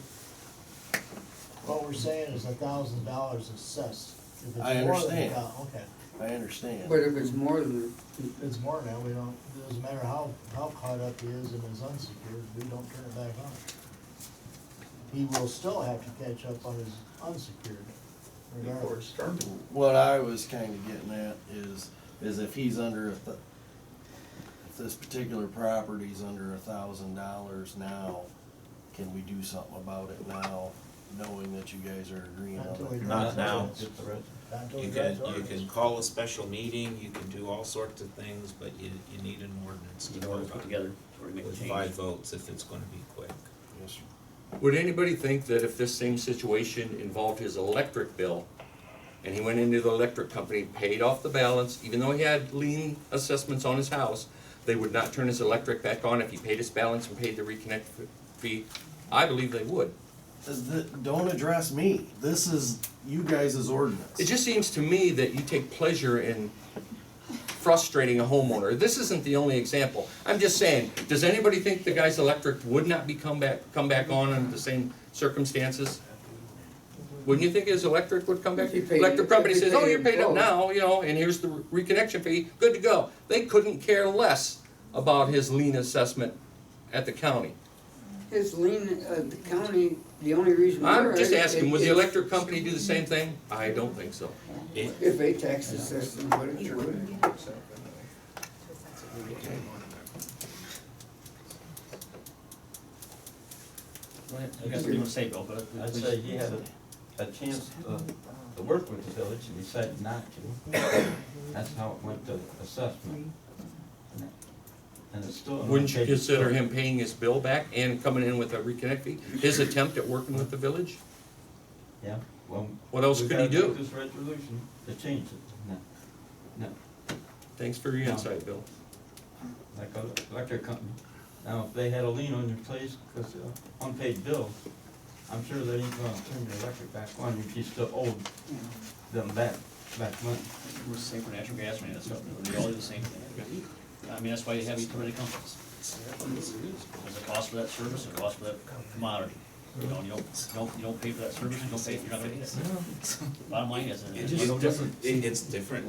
What we're saying is $1,000 assessed. If it's I more than understand. Okay. I understand. But if it's more than, If it's more now, we don't, it doesn't matter how caught up he is in his unsecured, we don't turn it back on. He will still have to catch up on his unsecured. before it started. What I was kinda getting at is if he's under if this particular property's under $1,000 now, can we do something about it now, knowing that you guys are agreeing on it? Not now. Not until You we can, got you ours. can call a special meeting, you can do all sorts of things, but you need an ordinance to In order go to put by. together, before we make a With change. 5 votes if it's gonna be quick. Yes, sir. Would anybody think that if this same situation involved his electric bill, and he went into the electric company, paid off the balance, even though he had lien assessments on his house, they would not turn his electric back on if he paid his balance and paid the reconnect fee? I believe they would. Don't address me. This is you guys' ordinance. It just seems to me that you take pleasure in frustrating a homeowner. This isn't the only example. I'm just saying, does anybody think the guy's electric would not come back on under the same circumstances? Wouldn't you think his electric would come back? If you paid- Electric company if you says, oh, paid you're paid up full. now, you know, and here's the reconnection fee, good to go. They couldn't care less about his lien assessment at the county. His lien, the county, the only reason. I'm we're just at it, asking, would the it's- electric company do the same thing? I don't think so. If they tax the system, but it sure would. Go ahead. I guess what you want to say, Bill, but. I'd say he had a chance to work with the village and decided not to. That's how it went to assessment. And it's still. an Wouldn't you unpaid consider bill. him paying his bill back and coming in with a reconnect fee? His attempt at working with the village? Yeah, well. What else we could he gotta do? make this resolution to change it. No, Thanks for your No. insight, Bill. like an electric company. Now, if they had a lien on your place, because unpaid bill, I'm sure they ain't gonna turn your electric back on if you still owe them back money. We're the same for natural gas, man, that's, they all do the same thing. I mean, that's why you have utility companies. There's a cost for that service, a cost for that commodity. You know, you don't pay for that service, you don't pay, you're not gonna get it. Bottom line is, it's no different. It's different.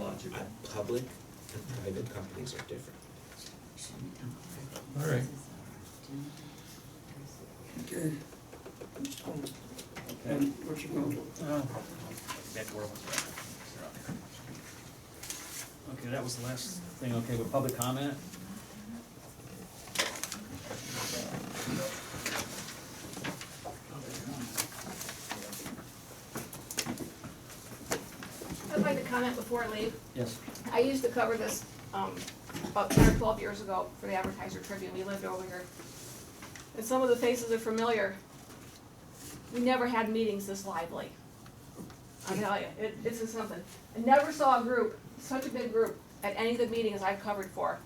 Public and private companies are different. All right. Okay. And where you going? Back to where I was at. Okay, that was the last thing, okay, with public comment. I'd like to comment before I leave. Yes. I used to cover this, about 10 or 12 years ago for the Advertiser Tribune. We lived over here. And some of the faces are familiar. We never had meetings this lively. I tell you, it's just something. I never saw a group, such a big group, at any of the meetings I've covered for.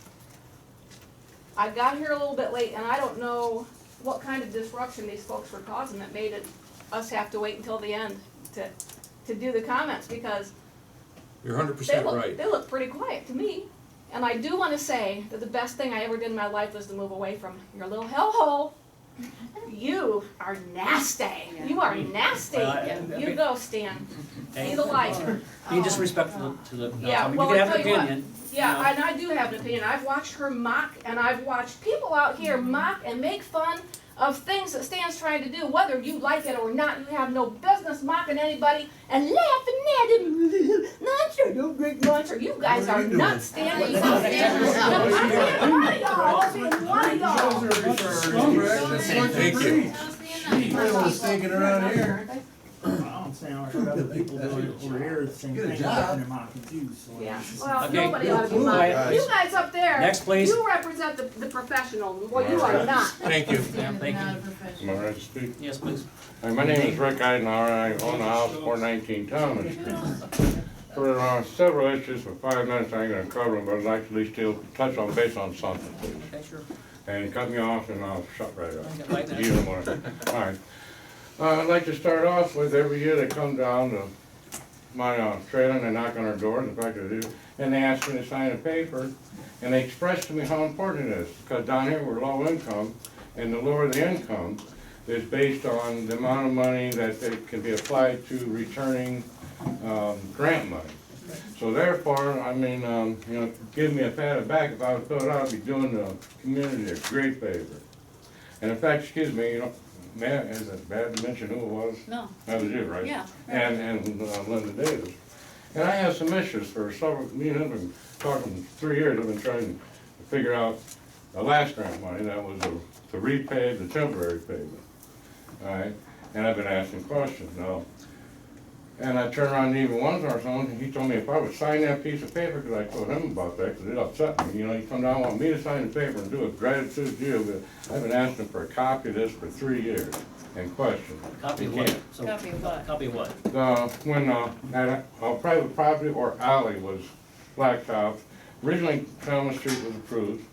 I got here a little bit late, and I don't know what kind of disruption these folks were causing that made us have to wait until the end to do the comments, because You're 100% right. they look pretty quiet to me. And I do want to say that the best thing I ever did in my life was to move away from your little hellhole. You are nasty. You are nasty. Well, You go, Stan. Be the light. Being disrespectful to the, Yeah, I mean, well, you I'll can have an tell you what. opinion. Yeah, you know. and I do have an opinion. I've watched her mock, and I've watched people out here mock and make fun of things that Stan's trying to do, whether you like it or not. You have no business mocking anybody and laughing at him. Monster, you big monster. You guys are nuts, Stan. I'm being one of y'all. I'm being one of y'all. Thank you. Everyone's stinking around here. I'm saying, like, other people doing it over here, the same thing, and they're mocking too, so. Yeah, well, Okay. nobody ought to be mocking. You guys up there. Next, please. You represent the professional. Well, you are not. Thank you. Yeah, thank you. Am I right to speak? Yes, please. Hi, my name is Rick Eisenhower, I own a house 419 Thomas Street. For several issues, for 5 minutes, I ain't gonna cover them, but I'd like to at least still touch on base on something, please. Okay, sure. And cut me off and I'll shut right up. Like that. You don't want to. All right. I'd like to start off with every year they come down to my trailer and they knock on our door, in fact they do, and they ask me to sign a paper, and they express to me how important it is, because down here we're low income, and the lower the income is based on the amount of money that they can be applied to returning grant money. So therefore, I mean, you know, give me a pat on the back if I would fill it out, I'd be doing the community a great favor. And in fact, excuse me, you know, man, is it bad to mention who it was? No. That was you, right? Yeah. And Linda Davis. And I have some issues for several, me and him have been talking 3 years, I've been trying to figure out the last grant money, that was to repave the temporary pavement. All right, and I've been asking questions now. And I turned around to even one person, he told me if I would sign that piece of paper, because I told him about that, because it upset me, you know, he come down, want me to sign the paper and do a gratitude deal, but I've been asking for a copy of this for 3 years, and questions. Copy of You what? can't. So- Copy of what? Copy of what? When, at a private property or alley was blacktop, originally Thomas Street was approved,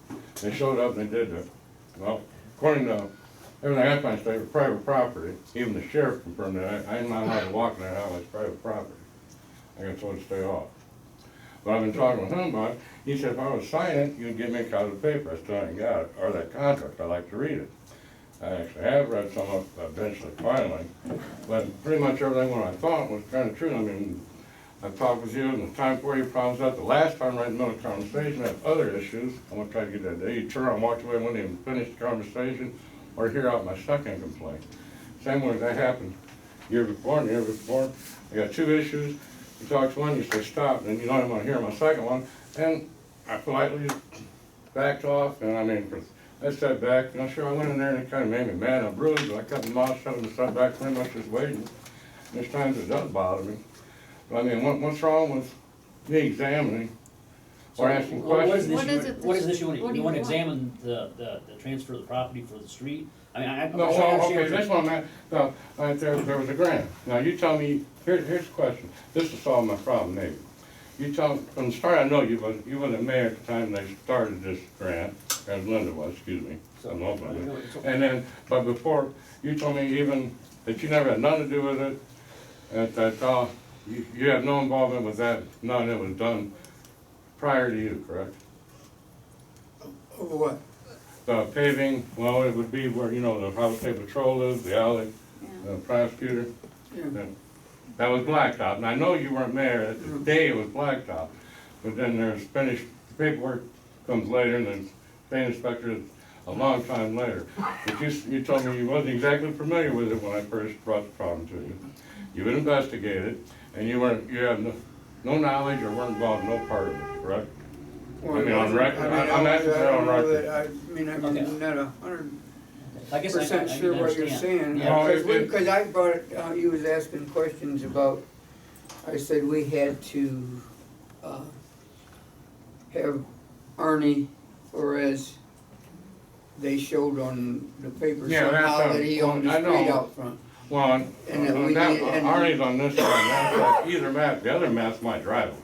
they showed up and they did that. Well, according to everything I find, it's private property, even the sheriff confirmed that, I'm not allowed to walk in that alley, it's private property. I got told to stay off. But I've been talking with him about it, he said if I was signing, you'd give me a copy of the paper, I still ain't got it, or that contract, I'd like to read it. I actually have read some of it eventually, finally, but pretty much everything what I thought was kind of true. I mean, I've talked with you and the time for your problems out, the last time right in the middle of the conversation, I have other issues, I'm gonna try to get that day, you turn around, walked away, wouldn't even finish the conversation, or hear out my second complaint. Same way that happened year before and the year before, I got 2 issues, you talk to one, you say stop, and then you don't even wanna hear my second one, and I politely backed off, and I mean, I sat back, and I'm sure I went in there and it kinda made me mad and bruised, but I kept my mouth shut and sat back pretty much just waiting. There's times it does bother me. But I mean, what's wrong with me examining or asking What is questions? an What issue? is it What is an that issue when what do you you wanna want? examine the transfer of the property for the street? I mean, I'm No, sure I well, understand okay, what this one, there was a grant. Now, you tell me, here's the question, this will solve my problem, maybe. You tell, from the start, I know you wasn't mayor at the time they started this grant, as Linda was, excuse me. I'm hoping. And then, but before, you told me even that you never had nothing to do with it, and that, you had no involvement with that, none, it was done prior to you, correct? Over what? The paving, well, it would be where, you know, the Ohio State Patrol lives, the alley, the prosecutor. Yeah. That was blacktop, and I know you weren't there the day it was blacktop, but then there's finished, paperwork comes later, and then state inspector is a long time later. But you told me you wasn't exactly familiar with it when I first brought the problem to you. You would investigate it, and you had no knowledge or weren't involved in no part of it, correct? I mean, on record, I'm asking that on record. I'm not 100% I guess I sure what you're saying. Yeah. Because I brought it, you was asking questions about, I said we had to, have Arnie, or as they showed on the paper Yeah, somehow, that's that he well, owned the I know. street out front. Well, And that we need- and- Arnie's on this side, that's like either map, the other map's my driveway.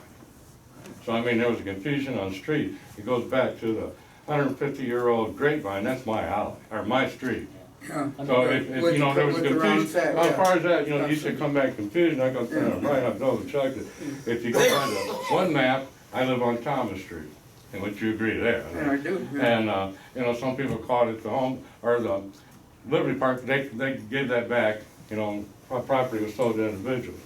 So I mean, there was a confusion on the street, it goes back to the 150-year-old grapevine, that's my alley, or my street. Yeah. So if, you know, there was With the round confusion, set, as yeah. far as that, you know, you should come back confused, I go turn it right, I've double checked it. If you go by the one map, I live on Thomas Street, and would you agree to that? And I do, yeah. And, you know, some people called it the home, or the Liberty Park, they gave that back, you know, property was sold to individuals.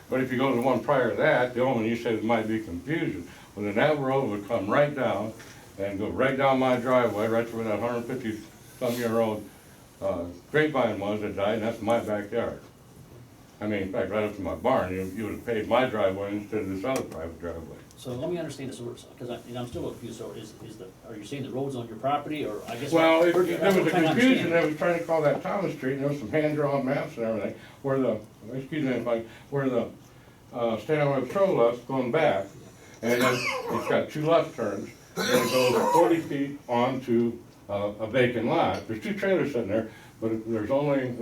But if you go to the one prior to that, the only one you said there might be confusion, well then that road would come right down and go right down my driveway, right to where that 150-some-year-old grapevine was that died, and that's my backyard. I mean, in fact, right up to my barn, you would have paved my driveway instead of this other private driveway. So let me understand this, because I'm still confused, so are you saying the road's on your property, or I guess? Well, there was that's what I'm a trying to confusion, understand. they was trying to call that Thomas Street, and there was some hand-drawn maps and everything, where the, excuse me, where the State Highway Patrol left going back, and then it's got 2 left turns, and it goes 40 feet onto a vacant lot. There's 2 trailers sitting there, but they're only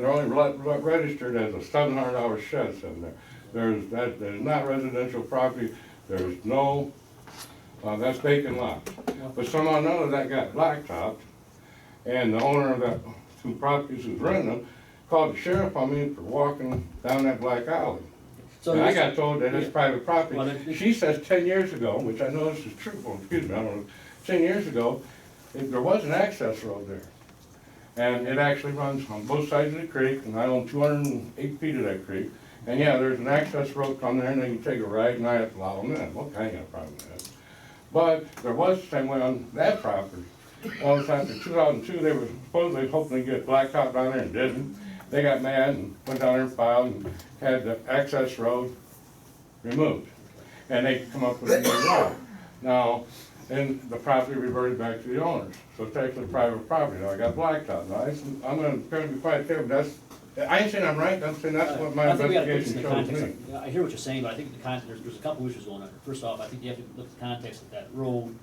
registered as a $700 shed sitting there. There's not residential property, there's no, that's vacant lot. But somehow or another that got blacktopped, and the owner of that 2 properties who's renting them called the sheriff on me for walking down that black alley. So And I this- got told that it's private property. Well, then- She says 10 years ago, which I know this is true, well, excuse me, I don't know, 10 years ago, there was an access road there. And it actually runs on both sides of the creek, and I own 208 feet of that creek. And yeah, there's an access road coming there, and they can take a right, and I have to allow them in. Okay, I ain't got a problem with that. But there was the same way on that property. All the time, in 2002, they were supposedly hoping to get blacktop down there and didn't. they got mad and went down there and filed and had the access road removed. And they come up with a new law. Now, then the property reverted back to the owners, so it's actually private property. Now, I got blacktop. Now, I'm gonna be quiet there, but that's, I ain't saying I'm right, I'm saying that's what my I think we gotta put this in investigation the shows context me. of- I hear what you're saying, but I think the there's a couple issues going on. First off, I think you have to look at the context of that road,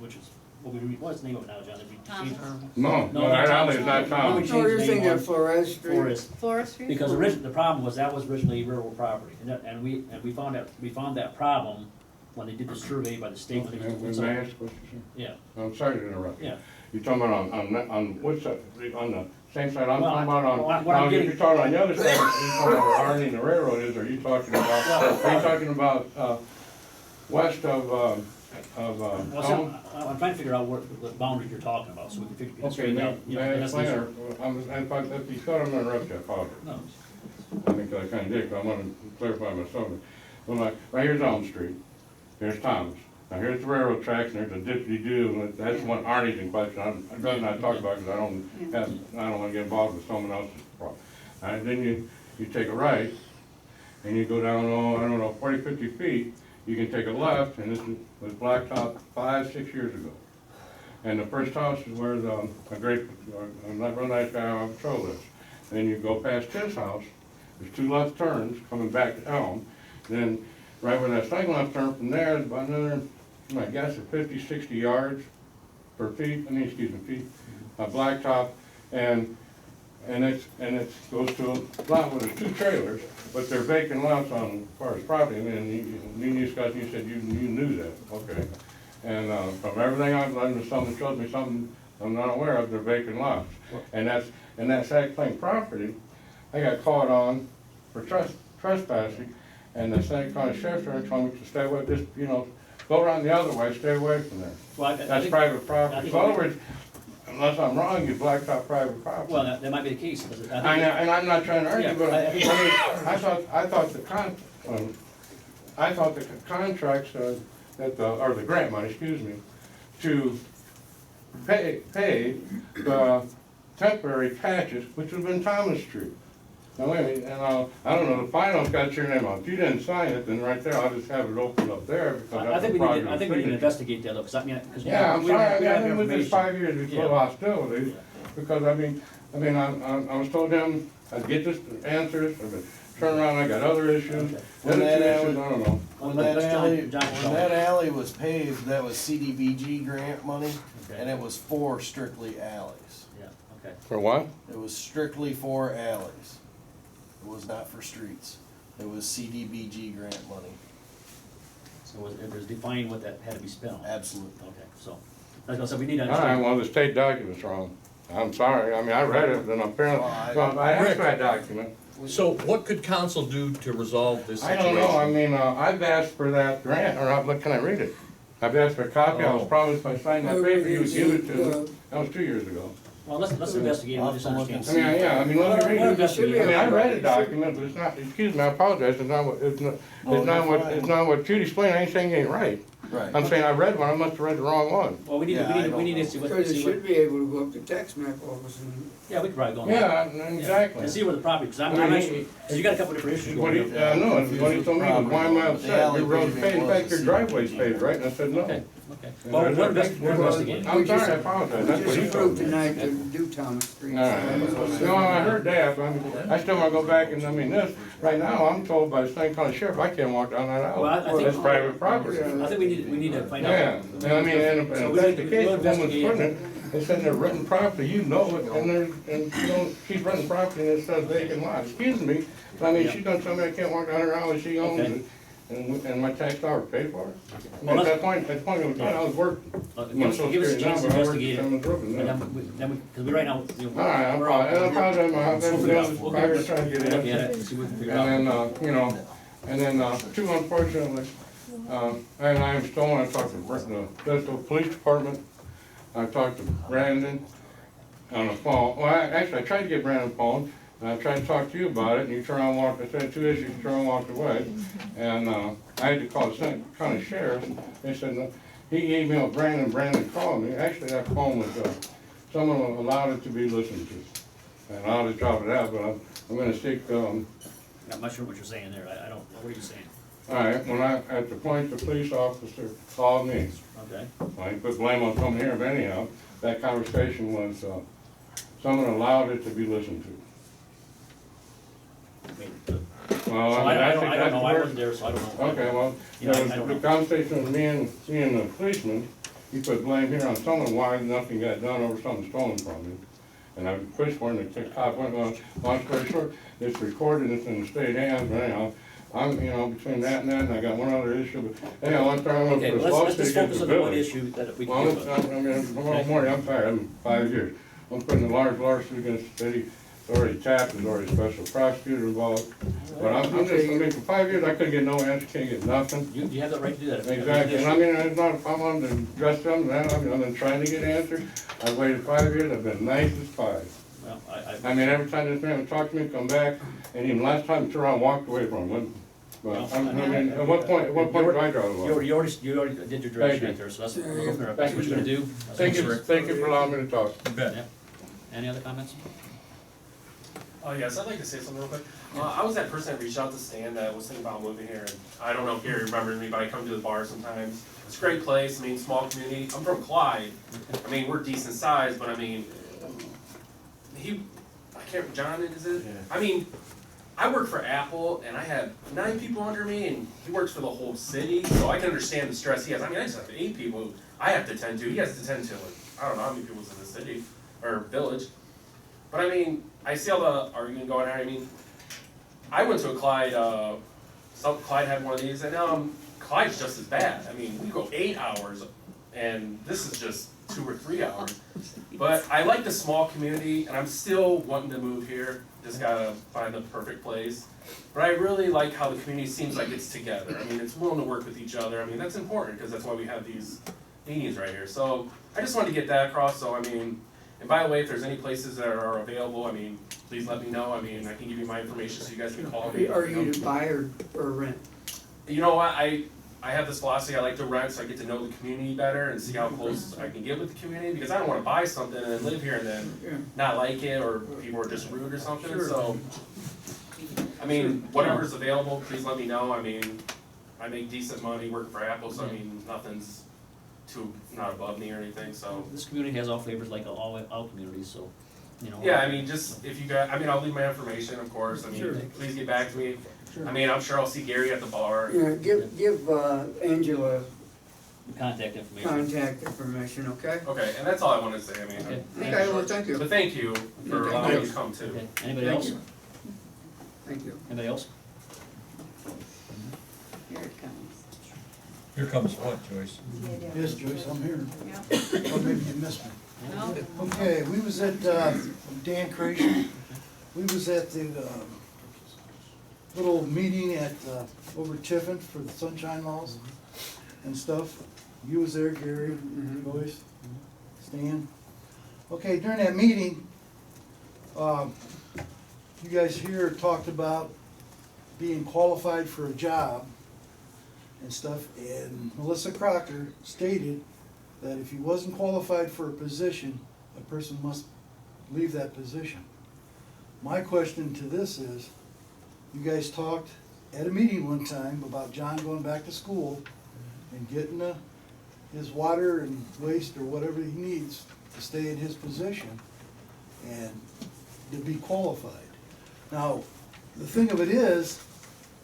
which is, what's the name of it now, John? Did we change- No, No, that not alley is not Thomas. Thomas. No, we Oh, changed you're the name thinking on of Flores Street? Forest. Forest Street? Because the problem was, that was originally railroad property, and we found that problem when they did the survey by the state. when they- May I ask a question? Yeah, I'm sorry to interrupt you. yeah. You're talking about on which side, on the same side I'm Well, talking about on, what I'm now, getting- you're talking on the other side, you're talking about where Arlene the railroad is, or are you talking about, are you talking about, west of Well, Elm? I'm trying to figure out what boundary you're talking about, so we can figure. Okay, straighten now, out, you know, may I that's the explain, issue. or, if you thought I'm gonna interrupt you, I apologize. No, I think I kinda did, but I wanna clarify myself. Well, right here's Elm Street, here's Thomas. Now, here's the railroad tracks, and there's a dippity-doo, and that's one Arnie's in question, I'd rather not talk about it, because I don't wanna get involved with someone else's problem. And then you take a right, and you go down, I don't know, 40, 50 feet, you can take a left, and this was blacktop 5, 6 years ago. And the first house is where a real nice guy on patrol lives. Then you go past his house, there's 2 left turns coming back to Elm. Then, right where that second left turn from there is about another, I guess, 50, 60 yards feet, blacktop. And it goes to a lot where there's 2 trailers, but they're vacant lots on, as far as property. And you discussed, you said you knew that, okay. And, from everything I've learned, if someone shows me something I'm not aware of, they're vacant lots. And that Sac Plain property, I got caught on for trespassing, and the St. County Sheriff's Department told me to stay away, just, go around the other way, stay away from there. Well, I That's think- private I property. think So in other words, unless I'm wrong, you blacktop private property. Well, that might be the case, because I I know, think, and I'm not trying to argue, Yeah, but I think- I thought the contracts, or the grant money, excuse me, to pay the temporary patches, which would have been Thomas Street. Now, wait a minute, and I don't know, the final's got your name on it. If you didn't sign it, then right there, I'll just have it open up there, because I that's think the we need project. to, I think we need to investigate that, though, because because. Yeah, I'm sorry, I've been with this information. 5 years before Yeah. hostilities, because I was told them I'd get this answers, but turn around, I got other issues. The When other that 2 alley- issues, I don't know. When Let that John- alley, John when tell that me. alley was paved, that was CDBG grant money, Okay. and it was for strictly alleys. Yeah, okay. For what? It was strictly for alleys. It was not for streets. It was CDBG grant money, So it was defining what that had to be spent on. absolutely. Okay, so, like I said, we need to All right, understand. well, the state document's wrong. I'm sorry, I mean, I read it, and apparently, well, I asked for that document. So what could council do to resolve this I situation? don't know, I mean, I've asked for that grant, or can I read it? I've asked for a copy, I was Oh. promised if I signed that paper, you would give it to me. That was 2 years ago. Well, let's investigate, I'll and just have to look understand. and I mean, yeah, I mean, let me read We'll it. investigate. I mean, I read the document, but it's not, excuse me, I apologize, it's not what, Oh, it's not what Judy explained, I ain't saying it ain't right. Right. I'm saying I read one, I must have read the wrong one. Well, we need Yeah, I to don't see what, Because you should be able to go up to tax map office and. yeah, we could probably go on. Yeah, that. exactly. And see where the property, because I I'm mean, actually, because you got a couple different issues What going he, on. no, what he told me was, why am I upset? Your road's paved, in fact, your driveway's paved, right? And I said, no. Okay, okay. Well, we're investigating. I'm sorry, I apologize, that's what he Just told approved me. tonight to do Thomas Street. All right. No, I heard that, but I still wanna go back and, I mean, right now, I'm told by the St. County Sheriff, I can't walk down that Well, I alley. think- That's private property. I think we need to find out. Yeah, and I mean, and So if we that's need the to- case, we'll the woman's investigate. putting it, it's in their written property, you know it, and she's renting property and it says vacant lot, excuse me, I mean, she's gonna tell me I can't walk down her alley, she owns Okay. it, and my tax dollars pay for it. Well, At let's- that point of time, I was working. Give us a chance to investigate it. I'm roofing And now. because we right now, you know. All right, I'm we're all- fine, and I apologize, I've been We'll doing this look for 5 years trying to get at in. it, see what we can figure out. And then, two, unfortunately, and I am still, I talked to the Bristol Police Department, I talked to Brandon on the phone, well, I tried to get Brandon on the phone, and I tried to talk to you about it, and you turned around and walked, I said 2 issues, you turned around and walked away, and, I had to call the St. County Sheriff, they said, no, he emailed Brandon called me, actually, that phone was, someone allowed it to be listened to. And I'll just drop it out, but I'm gonna stick, I'm not sure what you're saying there, I don't, what are you saying? all right, when I, at the point the police officer called me, Okay, I ain't put blame on someone here, but anyhow, that conversation was, someone allowed it to be listened to. I mean, Well, so I mean, I I don't, think I don't that's know, the I word. wasn't there, so I don't know. Okay, well, You know, I don't the know. conversation with me and the policeman, he put blame here on someone, why nothing got done over something stolen from him. And I pushed for him, the cop went, well, long story short, it's recorded, it's in the state hands, but anyhow, I'm, you know, between that and I got one other issue, but anyhow, one time I went Okay, for well, a let's lawsuit just focus against the on the one village. issue that we Well, can do. I mean, tomorrow morning, I'm tired, I'm 5 years. I'm putting a large lawsuit against the city, it's already tapped, there's already a special prosecutor involved. But I'm just, I mean, for 5 years, I couldn't get no answer, can't get nothing. You have the right to do that. If you have an Exactly, and I issue. mean, it's not, if I wanted to address something, then I've been trying to get answers. I've waited 5 years, I've been nice as pie. Well, I mean, every time this man would talk to me, come back, and even last time, he turned around and walked away from him. But, I mean, at what point do I draw the line? You already did your direction right there, so that's what we're gonna, that's what you're gonna do. Thank you for allowing me to talk. Yeah. Any other comments? Oh, yes, I'd like to say something real quick. I was that person that reached out to Stan that was thinking about moving here, and I don't know if Gary remembers me, but I come to the bar sometimes. It's a great place, I mean, small community. I'm from Clyde. I mean, we're decent size, but I mean, John, is it? Yeah. I mean, I work for Apple, and I have 9 people under me, and he works for the whole city, so I can understand the stress he has. I mean, I just have 8 people I have to tend to. He has to tend to, like, I don't know how many people's in the city, or village. But I mean, I see all the arguing going on. I mean, I went to a Clyde, Clyde had one of these, and Clyde's just as bad. I mean, we go 8 hours, and this is just 2 or 3 hours. But I like the small community, and I'm still wanting to move here. Just gotta find the perfect place. But I really like how the community seems like it's together. I mean, it's willing to work with each other. I mean, that's important, because that's why we have these meetings right here. So I just wanted to get that across. So I mean, and by the way, if there's any places that are available, I mean, please let me know. I mean, I can give you my information so you guys can call me. Are you to buy or rent? You know what, I have this philosophy, I like to rent so I get to know the community better and see how close I can get with the community, because I don't wanna buy something and then live here and then not like it, or people are just rude or something, so. I mean, whatever's available, please let me know. I mean, I make decent money working for Apple, so I mean, nothing's not above me or anything, so. This community has all flavors like all communities, so, you know. Yeah, I mean, just if you got, I mean, I'll leave my information, of course, I Sure. mean, please get back to me. I mean, I'm sure I'll see Gary at the bar. Yeah, give Angela Contact information. contact information, okay? Okay, and that's all I wanted to say, I mean. Okay. Okay, well, thank you. But thank you for Okay. allowing me to come too. Okay, anybody Thank else? you. Thank you. Anybody else? Here it comes. Here comes what, Joyce? Yes, Joyce, I'm here. Yeah. Or maybe you missed me. No? Okay, we was at, Dan Creation, we was at the, little meeting at, over Tiffin for the sunshine laws and stuff. You was there, Gary, Joyce, Stan. Okay, during that meeting, you guys here talked about being qualified for a job and stuff, and Melissa Crocker stated that if he wasn't qualified for a position, a person must leave that position. My question to this is, you guys talked at a meeting one time about John going back to school and getting his water and waste or whatever he needs to stay in his position and to be qualified. Now, the thing of it is,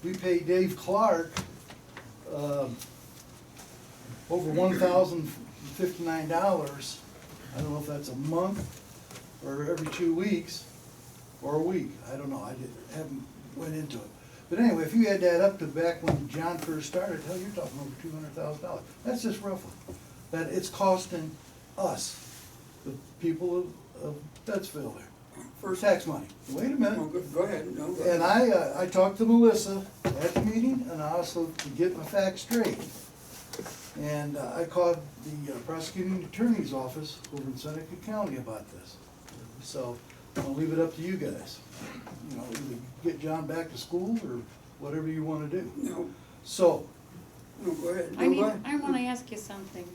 we pay Dave Clark over $1,059. I don't know if that's a month or every 2 weeks or a week. I don't know. I haven't went into it. But anyway, if you add that up to back when John first started, hell, you're talking over $200,000. That's just roughly. That it's costing us, the people of Bettsville there, for tax money. Wait a minute. Oh, go ahead. No, go And ahead. I talked to Melissa at the meeting, and I also, to get my facts straight. And I called the prosecuting attorney's office over in Seneca County about this. So I'll leave it up to you guys. You know, either get John back to school or whatever you wanna do. No, So, no, go ahead. I No, need, go ahead. I wanna ask you something.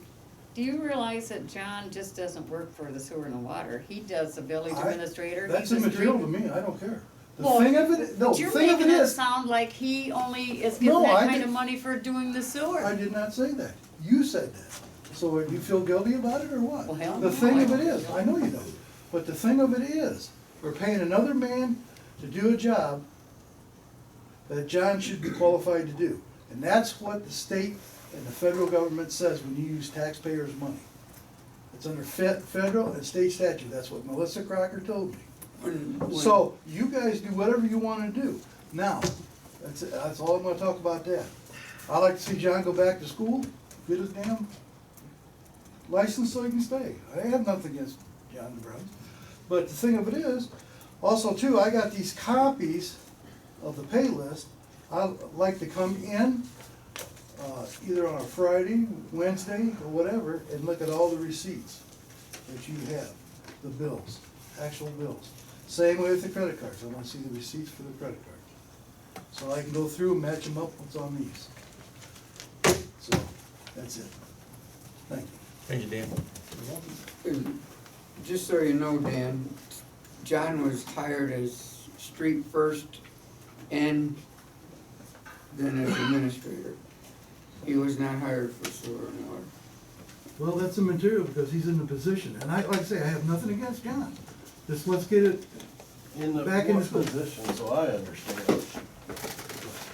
Do you realize that John just doesn't work for the sewer and the water? He does the village I- administrator. That's he's a immaterial to street- me, I don't care. The Well, thing of it, no, But the you're thing of making it it is, sound like he only is No, getting that I kind did- of money for doing the sewer. I did not say that. You said that. So you feel guilty about it or what? Well, hell The no, thing I of it don't is, feel I know you don't, but the thing of it is, we're paying another man to do a job that John should be qualified to do. And that's what the state and the federal government says when you use taxpayers' money. It's under federal and state statute. That's what Melissa Crocker told me. So, you guys do whatever you wanna do. Now, that's all I'm gonna talk about that. I'd like to see John go back to school, get his damn license so he can stay. I have nothing against John DeBruyn. But the thing of it is, also too, I got these copies of the pay list. I'd like to come in, either on a Friday, Wednesday, or whatever, and look at all the receipts that you have, the bills, actual bills. Same way with the credit cards, I wanna see the receipts for the credit cards. So I can go through and match them up what's on these. So, that's it. Thank you. Thank you, Dan. And just so you know, Dan, John was hired as street first and then as administrator. He was not hired for sewer and water. Well, that's immaterial because he's in the position, and like I say, I have nothing against John. Just let's get it In the, back in what school. position, so I understand,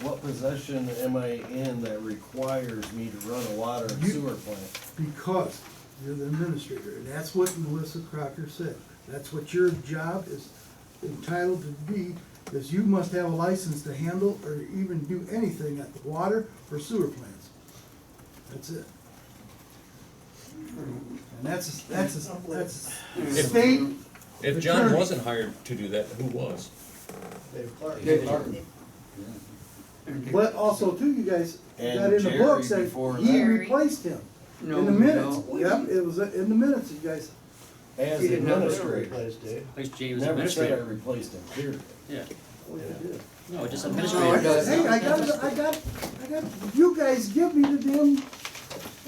what position am I in that requires me to run a water and You- sewer plant? Because you're the administrator, and that's what Melissa Crocker said. That's what your job is entitled to be, is you must have a license to handle or even do anything at the water or sewer plants. That's it. And that's state. If John attorney. wasn't hired to do that, who was? Dave Clark. Dave But also too, you guys And got in the Jerry books that before he that. replaced him. No, In the minutes, no. yep, it was in the minutes, you guys. As He did not administrator, Replace Dave. Place James never said I administrator. replaced him, period. Yeah, Oh, you did. no, just No, it administrator. doesn't. Hey, I got, you guys give me the damn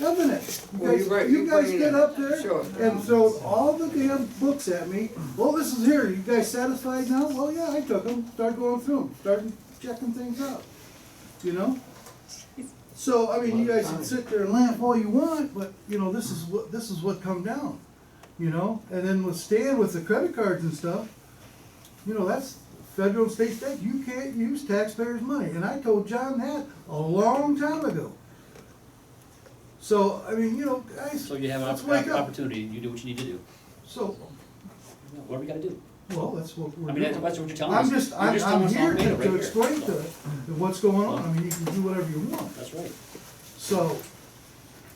evidence. Well, you bring- You you guys bring it get in. up there Sure. and throw all the damn books at me. Well, this is here, you guys satisfied now? Well, yeah, I took them, started going through them, started checking things out, you know? So, I mean, you guys can sit there and laugh all you want, but, you know, this is what come down, you know? And then with Stan with the credit cards and stuff, you know, that's federal and state statute, you can't use taxpayers' money, and I told John that a long time ago. So, I mean, you know, guys, So you have let's an wake up. opportunity, you do what you need to do. So, What do we gotta do? well, that's what we're I doing. mean, that's what you're telling us. I'm just, You're I'm telling us here all data right to here. explain to what's going on, I mean, you can do whatever you want. That's right. So,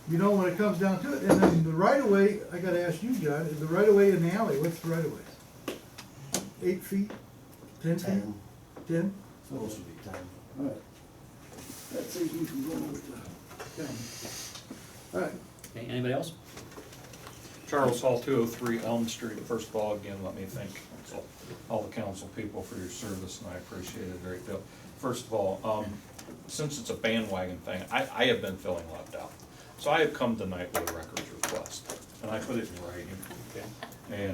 you know, when it comes down to it, and then the right of way, I gotta ask you, John, is the right of way in the alley, what's the right of ways? 8 feet? 10 feet? 10. 10? Supposed to be 10. Alright. That saves me from going over to 10. Alright. Okay, anybody else? Charles Hall, 203 Elm Street. First of all, again, let me thank all the council people for your service, and I appreciate it a great deal. First of all, since it's a bandwagon thing, I have been feeling left out. So I have come tonight with a records request, and I put it in writing. Okay.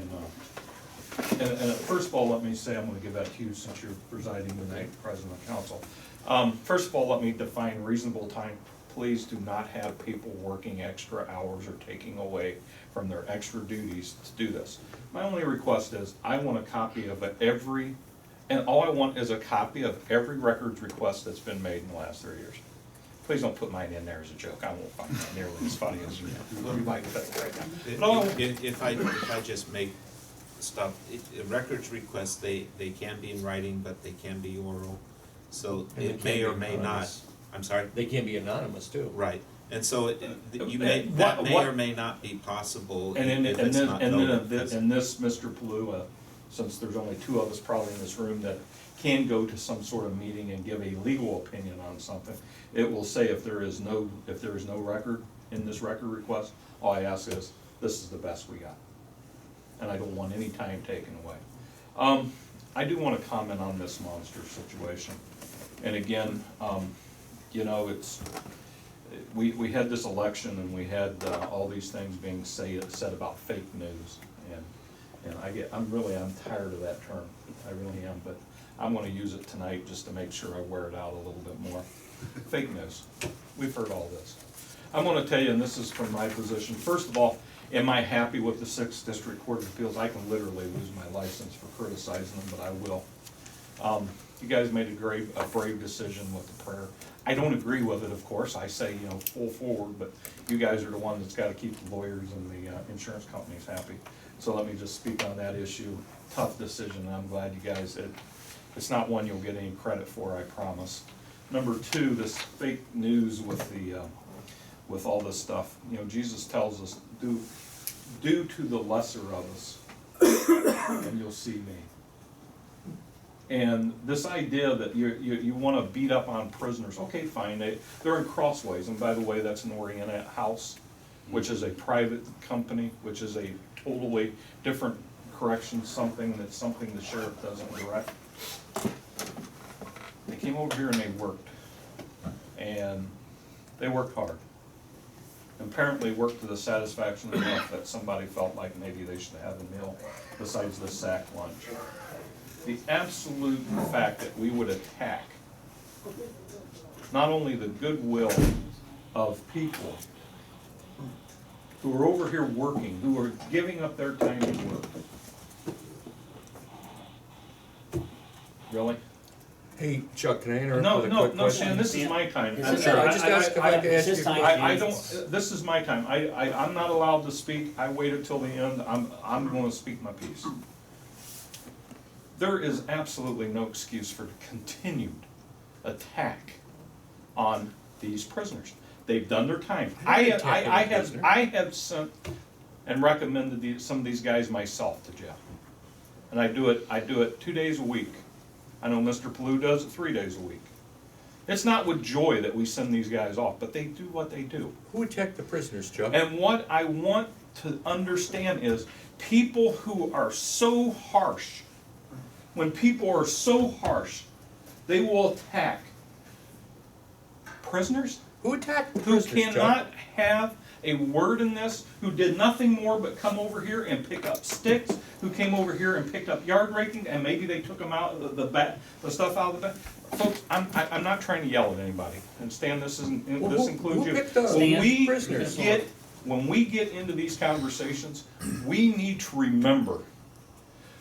And first of all, let me say, I'm gonna give that to you since you're presiding tonight, President of Council. First of all, let me define reasonable time. Please do not have people working extra hours or taking away from their extra duties to do this. My only request is, I want a copy of every, and all I want is a copy of every records request that's been made in the last 3 years. Please don't put mine in there as a joke, I won't find that nearly as funny as you might think right now. But I'll- If I just make stuff, records requests, they can be in writing, but they can be oral. So And they it may can or be may not, anonymous. I'm sorry? They can be anonymous too. Right, and so you may, What- that may what- or may not be possible And if then, it's not known. this, Mr. Palua, since there's only 2 of us probably in this room that can go to some sort of meeting and give a legal opinion on something, it will say if there is no record in this record request, all I ask is, this is the best we got. And I don't want any time taken away. I do wanna comment on this monster situation. And again, you know, we had this election and we had, all these things being said about fake news. And I'm tired of that term, I really am, but I'm gonna use it tonight just to make sure I wear it out a little bit more. Fake news, we've heard all this. I'm gonna tell you, and this is from my position, first of all, am I happy with the 6th District Court of Appeals? I can literally lose my license for criticizing them, but I will. You guys made a brave decision with the prayer. I don't agree with it, of course, I say, full forward, but you guys are the one that's gotta keep the lawyers and the insurance companies happy. So let me just speak on that issue. Tough decision, and I'm glad you guys, it's not one you'll get any credit for, I promise. Number 2, this fake news with all this stuff. Jesus tells us, do to the lesser of us, and you'll see me. And this idea that you want to beat up on prisoners, okay, fine, they're in Crossways, and by the way, that's Noriana House, which is a private company, which is a totally different correction, something the sheriff doesn't direct. They came over here and they worked hard. Apparently worked to the satisfaction enough that somebody felt like maybe they should have a meal besides the sack lunch. The absolute fact that we would attack not only the goodwill of people who are over here working, who are giving up their time to work. Really? Hey, Chuck, can I interrupt with a quick question? No, Stan, this is my time. Sure, I just asked if I could ask you a question. This is my time. I'm not allowed to speak. I waited till the end. I'm gonna speak my piece. There is absolutely no excuse for the continued attack on these prisoners. They've done their time. I have sent and recommended some of these guys myself to jail. And I do it 2 days a week. I know Mr. Pallou does it 3 days a week. It's not with joy that we send these guys off, but they do what they do. Who attacked the prisoners, Chuck? And what I want to understand is people who are so harsh, when people are so harsh, they will attack prisoners. Who attacked the Who prisoners, cannot have a word in this, who did nothing more but come over here and pick up sticks, who came over here and picked up yard raking, and maybe they took them out of the stuff out of the bed. Folks, I'm not trying to yell at anybody, and Stan, this includes you. When we get into these conversations, we need to remember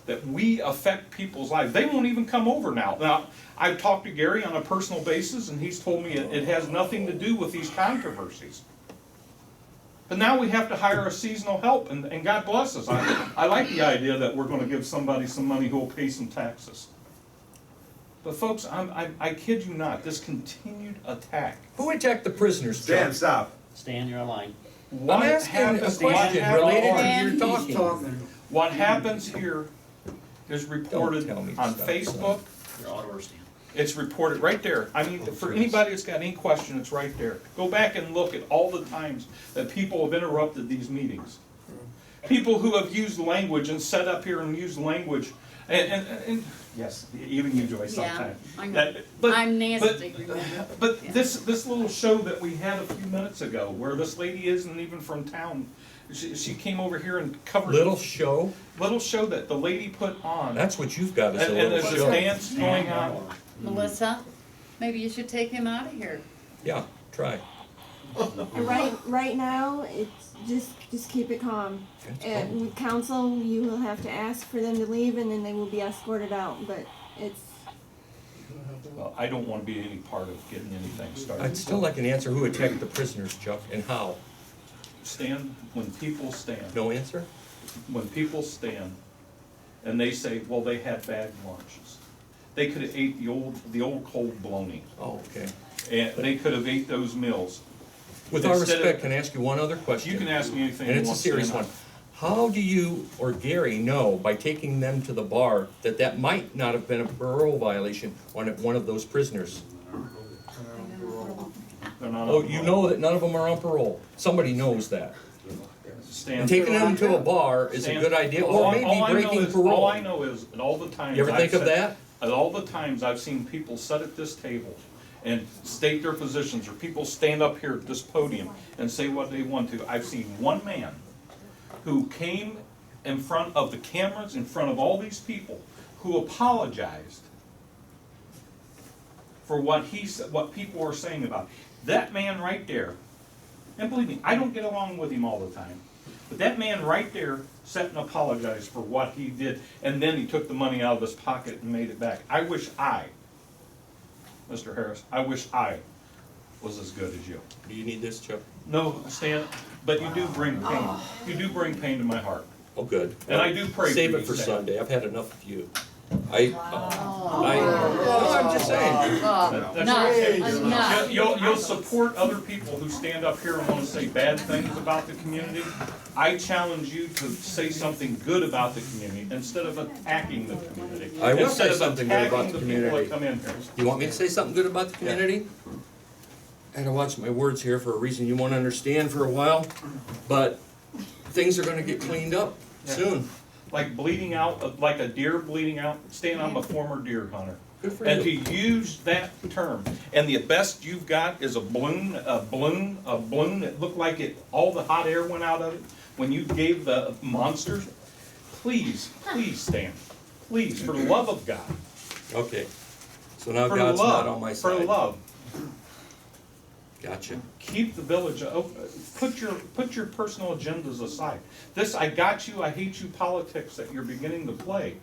that we affect people's lives. They won't even come over now. Now, I've talked to Gary on a personal basis, and he's told me it has nothing to do with these controversies. But now we have to hire a seasonal help, and God bless us. I like the idea that we're going to give somebody some money who will pay some taxes. But folks, I kid you not, this continued attack. Who attacked the prisoners, Chuck? Stan, stop. Stan, you're line. I'm asking a question related to your talking. What happens here is reported on Facebook. You're out of order, Stan. It's reported right there. I mean, for anybody that's got any question, it's right there. Go back and look at all the times that people have interrupted these meetings. People who have used language and set up here and used language, and yes, even you, Joyce, sometimes. I'm nasty. But this little show that we had a few minutes ago, where this lady isn't even from town, she came over here and covered. Little show that the lady put on. That's what you've got, is a and little there's show. a dance going on. Melissa, maybe you should take him out of here. Yeah, try. Right now, it's just keep it calm. And with council, you will have to ask for them to leave, and then they will be escorted out. But it's. Well, I don't want to be any part of getting anything started. I'd still like an answer. Who attacked the prisoners, Chuck, and how? Stand when people stand. No answer? When people stand, and they say, "Well, they had bad lunches." They could have ate the old cold bologna. Oh, okay. And they could have ate those meals. With all respect, can I ask you one other question? You can ask me anything and you it's want, a serious Stan. one. How do you or Gary know by taking them to the bar that might not have been a parole violation on one of those prisoners? They're not Oh, on you parole. know that none of them are on parole. Somebody knows that. Stan, And taking them to a bar is a good idea, or maybe breaking parole. All I know is, at all the times. You ever think of that? At all the times I've seen people sit at this table and state their positions, or people stand up here at this podium and say what they want to. I've seen one man who came in front of the cameras, in front of all these people, who apologized for what what people are saying about him. That man right there, and believe me, I don't get along with him all the time, but that man right there sat and apologized for what he did, and then he took the money out of his pocket and made it back. I wish Mr. Harris, I wish I was as good as you. Do you need this, Chuck? No, Stan, but you do bring pain. You do bring pain to my heart. Oh, good. And I do pray for Save you, it for Stan. Sunday. I've had enough of you. I'm just saying. That's okay. You'll support other people who stand up here and want to say bad things about the community. I challenge you to say something good about the community instead of attacking the community. I will Instead say of something good about attacking the people community. that come in here. You want me to say something good about the community? I had to watch my words here for a reason you won't understand for a while, but things are gonna get cleaned up soon. Like bleeding out, like a deer bleeding out. Stan, I'm a former deer hunter. Good for And to you. use that term, and the best you've got is a balloon that looked like all the hot air went out of it when you gave the monsters. Please, Stan, please, for the love of God. Okay, so now For God's love, not on my For side. love, Gotcha. keep the village open. Put your personal agendas aside. This I got you, I hate you politics that you're beginning to play.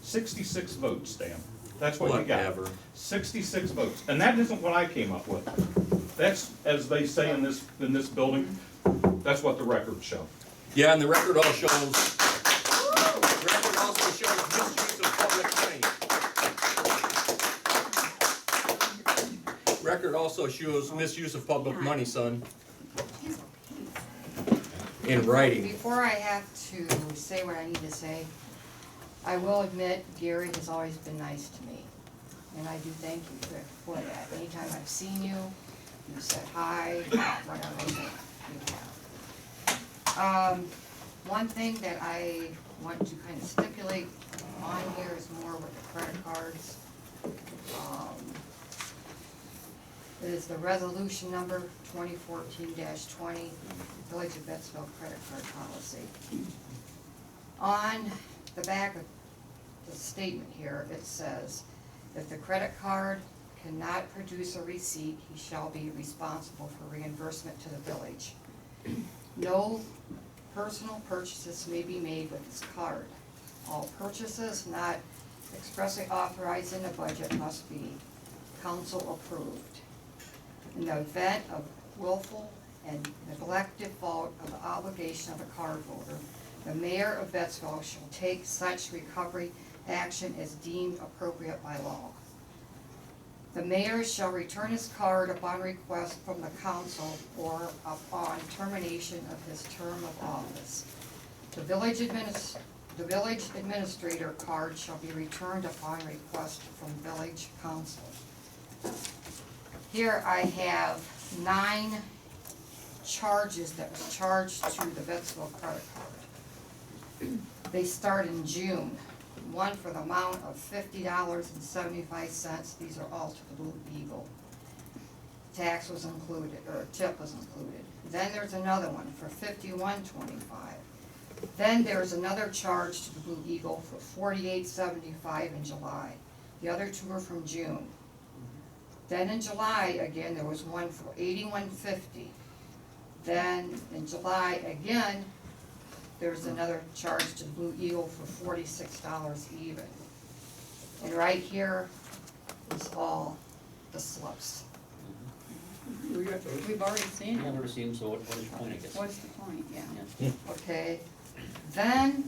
66 votes, Stan. That's what you got. Whatever. 66 votes, and that isn't what I came up with. That's, as they say in this building, that's what the records show. Yeah, and the record also shows misuse of public money. Record also shows misuse of public money, son. In writing. Before I have to say what I need to say, I will admit Gary has always been nice to me. And I do thank you for that. Anytime I've seen you, you said hi, whatever you have. One thing that I want to kind of stipulate on here is more with the credit cards. It is the resolution number 2014-20, Village of Bettsville credit card policy. On the back of the statement here, it says, if the credit card cannot produce a receipt, he shall be responsible for reimbursement to the village. No personal purchases may be made with this card. All purchases not expressly authorized in the budget must be council approved. In the event of willful and neglected fault of the obligation of the cardholder, the mayor of Bettsville shall take such recovery action as deemed appropriate by law. The mayor shall return his card upon request from the council or upon termination of his term of office. The village administrator card shall be returned upon request from village council. Here I have 9 charges that were charged to the Bettsville credit card. They start in June. One for the amount of $50.75. These are all to the Blue Eagle. Tax was included, or tip was included. Then there's another one for $51.25. Then there's another charge to the Blue Eagle for $48.75 in July. The other 2 are from June. Then in July, again, there was one for $81.50. Then in July, again, there's another charge to Blue Eagle for $46 even. And right here is all the slips. We've already seen I've it. never seen, so what is your point, I guess? What's the point, yeah. Okay, then,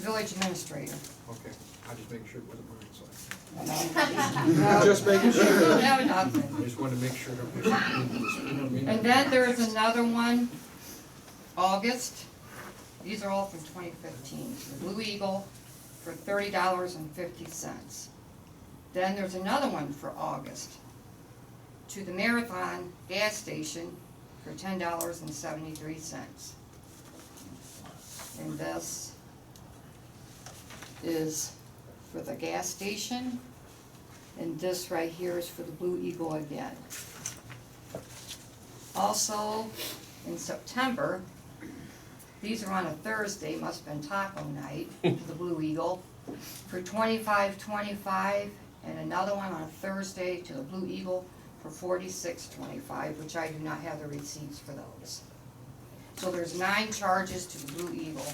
village administrator. Okay, I just make sure it wasn't where it's like. No. Just making sure. No, nothing. I just wanted to make sure that we, you know what I mean? And then there's another one, August. These are all from 2015. The Blue Eagle for $30.50. Then there's another one for August. To the Marathon gas station for $10.73. And this is for the gas station, and this right here is for the Blue Eagle again. Also, in September, these are on a Thursday, must have been taco night, to the Blue Eagle, for $25.25, and another one on a Thursday to the Blue Eagle for $46.25, which I do not have the receipts for those. So there's 9 charges to the Blue Eagle,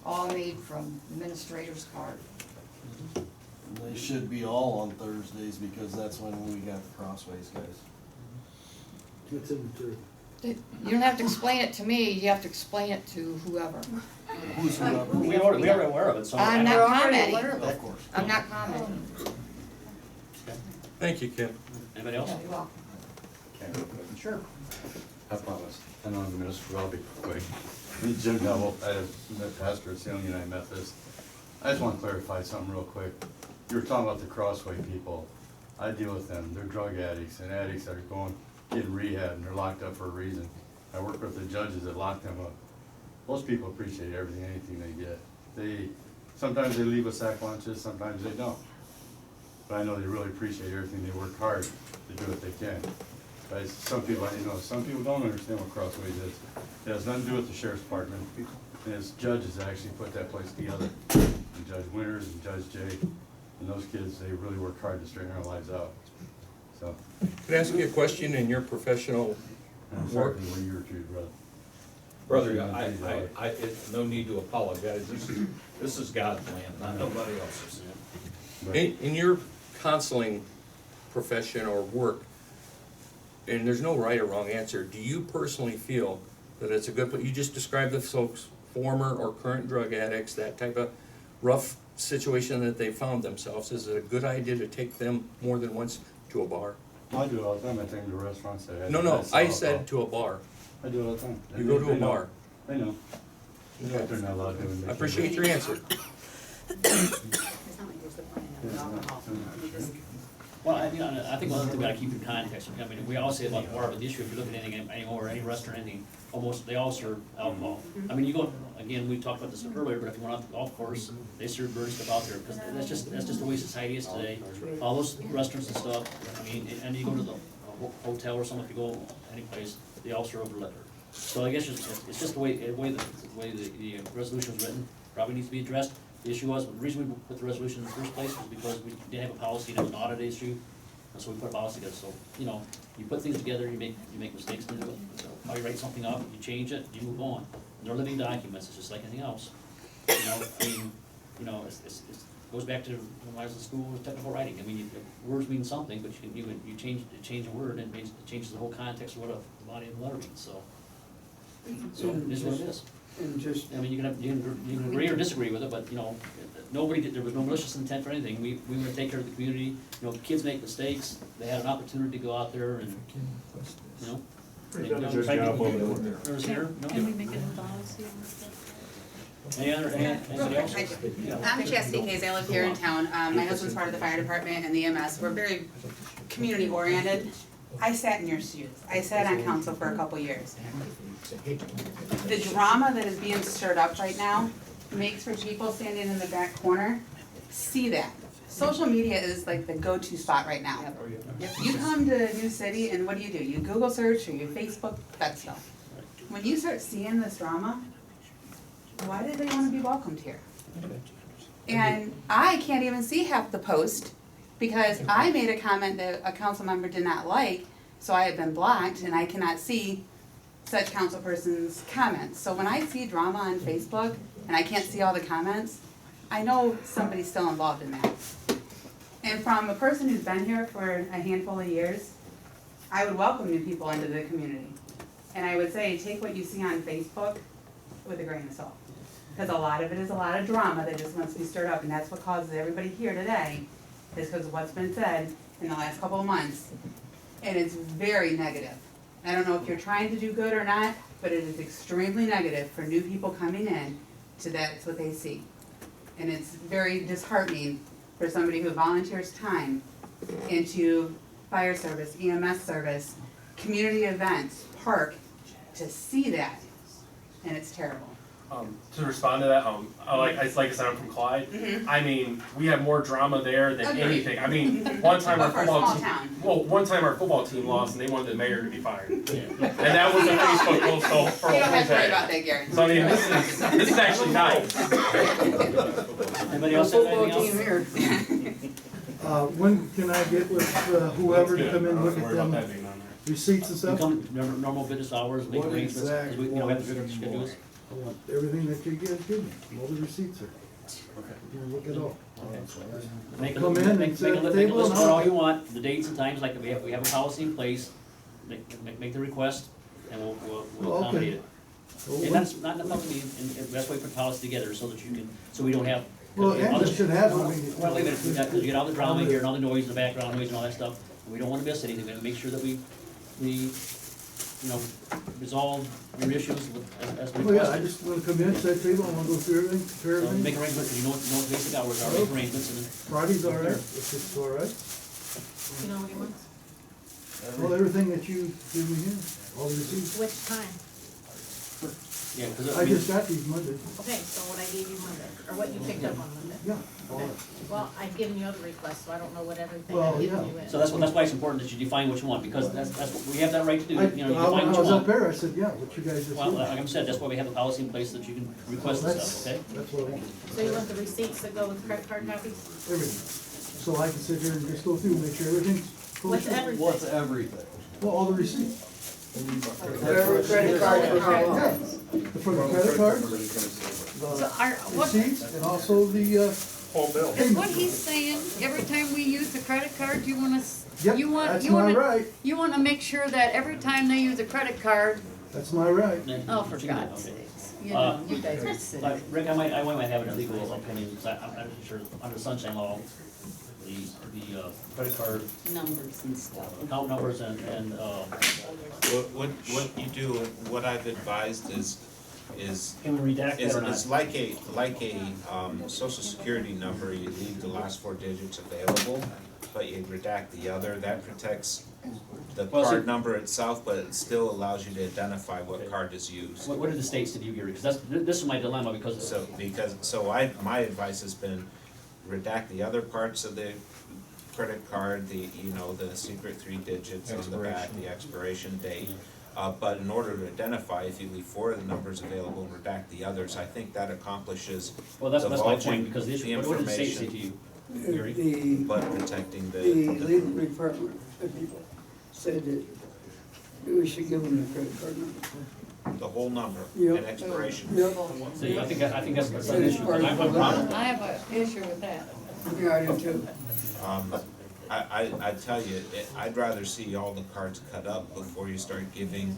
all made from the administrator's card. They should be all on Thursdays because that's when we got the Crossways guys. It's in the third. You don't have to explain it to me, you have to explain it to whoever. Who's whoever? We are aware of it, so. I'm I- not commenting, Of course. I'm not commenting. Thank you, Kim. Anybody else? You're welcome. Sure. I promise. I know I'm the minister, I'll be quick. Me, Jim Neville, I met Pastor at Salem United Methodist. I just want to clarify something real quick. You were talking about the Crossway people. I deal with them. They're drug addicts and addicts that are getting rehab and they're locked up for a reason. I work with the judges that lock them up. Most people appreciate everything, anything they get. Sometimes they leave with sack lunches, sometimes they don't. But I know they really appreciate everything. They work hard to do what they can. But some people, some people don't understand what Crossways is. It has nothing to do with the sheriff's department. And it's judges that actually put that place together. And Judge Winters and Judge Jay. And those kids, they really work hard to straighten our lives out. So. Could I ask you a question in your professional I'm work? sorry for you or two, brother. Brother, no need to apologize. This is God's land, not nobody else's. In your counseling profession or work, and there's no right or wrong answer, do you personally feel that it's a good, you just described the folks, former or current drug addicts, that type of rough situation that they found themselves, is it a good idea to take them more than once to a bar? I do it all the time. I take them to restaurants. No, I said to a bar. I do it all the time. You go to a bar. They know. They know what they're not allowed to do. I appreciate your answer. Well, I think one other thing we gotta keep in context, I mean, we all say about the bar, but the issue, if you look at anything anymore, any restaurant, anything, almost, they all serve alcohol. I mean, you go, again, we talked about this earlier, but if you went out to the golf course, they serve bird stuff out there, because that's just the way society is today. All those restaurants and stuff, I mean, and you go to the hotel or something, if you go anyplace, they all serve liquor. So I guess it's just the way the resolution was written, probably needs to be addressed. The issue was, the reason we put the resolution in the first place was because we didn't have a policy, and it was an audit issue, and so we put a policy together. So, you put things together, you make mistakes to do it. So, how you write something up, you change it, you move on. And they're living documents, it's just like anything else. It goes back to when I was in school with technical writing. I mean, words mean something, but you change a word, and it changes the whole context of what the body of the letter means, so. So, it is what it is. And just, I mean, you can agree or disagree with it, but, there was no malicious intent for anything. We want to take care of the community, kids make mistakes, they had an opportunity to go out there and, They've done a good job over there. Can we make a new policy? Anybody else? I'm Chastity Case, I live here in town. My husband's part of the fire department and the EMS. We're very community oriented. I sat in your shoes. I sat on council for a couple years. The drama that is being stirred up right now makes for people standing in the back corner see that. Social media is like the go-to spot right now. If you come to a new city and what do? You Google search or you Facebook, that stuff. When you start seeing this drama, why do they want to be welcomed here? And I can't even see half the post because I made a comment that a council member did not like, so I have been blocked and I cannot see such council person's comments. So when I see drama on Facebook and I can't see all the comments, I know somebody's still involved in that. And from a person who's been here for a handful of years, I would welcome new people into the community. And I would say, take what you see on Facebook with a grain of salt. Because a lot of it is a lot of drama that just wants to be stirred up, and that's what causes everybody here today, is because of what's been said in the last couple of months. And it's very negative. I don't know if you're trying to do good or not, but it is extremely negative for new people coming in to that's what they see. And it's very disheartening for somebody who volunteers time into fire service, EMS service, community events, park, to see that, and it's terrible. To respond to that, like I said, I'm from Clyde. I mean, we have more drama there than Agreed. anything. I mean, one time our But for a football small team, town. well, one time our football team lost and they wanted the mayor to be fired, and that was a Facebook post for You a don't whole have to worry day. about that, Gary. So I mean, this is actually nice. Anybody else have Football anything team else? here. When can I get with whoever to come in and look at Worry about that them being on there. receipts and You stuff? come, normal business hours, make What arrangements, 'cause we, we have to figure out the exactly schedules. I want everything that you guys give me, all the receipts are. You can look it all. Make a, Come make, in make, and make set a, the make a table list and of I'll- all you want, the dates and times, like we have a policy in place, make the request, and we'll Okay. accommodate it. Well, And that's not nothing, and that's why we put policy together, so that you can, so we don't have. Well, you know, and others- you should have, I mean. Well, wait a minute, because you get all the drama here and all the noise and the background noise and all that stuff, and we don't wanna miss anything, we gotta make sure that we, you know, resolve your issues with, as Well, yeah, I requested. just wanna come in, set table, I wanna go through everything, compare So everything. make arrangements, you know what the basic hours are, make arrangements, and then. Friday's all right, if it's all right. You know what he wants? Well, everything that you give me here, all the receipts. Which time? Yeah, cause I just got these Monday. Okay, so what I gave you Monday, or what you picked up on Monday. Yeah, all Okay. right. Well, I've given you other requests, so I don't know what everything Well, I've given yeah. you is. So that's why it's important that you define what you want, because that's what, we have that right to do, I, you know, you when define I what you was up want. there, I said, yeah, what you guys just Well, did. like I said, that's why we have a policy in place that you can request this That's- stuff, okay? That's what I want, So you want the receipts that go with credit card copies? everything. So I can sit here and just go through, make sure everything's What's kosher. everything? What's everything? Well, all the receipts. Whatever credit card you Yeah, have. for the credit cards, So the what, receipts, and also the, Whole bill. is what he's saying, every time we use the credit card, you wanna, yep, you want, that's you my wanna, right, you wanna make sure that every time they use a credit card, that's my right. oh, for Okay. God's sakes, you Uh, know, you guys are silly. But Rick, I might have a legal opinion, because I'm not sure, under sunshine law, the credit card Numbers and stuff. account numbers and, What you do, what I've advised is can we redact that or not? it's like a social security number, you leave the last four digits available, but you redact the other, that protects the Well, see- card number itself, but it still allows you to identify what card is used. What did the states to you, Gary? Because this is my dilemma, because. My advice has been redact the other parts of the credit card, the secret three digits on the back, the expiration date. But in order to identify, if you leave four of the numbers available and redact the others, I think that accomplishes Well, that's my divulging point, because the issue, what did the state say to you, Gary? The, but protecting the the, legal department people said that we should give them the credit card number. the whole number Yep. and expiration. Yep. See, I think that's That an is issue, part but of I'm the proud. I have an issue with that. Yeah, I do too. I tell you, I'd rather see all the cards cut up before you start giving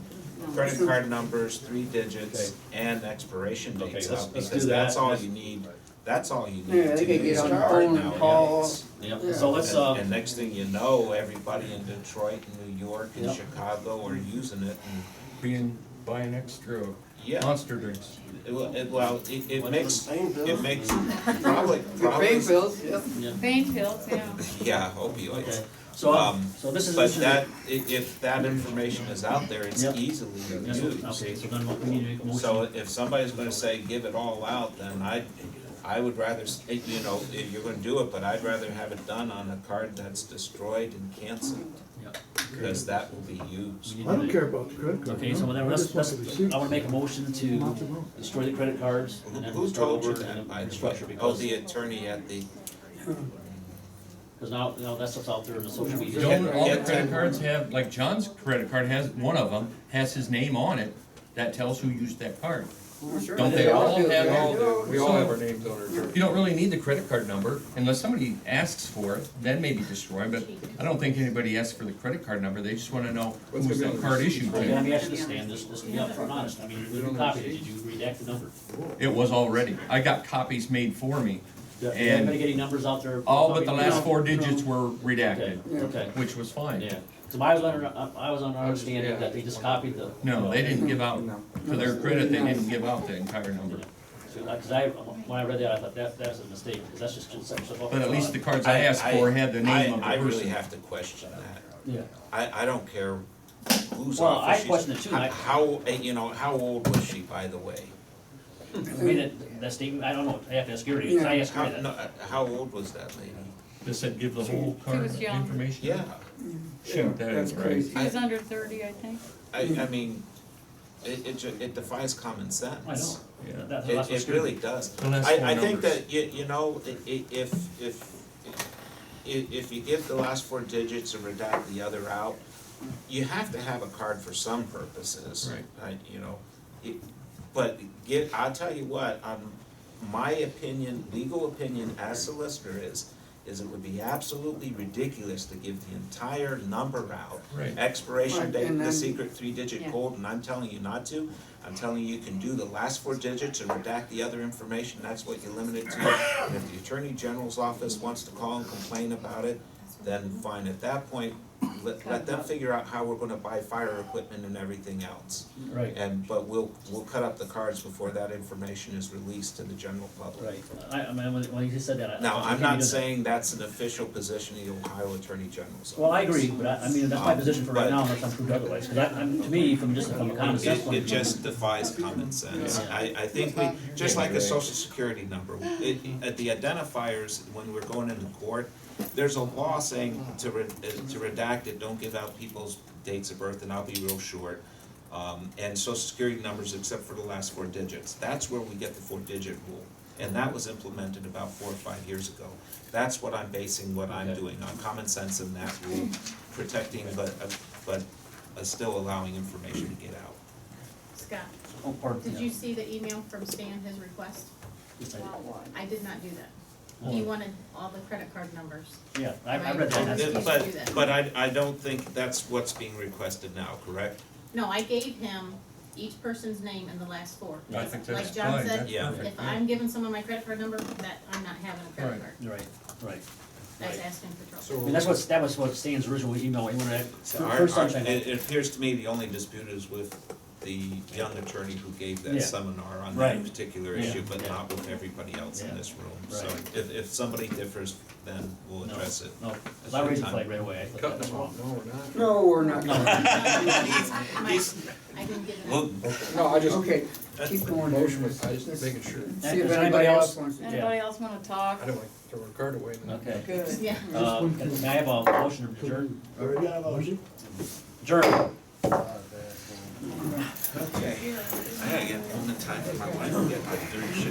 credit card numbers, three digits, and expiration Okay, dates let's out, do because that. that's all you need, that's all you Yeah, need they to could get use on a the card phone and nowadays. call. Yep, Yeah. so let's, And next thing you know, everybody in Detroit, and New York, and Yep. Chicago are using it, and Buying extra yeah. monster drinks. It makes, Pain pills. it makes, probably, Pain pills, yep. yeah, Pain pills, yeah. yeah, opioids. okay. So, so this is. But that, if that information is out there, it's Yep. easily Yes, used. okay, so then we need to make a motion. So if somebody's gonna say, give it all out, then I would rather, if you're gonna do it, but I'd rather have it done on a card that's destroyed and canceled, Yep. because that will be used. We need I don't to- care about the credit card. Okay, so number. then I let's, just want the receipts. I wanna make a motion to Amount of money. destroy the credit cards and then Who start told you over that, and by the restructure, way? because, The attorney at the, because now that stuff's out there in the social media. Don't all the Get credit 10. cards have, like John's credit card has, one of them has his name on it, that tells who used that card. Don't they all have? We all have our names on our chart. You don't really need the credit card number unless somebody asks for it, then maybe destroy, but I don't think anybody asks for the credit card number, they just wanna know What's who's the gonna be on the card receipt? issued Okay, let to. me ask you this, Dan, just to be upfront and honest, I mean, when you copied it, did you redact the number? It was already, I got copies made for me, Did anybody and get any numbers out there? all but the last four No. digits were Okay, redacted, okay, which was fine. yeah, so I was under understanding that they just copied the. No, they didn't give out, to their credit, they didn't give out the entire number. Because when I read that, I thought that was a mistake, because that's just such a. But at least the cards I asked for had the name of the I really person. have to question that. Yeah. I don't care whose Well, office I she's. question it too, How old was she, by the way? I mean, that statement, I don't know, I have to ask Gary, I asked How, Gary that. no, how old was that lady? They said give the whole She card was young. information? Yeah, Shouldn't that, That's right? crazy. She was under 30, I think. I mean, it defies common sense. I know, Yeah. that's It, what's it scary. really does. The last I four think numbers. that, you know, if you give the last four digits and redact the other out, you have to have a card for some purposes. Right. You know, but I'll tell you what, my opinion, legal opinion as solicitor is it would be absolutely ridiculous to give the entire number out. Right. Expiration Right, date, and the then- secret three-digit Yeah. code, and I'm telling you not to. I'm telling you, you can do the last four digits and redact the other information, that's what you limit it to. And if the Attorney General's office wants to call and complain about it, then fine, at that point, let them figure out how we're gonna buy fire equipment and everything else. Right. But we'll cut up the cards before that information is released to the general public. Right, I mean, when you just said that, I. Now, I I'm can't not do that. saying that's an official position of the Ohio Attorney General's office. Well, I agree, but I mean, that's my position for right But- now, unless I'm proved otherwise, cause to me, from a common sense point It of view. just defies common sense. Yeah. I think we, just like a social security number, at the identifiers, when we're going into court, there's a law saying to redact it, don't give out people's dates of birth, and I'll be real short. And social security numbers except for the last four digits. That's where we get the 4-digit rule. And that was implemented about 4 or 5 years ago. That's what I'm basing what I'm doing on, common sense in that rule, protecting but still allowing information to get out. Scott, Oh, pardon, did yeah. you see the email from Stan, his request? Yes, I did. I did not do that. He wanted all the credit card numbers. Yeah, I read that, that's. But I don't think that's what's being requested now, correct? No, I gave him each person's name and the last four. I think that's Like John fine, said, that's Yeah. perfect, if yeah. I'm giving someone my credit card number, that I'm not having a credit Right. card. Right. That's Right. asking for trouble. I mean, that was what Stan's original email, he wanted So to, our- first our- sunshine. it appears to me the only dispute is with the young attorney who gave that Yeah. seminar on Right. that particular Yeah, issue, but yeah. not with everybody else in Yeah. this room. So Right. if somebody differs, then we'll No, address it. No, at 'cause I raised the that flag time. right away, I thought that was wrong. No, we're not. I didn't get it. Well, No, I just, Okay, keep going. motion was, I just making sure. See if Is anybody else wants to. Anybody else wanna talk? I don't like throwing a card away. Okay. Good. Yeah. Can I have a motion to adjourn? We got a motion? Adjourn. Okay, I gotta get home in time for my wife to get my third shift.